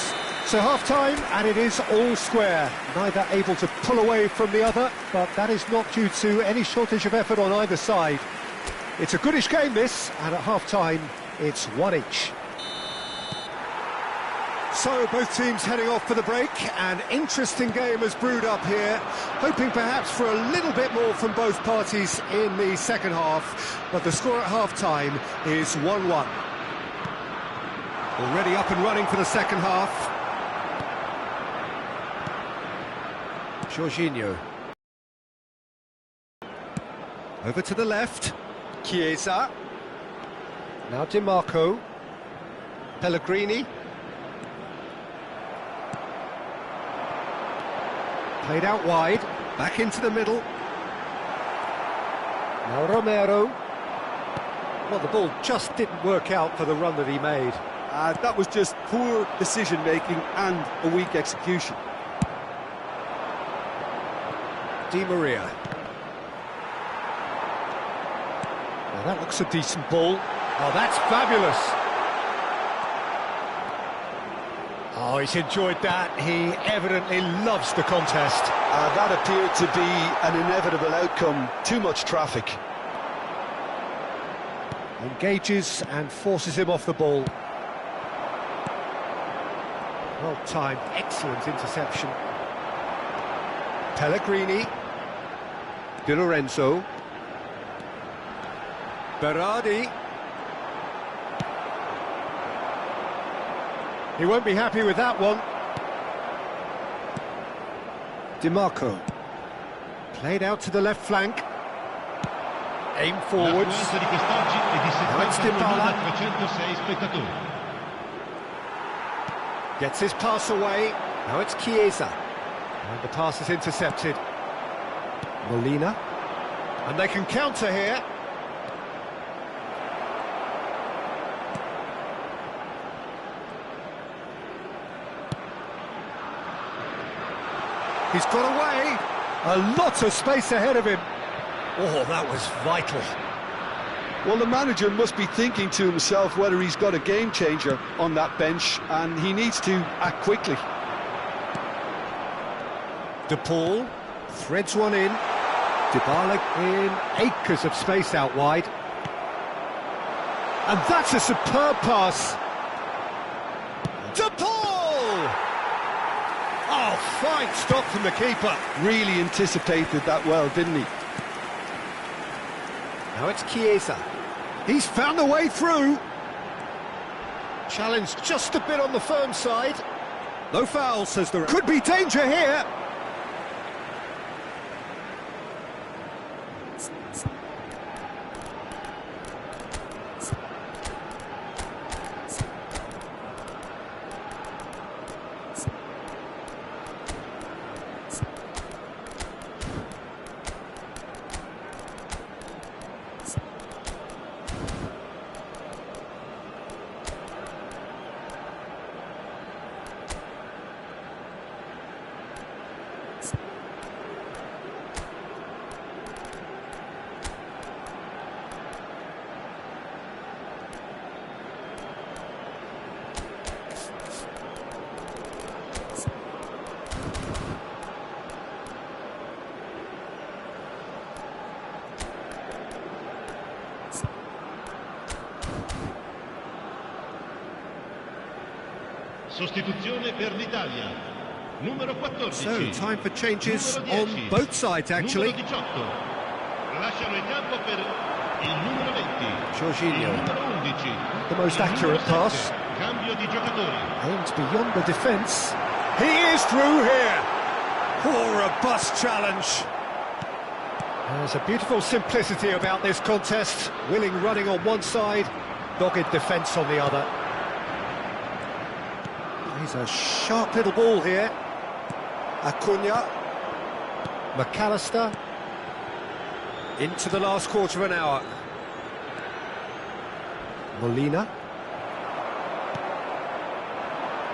A: So half-time, and it is all square. Neither able to pull away from the other, but that is not due to any shortage of effort on either side. It's a goodish game, this, and at half-time, it's one each. So both teams heading off for the break. An interesting game has brewed up here, hoping perhaps for a little bit more from both parties in the second half, but the score at half-time is 1-1. Already up and running for the second half. Jorginho. Over to the left. Chiesa. Now Di Marco. Pellegrini. Played out wide, back into the middle. Now Romero. Well, the ball just didn't work out for the run that he made.
B: That was just poor decision-making and a weak execution.
A: Di Maria. Well, that looks a decent ball. Oh, that's fabulous. Oh, he's enjoyed that. He evidently loves the contest.
B: That appeared to be an inevitable outcome. Too much traffic.
A: Engages and forces him off the ball. Well timed, excellent interception. Pellegrini. Di Lorenzo. Berardi. He won't be happy with that one. Di Marco. Played out to the left flank. Aim forwards.
D: L'affluenza di quest'oggi è di
A: Now it's Dybala.
D: 70.306 spettatori.
A: Gets his pass away. Now it's Chiesa. And the pass is intercepted. Molina. And they can counter here. He's got away. A lot of space ahead of him. Oh, that was vital.
B: Well, the manager must be thinking to himself whether he's got a game changer on that bench, and he needs to act quickly.
A: De Paul threads one in. Dybala in acres of space out wide. And that's a superb pass. De Paul! Oh, fine stop from the keeper.
B: Really anticipated that well, didn't he?
A: Now it's Chiesa. He's found a way through. Challenge just a bit on the firm side. No foul, says the... Could be danger here.
D: Sostituzione per l'Italia. Numero 14.
A: So, time for changes
D: Numero 10.
A: on both sides, actually.
D: Numero 18. Lasciano il campo per il numero 20.
A: Jorginho.
D: Il numero 11.
A: The most
D: Il
A: accurate
D: numero
A: pass.
D: 7. Cambio di giocatori.
A: Aims beyond the defence. He is through here. Poor robust challenge. There's a beautiful simplicity about this contest. Willing running on one side, dogged defence on the other. He's a sharp little ball here.
B: Acuna.
A: McAllister. Into the last quarter of an hour. Molina.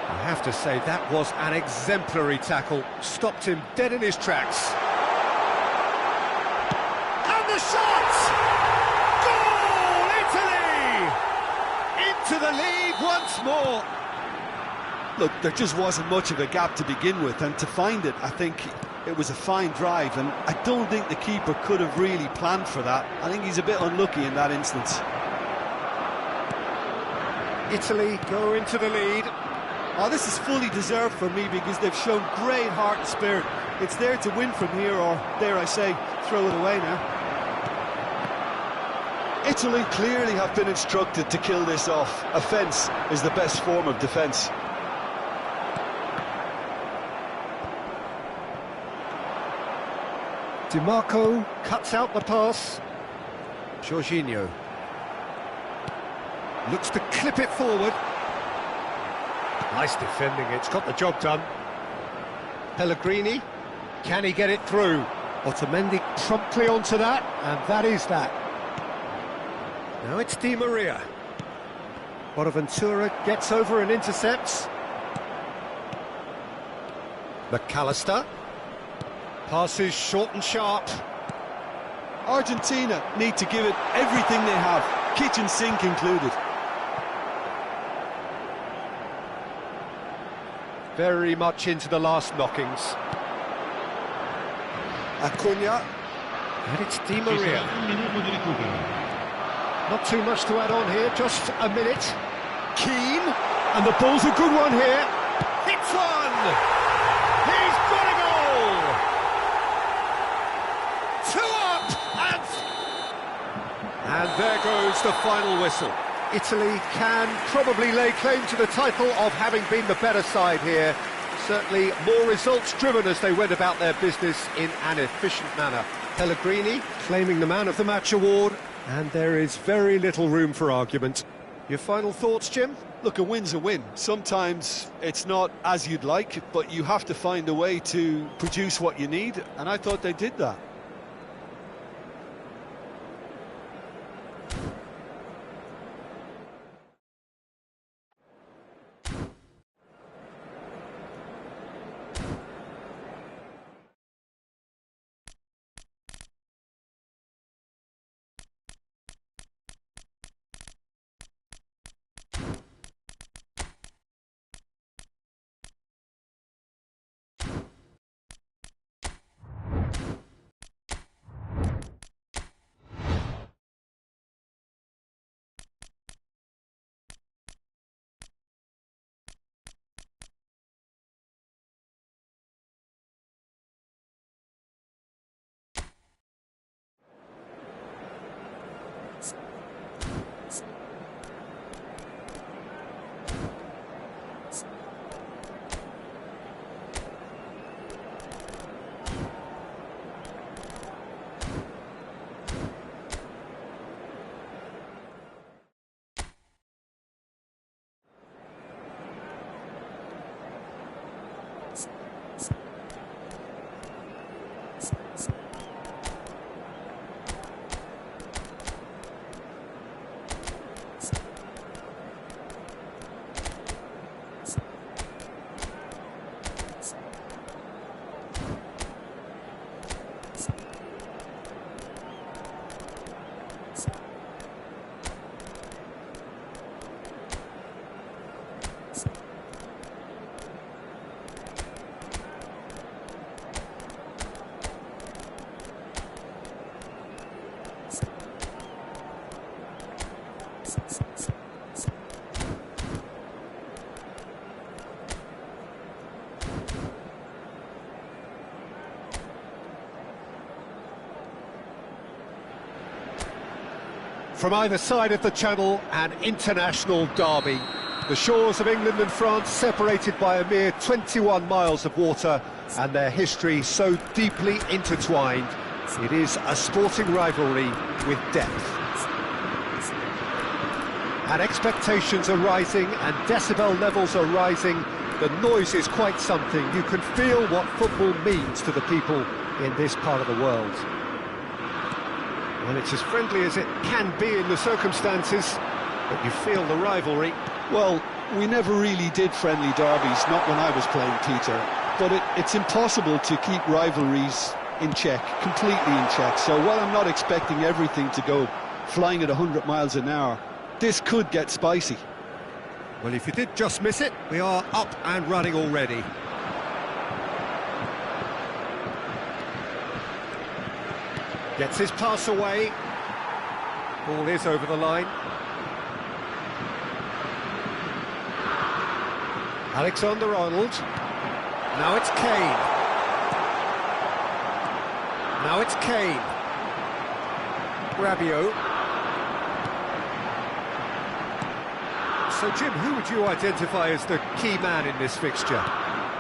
A: I have to say, that was an exemplary tackle. Stopped him dead in his tracks. And the shot! Goal, Italy! Into the lead once more.
B: Look, there just wasn't much of a gap to begin with, and to find it, I think it was a fine drive, and I don't think the keeper could have really planned for that. I think he's a bit unlucky in that instance.
A: Italy go into the lead.
B: Oh, this is fully deserved for me because they've shown great heart and spirit. It's there to win from here, or dare I say, throw it away now. Italy clearly have been instructed to kill this off. Offence is the best form of defence.
A: DiMarco cuts out the pass. Jorginho looks to clip it forward. Nice defending, it's got the job done. Pellegrini, can he get it through? Otamendi promptly onto that, and that is that. Now it's Di Maria. Bonaventura gets over and intercepts. McAllister. Passes short and sharp.
B: Argentina need to give it everything they have, kitchen sink included.
A: Very much into the last knockings.
B: Acuna.
A: And it's Di
D: Ci
A: Maria.
D: sarà un minuto di recupero.
A: Not too much to add on here, just a minute. Keane, and the ball's a good one here. Hits one! He's got a goal! Two up, and there goes the final whistle. Italy can probably lay claim to the title of having been the better side here. Certainly more results-driven as they went about their business in an efficient manner. Pellegrini claiming the Man of the Match award, and there is very little room for argument. Your final thoughts, Jim?
B: Look, a win's a win. Sometimes it's not as you'd like, but you have to find a way to produce what you need, and I thought they did that.
A: From either side of the channel, an international derby. The shores of England and France separated by a mere 21 miles of water, and their history so deeply intertwined. It is a sporting rivalry with depth. And expectations are rising, and decibel levels are rising. The noise is quite something. You can feel what football means to the people in this part of the world. Well, it's as friendly as it can be in the circumstances, but you feel the rivalry.
B: Well, we never really did friendly derbies, not when I was playing, Peter. But it's impossible to keep rivalries in check, completely in check. So while I'm not expecting everything to go flying at 100 miles an hour, this could get spicy.
A: Well, if you did just miss it, we are up and running already. Gets his pass away. Ball is over the line. Alexander-Arnold. Now it's Kane. Now it's Kane. Rabiot. So, Jim, who would you identify as the key man in this fixture?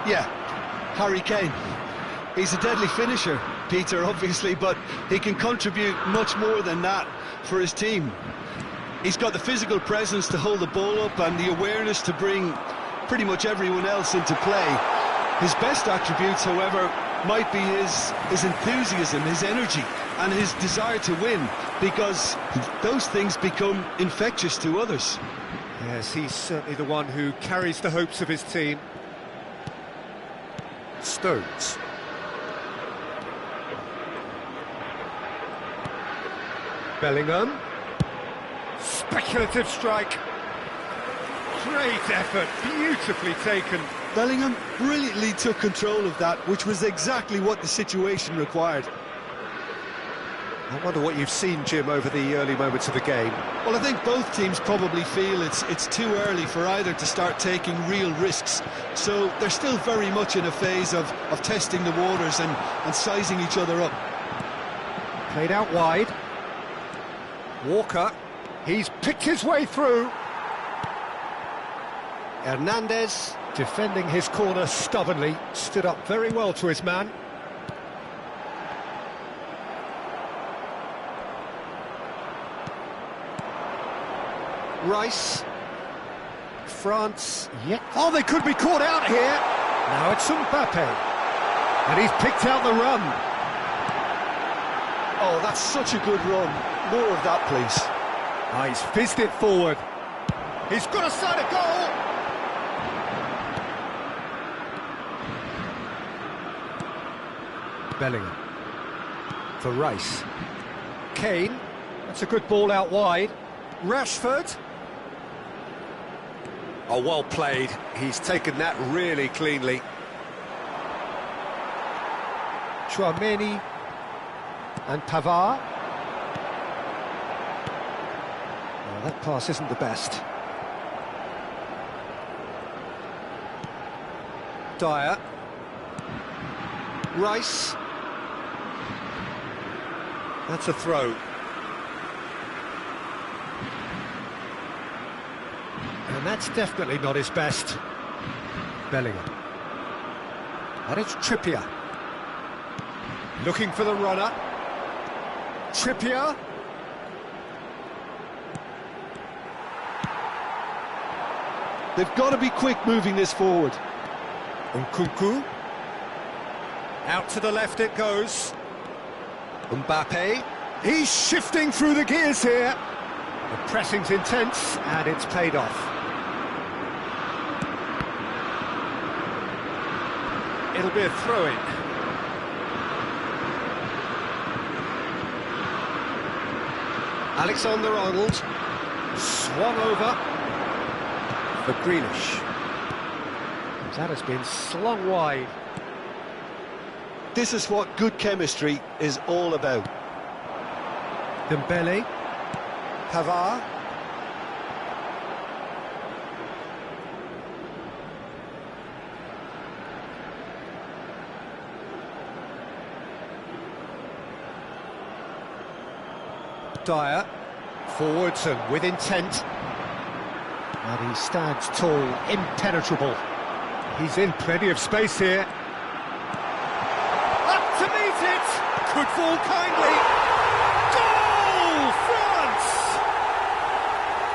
B: Yeah, Harry Kane. He's a deadly finisher, Peter, obviously, but he can contribute much more than that for his team. He's got the physical presence to hold the ball up and the awareness to bring pretty much everyone else into play. His best attributes, however, might be his enthusiasm, his energy, and his desire to win, because those things become infectious to others.
A: Yes, he's certainly the one who carries the hopes of his team. Stones. Bellingham. Speculative strike. Great effort, beautifully taken.
B: Bellingham brilliantly took control of that, which was exactly what the situation required.
A: I wonder what you've seen, Jim, over the early moments of the game.
B: Well, I think both teams probably feel it's too early for either to start taking real risks. So they're still very much in a phase of testing the waters and sizing each other up.
A: Played out wide. Walker, he's picked his way through. Hernandez, defending his corner stubbornly, stood up very well to his man. Rice. France. Yeah. Oh, they could be caught out here. Now it's Mbappe. And he's picked out the run.
B: Oh, that's such a good run. More of that, please.
A: Ah, he's fizzed it forward. He's got a side of goal. Bellingham. For Rice. Kane. That's a good ball out wide. Rashford. Oh, well played. He's taken that really cleanly. Tchouaméni and Pavard. Oh, that pass isn't the best. Dyer. Rice. That's a throw. And that's definitely not his best. Bellingham. And it's Trippier. Looking for the runner. Trippier.
B: They've got to be quick moving this forward.
A: Nkunku. Out to the left it goes. Mbappe. He's shifting through the gears here. The pressing's intense, and it's paid off. It'll be a throw-in. Alexander-Arnold swung over for Grealish. That has been slung wide.
B: This is what good chemistry is all about.
A: Dembele. Pavard. Dyer. Forwards and with intent. And he stands tall, impenetrable. He's in plenty of space here. Up to meet it! Could fall kindly. Goal! France!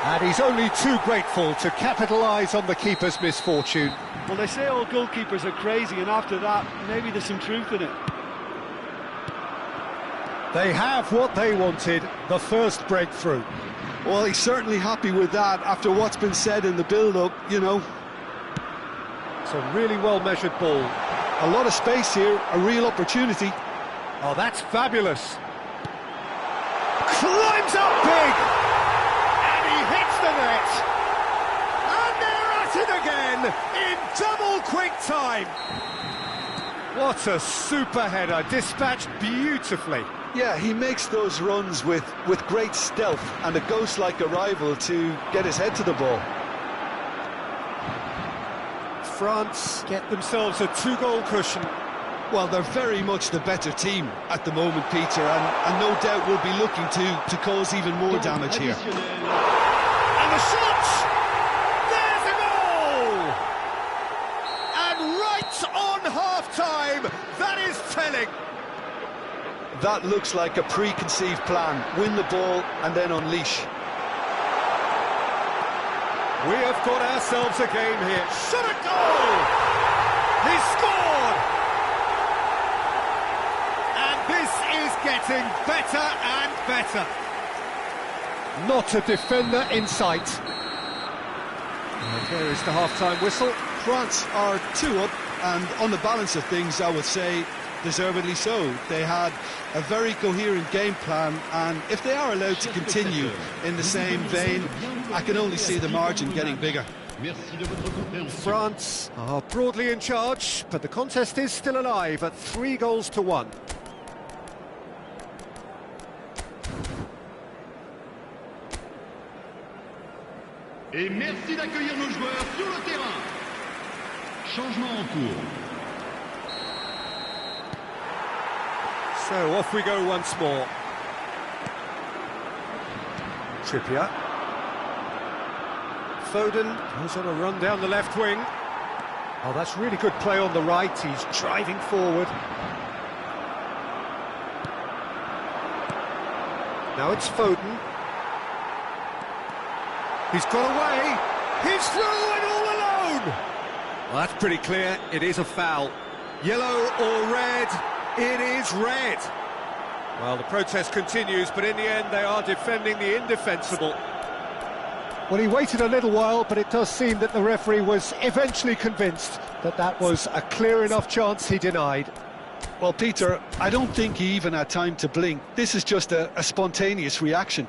A: And he's only too grateful to capitalise on the keeper's misfortune.
B: Well, they say all goalkeepers are crazy, and after that, maybe there's some truth in it.
A: They have what they wanted, the first breakthrough.
B: Well, he's certainly happy with that after what's been said in the build-up, you know.
A: It's a really well-measured ball.
B: A lot of space here, a real opportunity.
A: Oh, that's fabulous. Climbs up big! And he hits the net! And they're at it again, in double quick time! What a super header, dispatched beautifully.
B: Yeah, he makes those runs with great stealth and a ghost-like arrival to get his head to the ball.
A: France get themselves a 2-goal cushion.
B: Well, they're very much the better team at the moment, Peter, and no doubt will be looking to cause even more damage here.
A: And the shot! There's a goal! And right on half-time, that is telling.
B: That looks like a preconceived plan. Win the ball and then unleash.
A: We have got ourselves a game here. Shot a goal! He scored! And this is getting better and better. Not a defender in sight. And there is the half-time whistle.
B: France are 2 up, and on the balance of things, I would say, deservedly so. They had a very coherent game plan, and if they are allowed to continue in the same vein, I can only see the margin getting bigger.
A: France are broadly in charge, but the contest is still alive at 3-1.
D: Et merci d'accueillir nos joueurs sur le terrain. Changement en cours.
A: So off we go once more. Trippier. Foden goes on a run down the left wing. Oh, that's really good play on the right. He's driving forward. Now it's Foden. He's got away. He's through and all alone. Well, that's pretty clear. It is a foul. Yellow or red? It is red. Well, the protest continues, but in the end they are defending the indefensible. Well, he waited a little while, but it does seem that the referee was eventually convinced that that was a clear enough chance he denied.
B: Well, Peter, I don't think he even had time to blink. This is just a spontaneous reaction.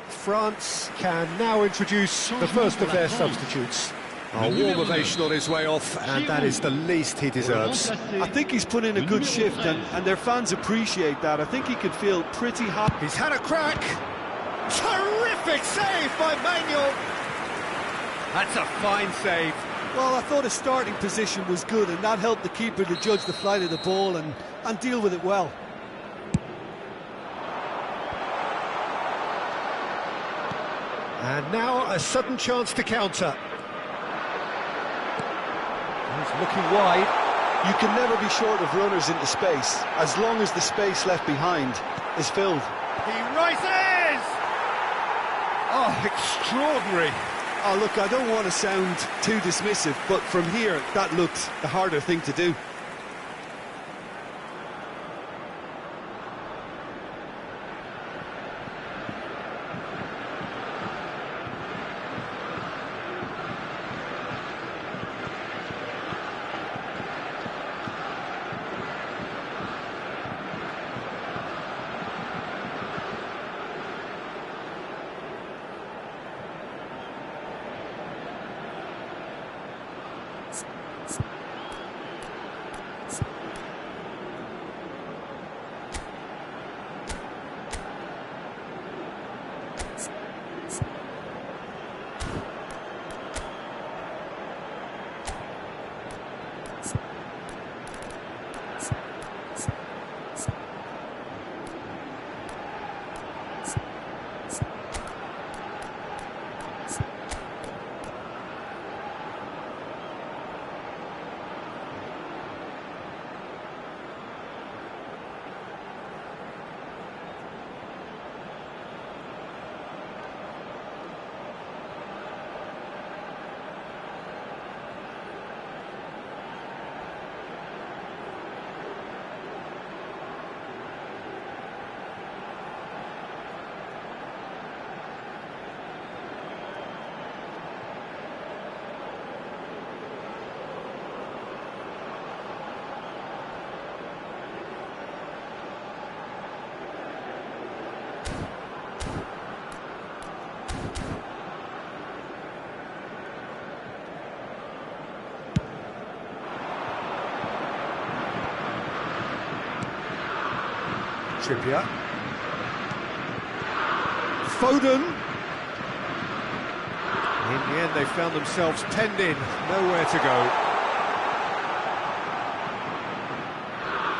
A: France can now introduce the first of their substitutes. A warm ovation on his way off, and that is the least he deserves.
B: I think he's put in a good shift, and their fans appreciate that. I think he could feel pretty happy.
A: He's had a crack. Terrific save by Manuel. That's a fine save.
B: Well, I thought his starting position was good, and that helped the keeper to judge the flight of the ball and deal with it well.
A: And now a sudden chance to counter. He's looking wide.
B: You can never be short of runners into space, as long as the space left behind is filled.
A: He rises! Oh, extraordinary.
B: Oh, look, I don't want to sound too dismissive, but from here, that looked the harder thing to do.
A: Trippier. Foden. In the end, they found themselves penned in, nowhere to go.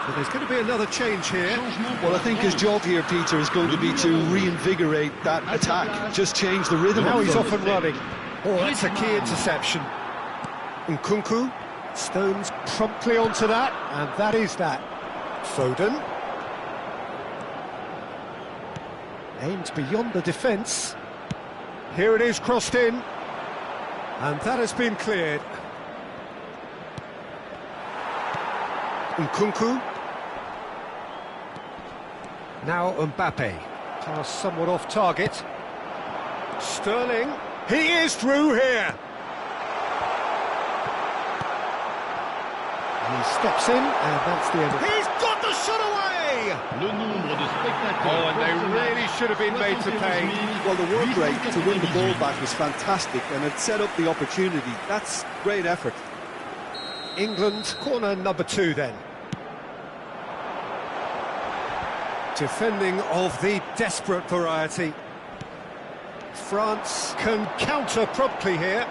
A: So there's going to be another change here.
B: Well, I think his job here, Peter, is going to be to reinvigorate that attack, just change the rhythm.
A: Now
B: of
A: he's
B: it.
A: off and running. Oh, that's a key interception. Nkunku, Stones promptly onto that, and that is that. Foden. Aimed beyond the defence. Here it is, crossed in. And that has been cleared. Nkunku. Now Mbappe. Pass somewhat off target. Sterling. He is through here. He steps in, and that's the end of it. He's got the shot away!
D: Le nombre de spectateurs.
A: Oh, and they really should have been made to pay.
B: Well, the work rate to win the ball back was fantastic, and it set up the opportunity. That's great effort.
A: England, corner number 2 then. Defending of the desperate variety. France can counter promptly here.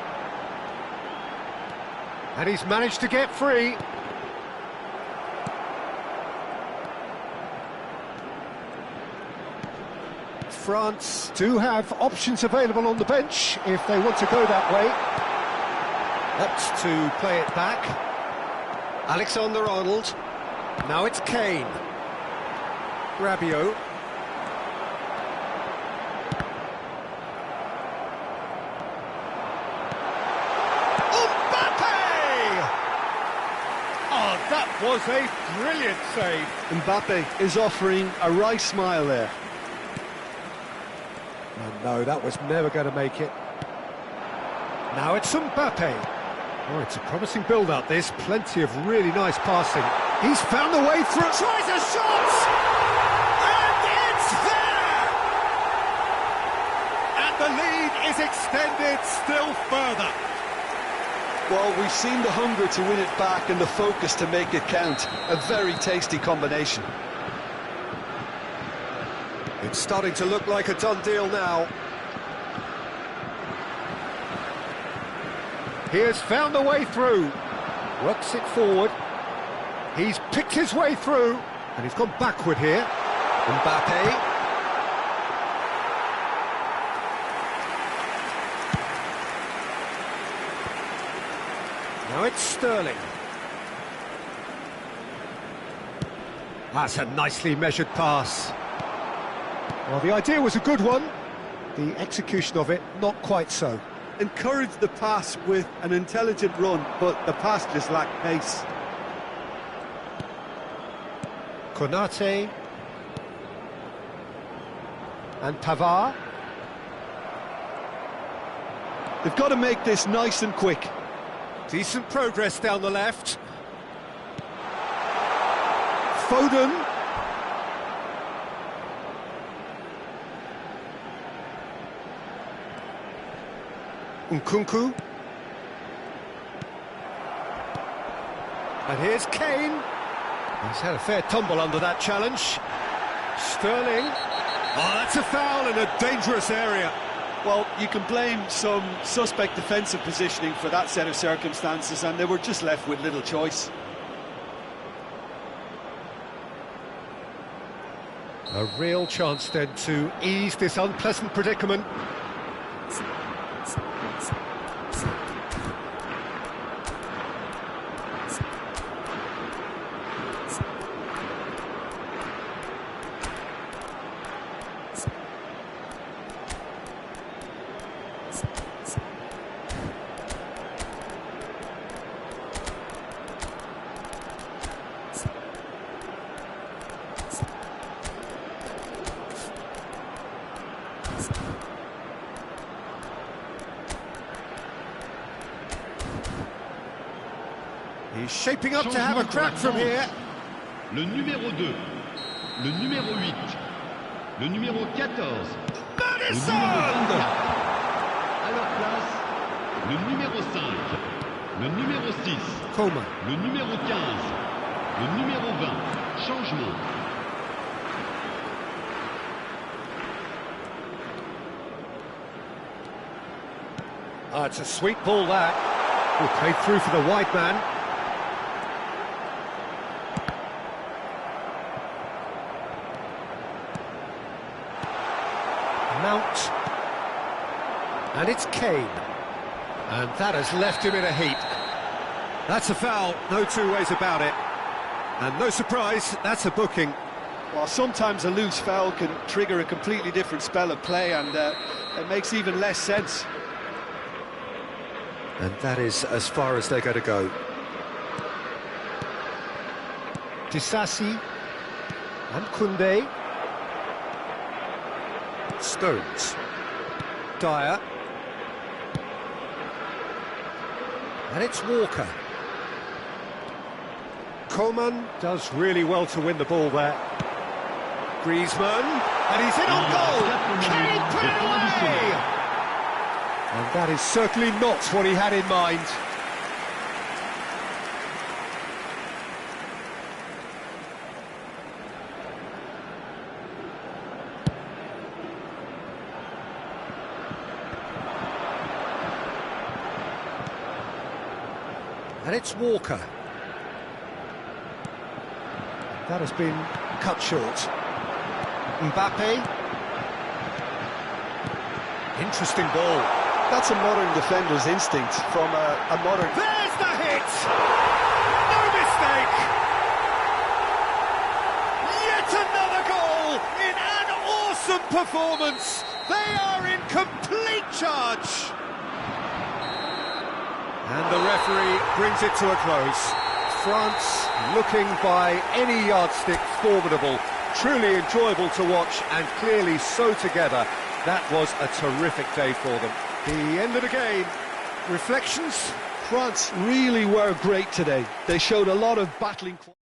A: And he's managed to get free. France do have options available on the bench if they want to go that way. Opts to play it back. Alexander-Arnold. Now it's Kane. Rabiot. Mbappe! Oh, that was a brilliant save.
B: Mbappe is offering a right smile there.
A: Oh, no, that was never going to make it. Now it's Mbappe. Oh, it's a promising build-up, this. Plenty of really nice passing. He's found the way through. Tries a shot! And it's there! And the lead is extended still further.
B: Well, we've seen the hunger to win it back and the focus to make it count. A very tasty combination.
A: It's starting to look like a done deal now. He has found a way through. Works it forward. He's picked his way through. And he's gone backward here. Mbappe. Now it's Sterling. That's a nicely measured pass. Well, the idea was a good one. The execution of it, not quite so.
B: Encouraged the pass with an intelligent run, but the pass just lacked pace.
A: Konate. And Pavard.
B: They've got to make this nice and quick.
A: Decent progress down the left. Foden. Nkunku. And here's Kane. He's had a fair tumble under that challenge. Sterling. Oh, that's a foul in a dangerous area.
B: Well, you can blame some suspect defensive positioning for that set of circumstances, and they were just left with little choice.
A: A real chance then to ease this unpleasant predicament. He's shaping up to have a crack from here.
D: Le numéro 2, le numéro 8, le numéro 14,
A: Madison!
D: à leur place, le numéro 5, le numéro 6,
A: Coman.
D: le numéro 15, le numéro 20, changement.
A: It's a sweet ball, that. Oh, played through for the wide man. Mount. And it's Kane. And that has left him in a heap. That's a foul, no two ways about it. And no surprise, that's a booking.
B: Well, sometimes a loose foul can trigger a completely different spell of play, and it makes even less sense.
A: And that is as far as they're going to go. Disasi and Koundé. Stones. Dyer. And it's Walker. Coman does really well to win the ball there. Griezmann, and he's in on goal! Can he put it away? And that is certainly not what he had in mind. And it's Walker. That has been cut short. Mbappe. Interesting ball.
B: That's a modern defender's instinct from a modern...
A: There's the hit! No mistake! Yet another goal in an awesome performance! They are in complete charge! And the referee brings it to a close. France looking by any yardstick formidable. Truly enjoyable to watch, and clearly so together. That was a terrific day for them. The end of the game. Reflections?
B: France really were great today. They showed a lot of battling quality.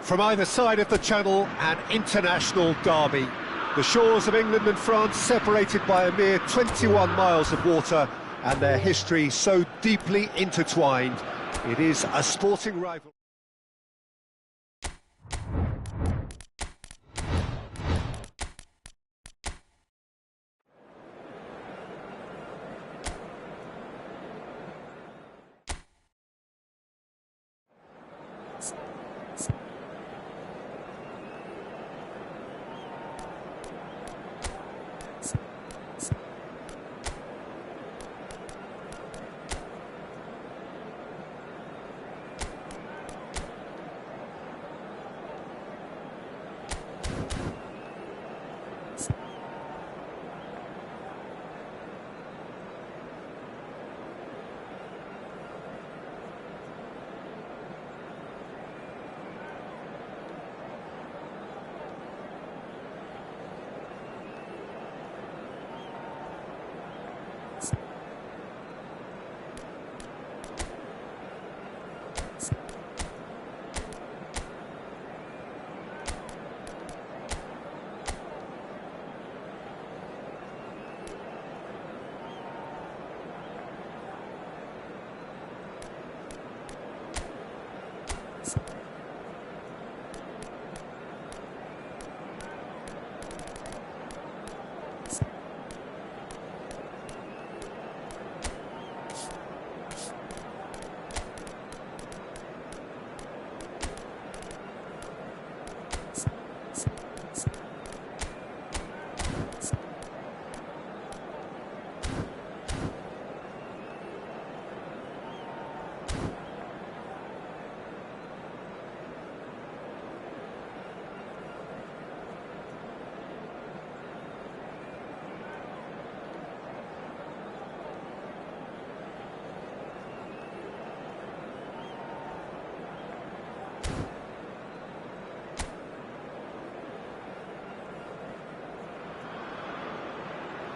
A: From either side of the channel, an international derby. The shores of England and France separated by a mere 21 miles of water, and their history so deeply intertwined. It is a sporting rivalry.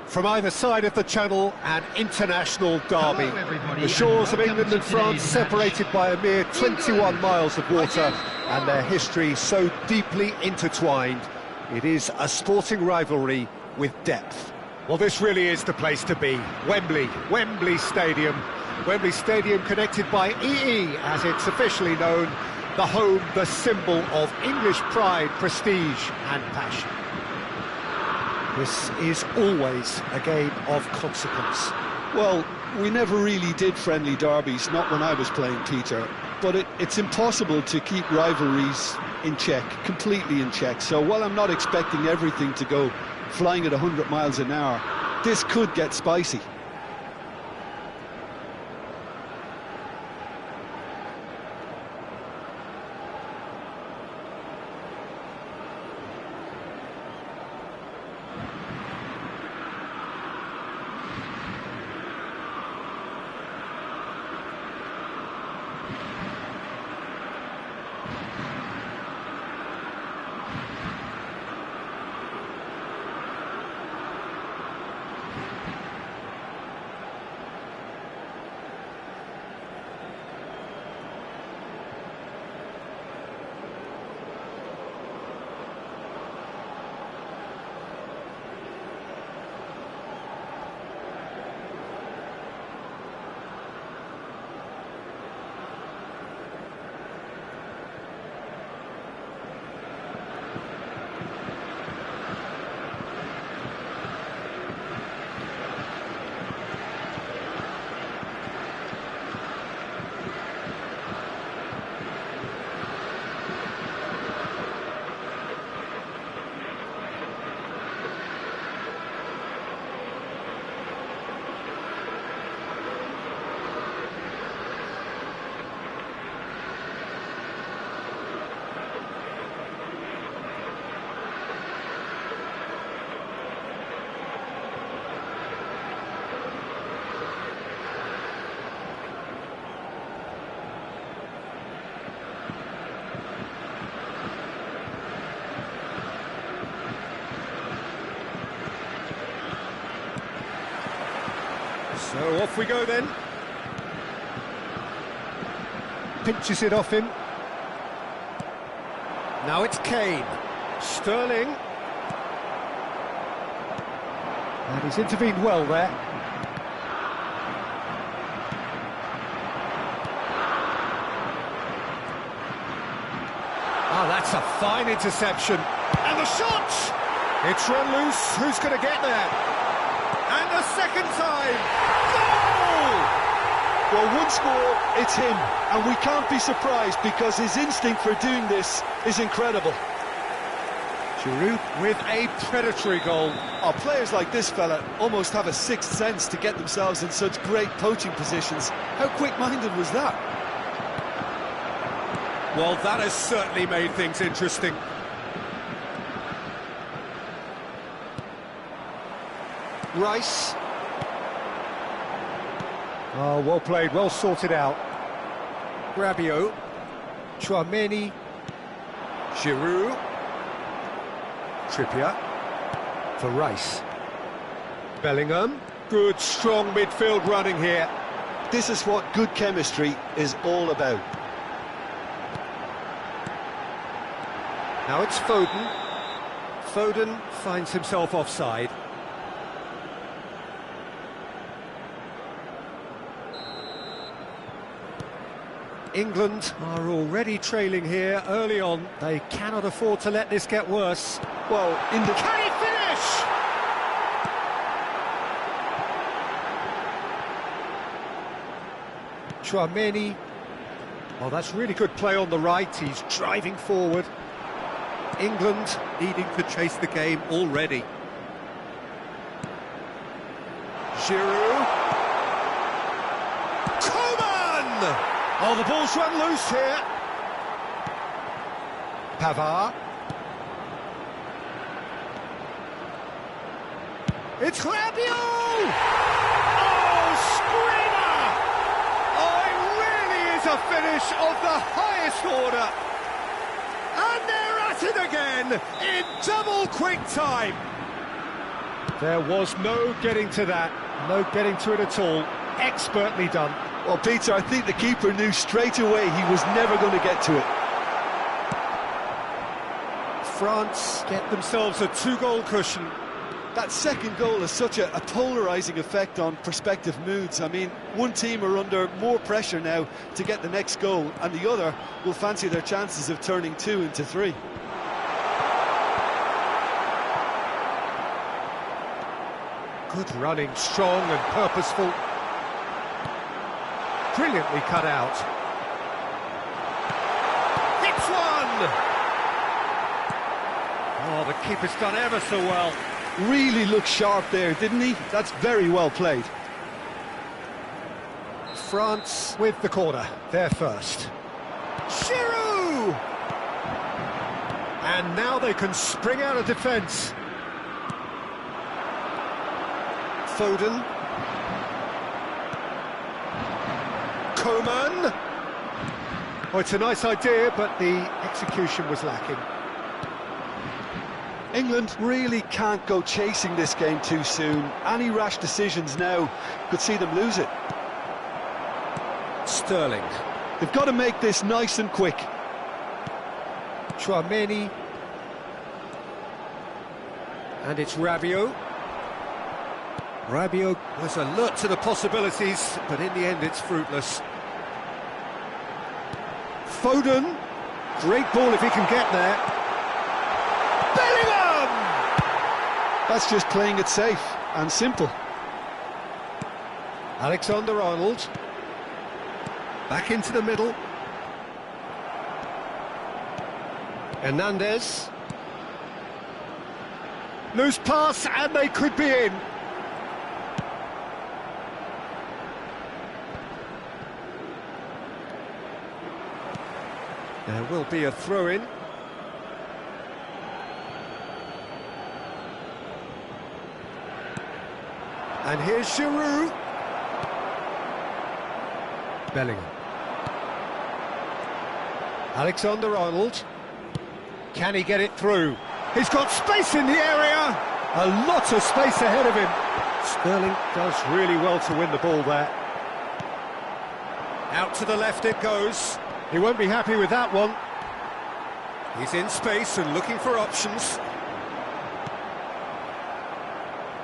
A: From either side of the channel, an international derby.
C: Hello, everybody,
A: The shores of
C: and
A: England
C: welcome
A: and
C: to
A: France
C: today's match.
A: separated by a mere 21 miles of water, and their history so deeply intertwined. It is a sporting rivalry with depth. Well, this really is the place to be. Wembley Stadium. Wembley Stadium connected by EE, as it's officially known, the home, the symbol of English pride, prestige and passion. This is always a game of consequence.
B: Well, we never really did friendly derbies, not when I was playing, Peter. But it's impossible to keep rivalries in check, completely in check. So while I'm not expecting everything to go flying at 100 miles an hour, this could get spicy.
A: So off we go then. Pinches it off him. Now it's Kane. Sterling. And he's intervened well there. Oh, that's a fine interception. And the shot! It's run loose. Who's going to get there? And the second time! Goal!
B: Well, one score, it's him, and we can't be surprised because his instinct for doing this is incredible.
A: Giroud with a predatory goal.
B: Oh, players like this fella almost have a sixth sense to get themselves in such great poaching positions. How quick-minded was that?
A: Well, that has certainly made things interesting. Rice. Oh, well played, well sorted out. Rabiot. Tchouaméni. Giroud. Trippier. For Rice. Bellingham. Good, strong midfield running here.
B: This is what good chemistry is all about.
A: Now it's Foden. Foden finds himself offside. England are already trailing here early on. They cannot afford to let this get worse.
B: Well, in the...
A: Can he finish? Tchouaméni. Well, that's really good play on the right. He's driving forward. England needing to chase the game already. Giroud. Coman! Oh, the ball's run loose here. Pavard. It's Rabiot! Oh, screamer! Oh, it really is a finish of the highest order. And they're at it again in double quick time. There was no getting to that, no getting to it at all. Expertly done.
B: Well, Peter, I think the keeper knew straight away he was never going to get to it.
A: France get themselves a 2-goal cushion.
B: That second goal has such a polarising effect on prospective moods. I mean, one team are under more pressure now to get the next goal, and the other will fancy their chances of turning 2 into 3.
A: Good running, strong and purposeful. Brilliantly cut out. Hits one! Oh, the keeper's done ever so well.
B: Really looked sharp there, didn't he? That's very well played.
A: France with the corner, they're first. Giroud! And now they can spring out of defence. Foden. Coman. Oh, it's a nice idea, but the execution was lacking.
B: England really can't go chasing this game too soon. Any rash decisions now could see them lose it.
A: Sterling.
B: They've got to make this nice and quick.
A: Chouameni. And it's Rabiot. Rabiot was alert to the possibilities, but in the end it's fruitless. Foden. Great ball if he can get there. Bellingham!
B: That's just playing it safe and simple.
A: Alexander-Arnold. Back into the middle. Hernandez. Loose pass, and they could be in. There will be a throw-in. And here's Giroud. Bellingham. Alexander-Arnold. Can he get it through? He's got space in the area. A lot of space ahead of him. Sterling does really well to win the ball there. Out to the left it goes. He won't be happy with that one. He's in space and looking for options.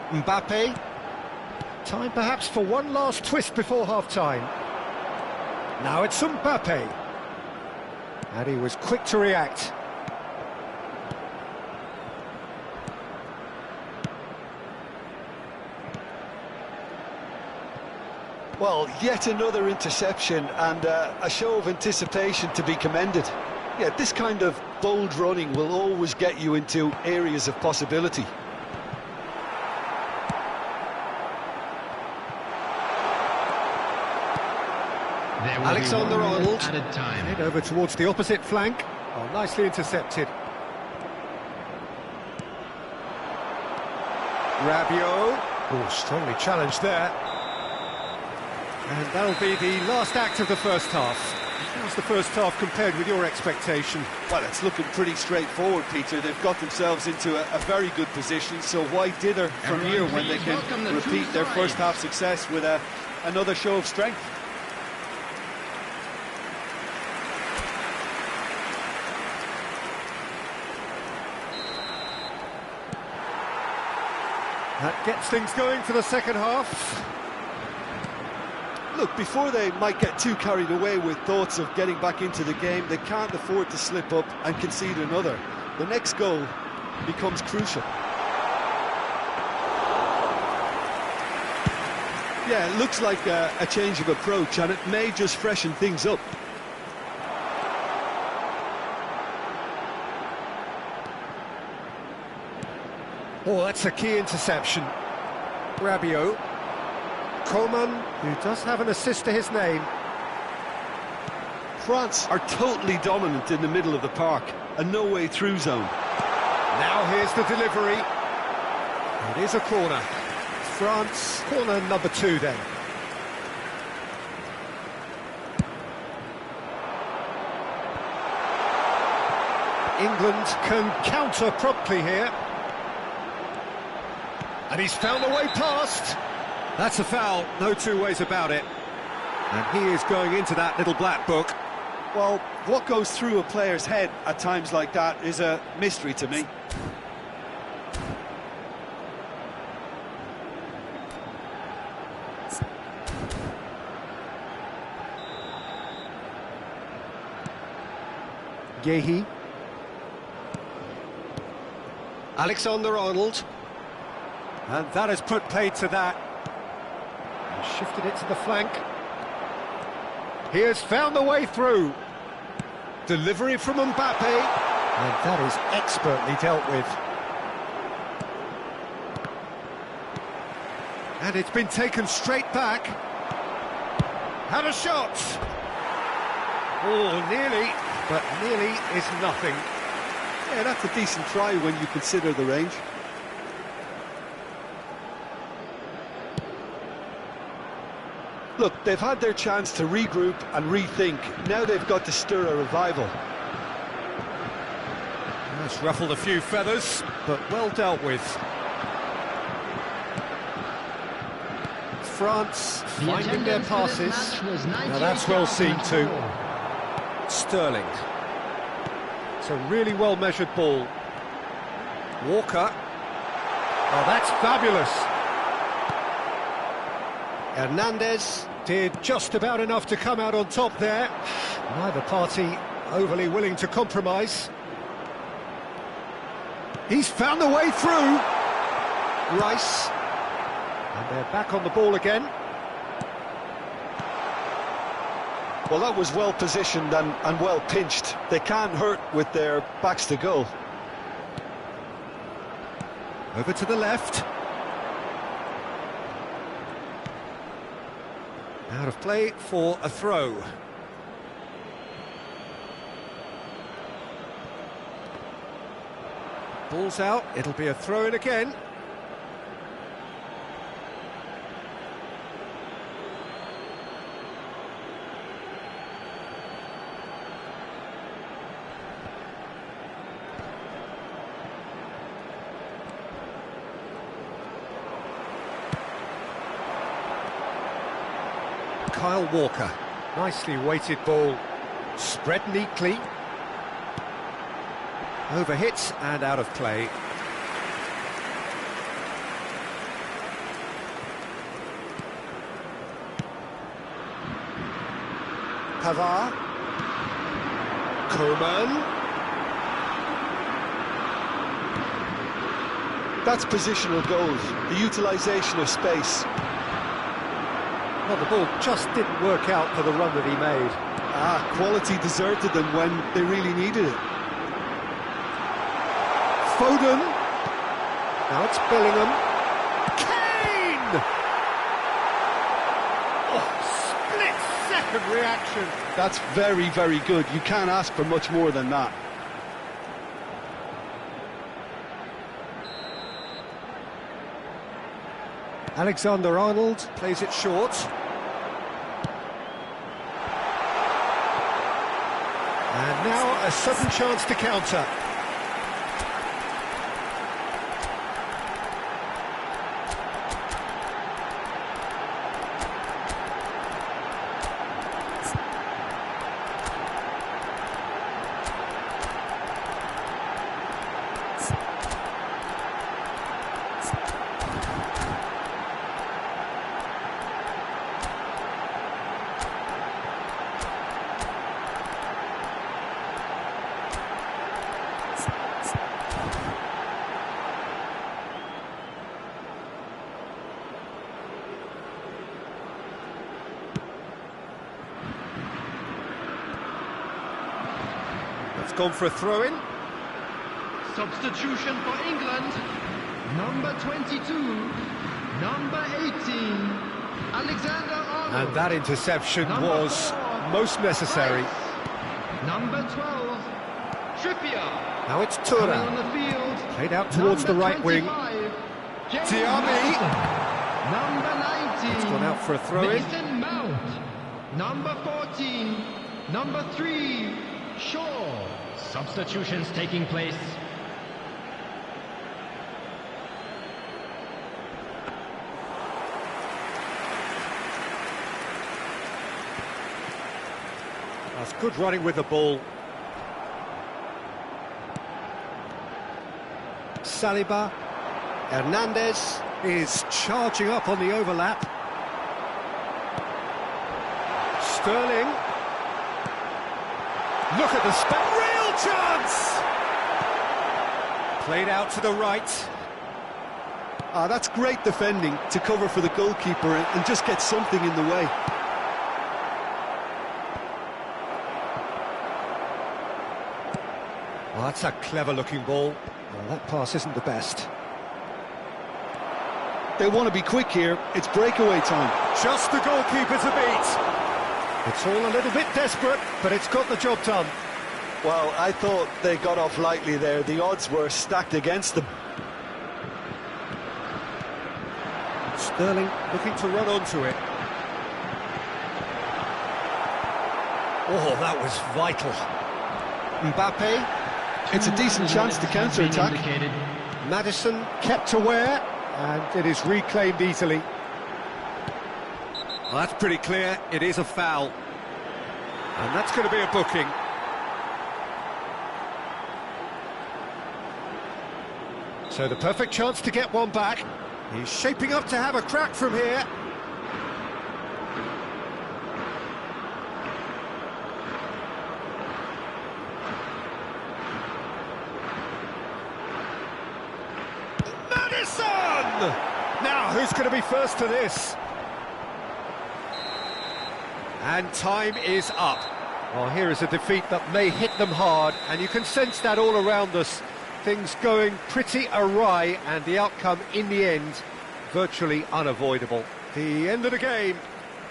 A: Mbappe. Time perhaps for one last twist before half-time. Now it's Mbappe. And he was quick to react.
B: Well, yet another interception and a show of anticipation to be commended. Yeah, this kind of bold running will always get you into areas of possibility.
A: Alexander-Arnold,
C: added time.
A: head over towards the opposite flank. Oh, nicely intercepted. Rabiot, oh, strongly challenged there. And that'll be the last act of the first half. How's the first half compared with your expectation?
B: Well, it's looking pretty straightforward, Peter. They've got themselves into a very good position, so why dither from here when they can repeat their first half success with another show of strength?
A: That gets things going for the second half.
B: Look, before they might get too carried away with thoughts of getting back into the game, they can't afford to slip up and concede another. The next goal becomes crucial. Yeah, it looks like a change of approach, and it may just freshen things up.
A: Oh, that's a key interception. Rabiot. Coman, who does have an assist to his name.
B: France are totally dominant in the middle of the park, a no-way through zone.
A: Now here's the delivery. It is a corner. France, corner number 2 then. England can counter promptly here. And he's found the way past. That's a foul, no two ways about it. And he is going into that little black book.
B: Well, what goes through a player's head at times like that is a mystery to me.
A: Yehi. Alexander-Arnold. And that has put paid to that. And shifted it to the flank. He has found the way through. Delivery from Mbappe. And that is expertly dealt with. And it's been taken straight back. Had a shot. Oh, nearly. But nearly is nothing.
B: Yeah, that's a decent try when you consider the range. Look, they've had their chance to regroup and rethink. Now they've got to stir a revival.
A: That's ruffled a few feathers, but well dealt with. France finding their passes. Now that's well seen too. Sterling. It's a really well-measured ball. Walker. Oh, that's fabulous. Hernandez did just about enough to come out on top there. Neither party overly willing to compromise. He's found the way through. Rice. And they're back on the ball again.
B: Well, that was well positioned and well pinched. They can't hurt with their backs to goal.
A: Over to the left. Out of play for a throw. Ball's out, it'll be a throw in again. Kyle Walker, nicely weighted ball, spread neatly, overhit and out of play. Pavard, Coman.
B: That's positional goals, the utilisation of space.
A: Well, the ball just didn't work out for the run that he made.
B: Quality deserted them when they really needed it.
A: Foden. Now it's Bellingham. Kane! Oh, split-second reaction.
B: That's very, very good. You can't ask for much more than that.
A: Alexander-Arnold plays it short. And now a sudden chance to counter. It's gone for a throw-in.
C: Substitution for England. Number 22, number 18, Alexander-Arnold.
A: And that interception was most necessary.
C: Number 12, Trippier.
A: Now it's
C: On
A: Thuram.
C: the field.
A: Played out towards the right wing. Diaby.
C: Number 19.
A: It's gone out for a throw-in.
C: Mason Mount. Number 14, number 3, Shaw. Substitutions taking place.
A: That's good running with the ball. Saliba. Hernandez is charging up on the overlap. Sterling. Look at the real chance! Played out to the right.
B: That's great defending to cover for the goalkeeper and just get something in the way.
A: Well, that's a clever-looking ball. Well, that pass isn't the best.
B: They want to be quick here. It's breakaway time.
A: Just the goalkeeper's a beat. It's all a little bit desperate, but it's got the job done.
B: Well, I thought they got off lightly there. The odds were stacked against them.
A: Sterling looking to run onto it. Oh, that was vital. Mbappe.
B: It's a decent chance to counter-attack.
A: Maddison kept aware, and it is reclaimed easily. Well, that's pretty clear. It is a foul. And that's going to be a booking. So the perfect chance to get one back. He's shaping up to have a crack from here. Maddison! Now, who's going to be first to this? And time is up. Well, here is a defeat that may hit them hard, and you can sense that all around us. Things going pretty awry, and the outcome in the end virtually unavoidable. The end of the game.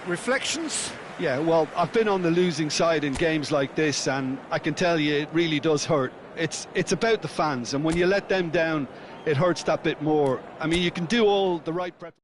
A: Reflections?
B: Yeah, well, I've been on the losing side in games like this, and I can tell you it really does hurt. It's about the fans, and when you let them down, it hurts that bit more. I mean, you can do all the right prep.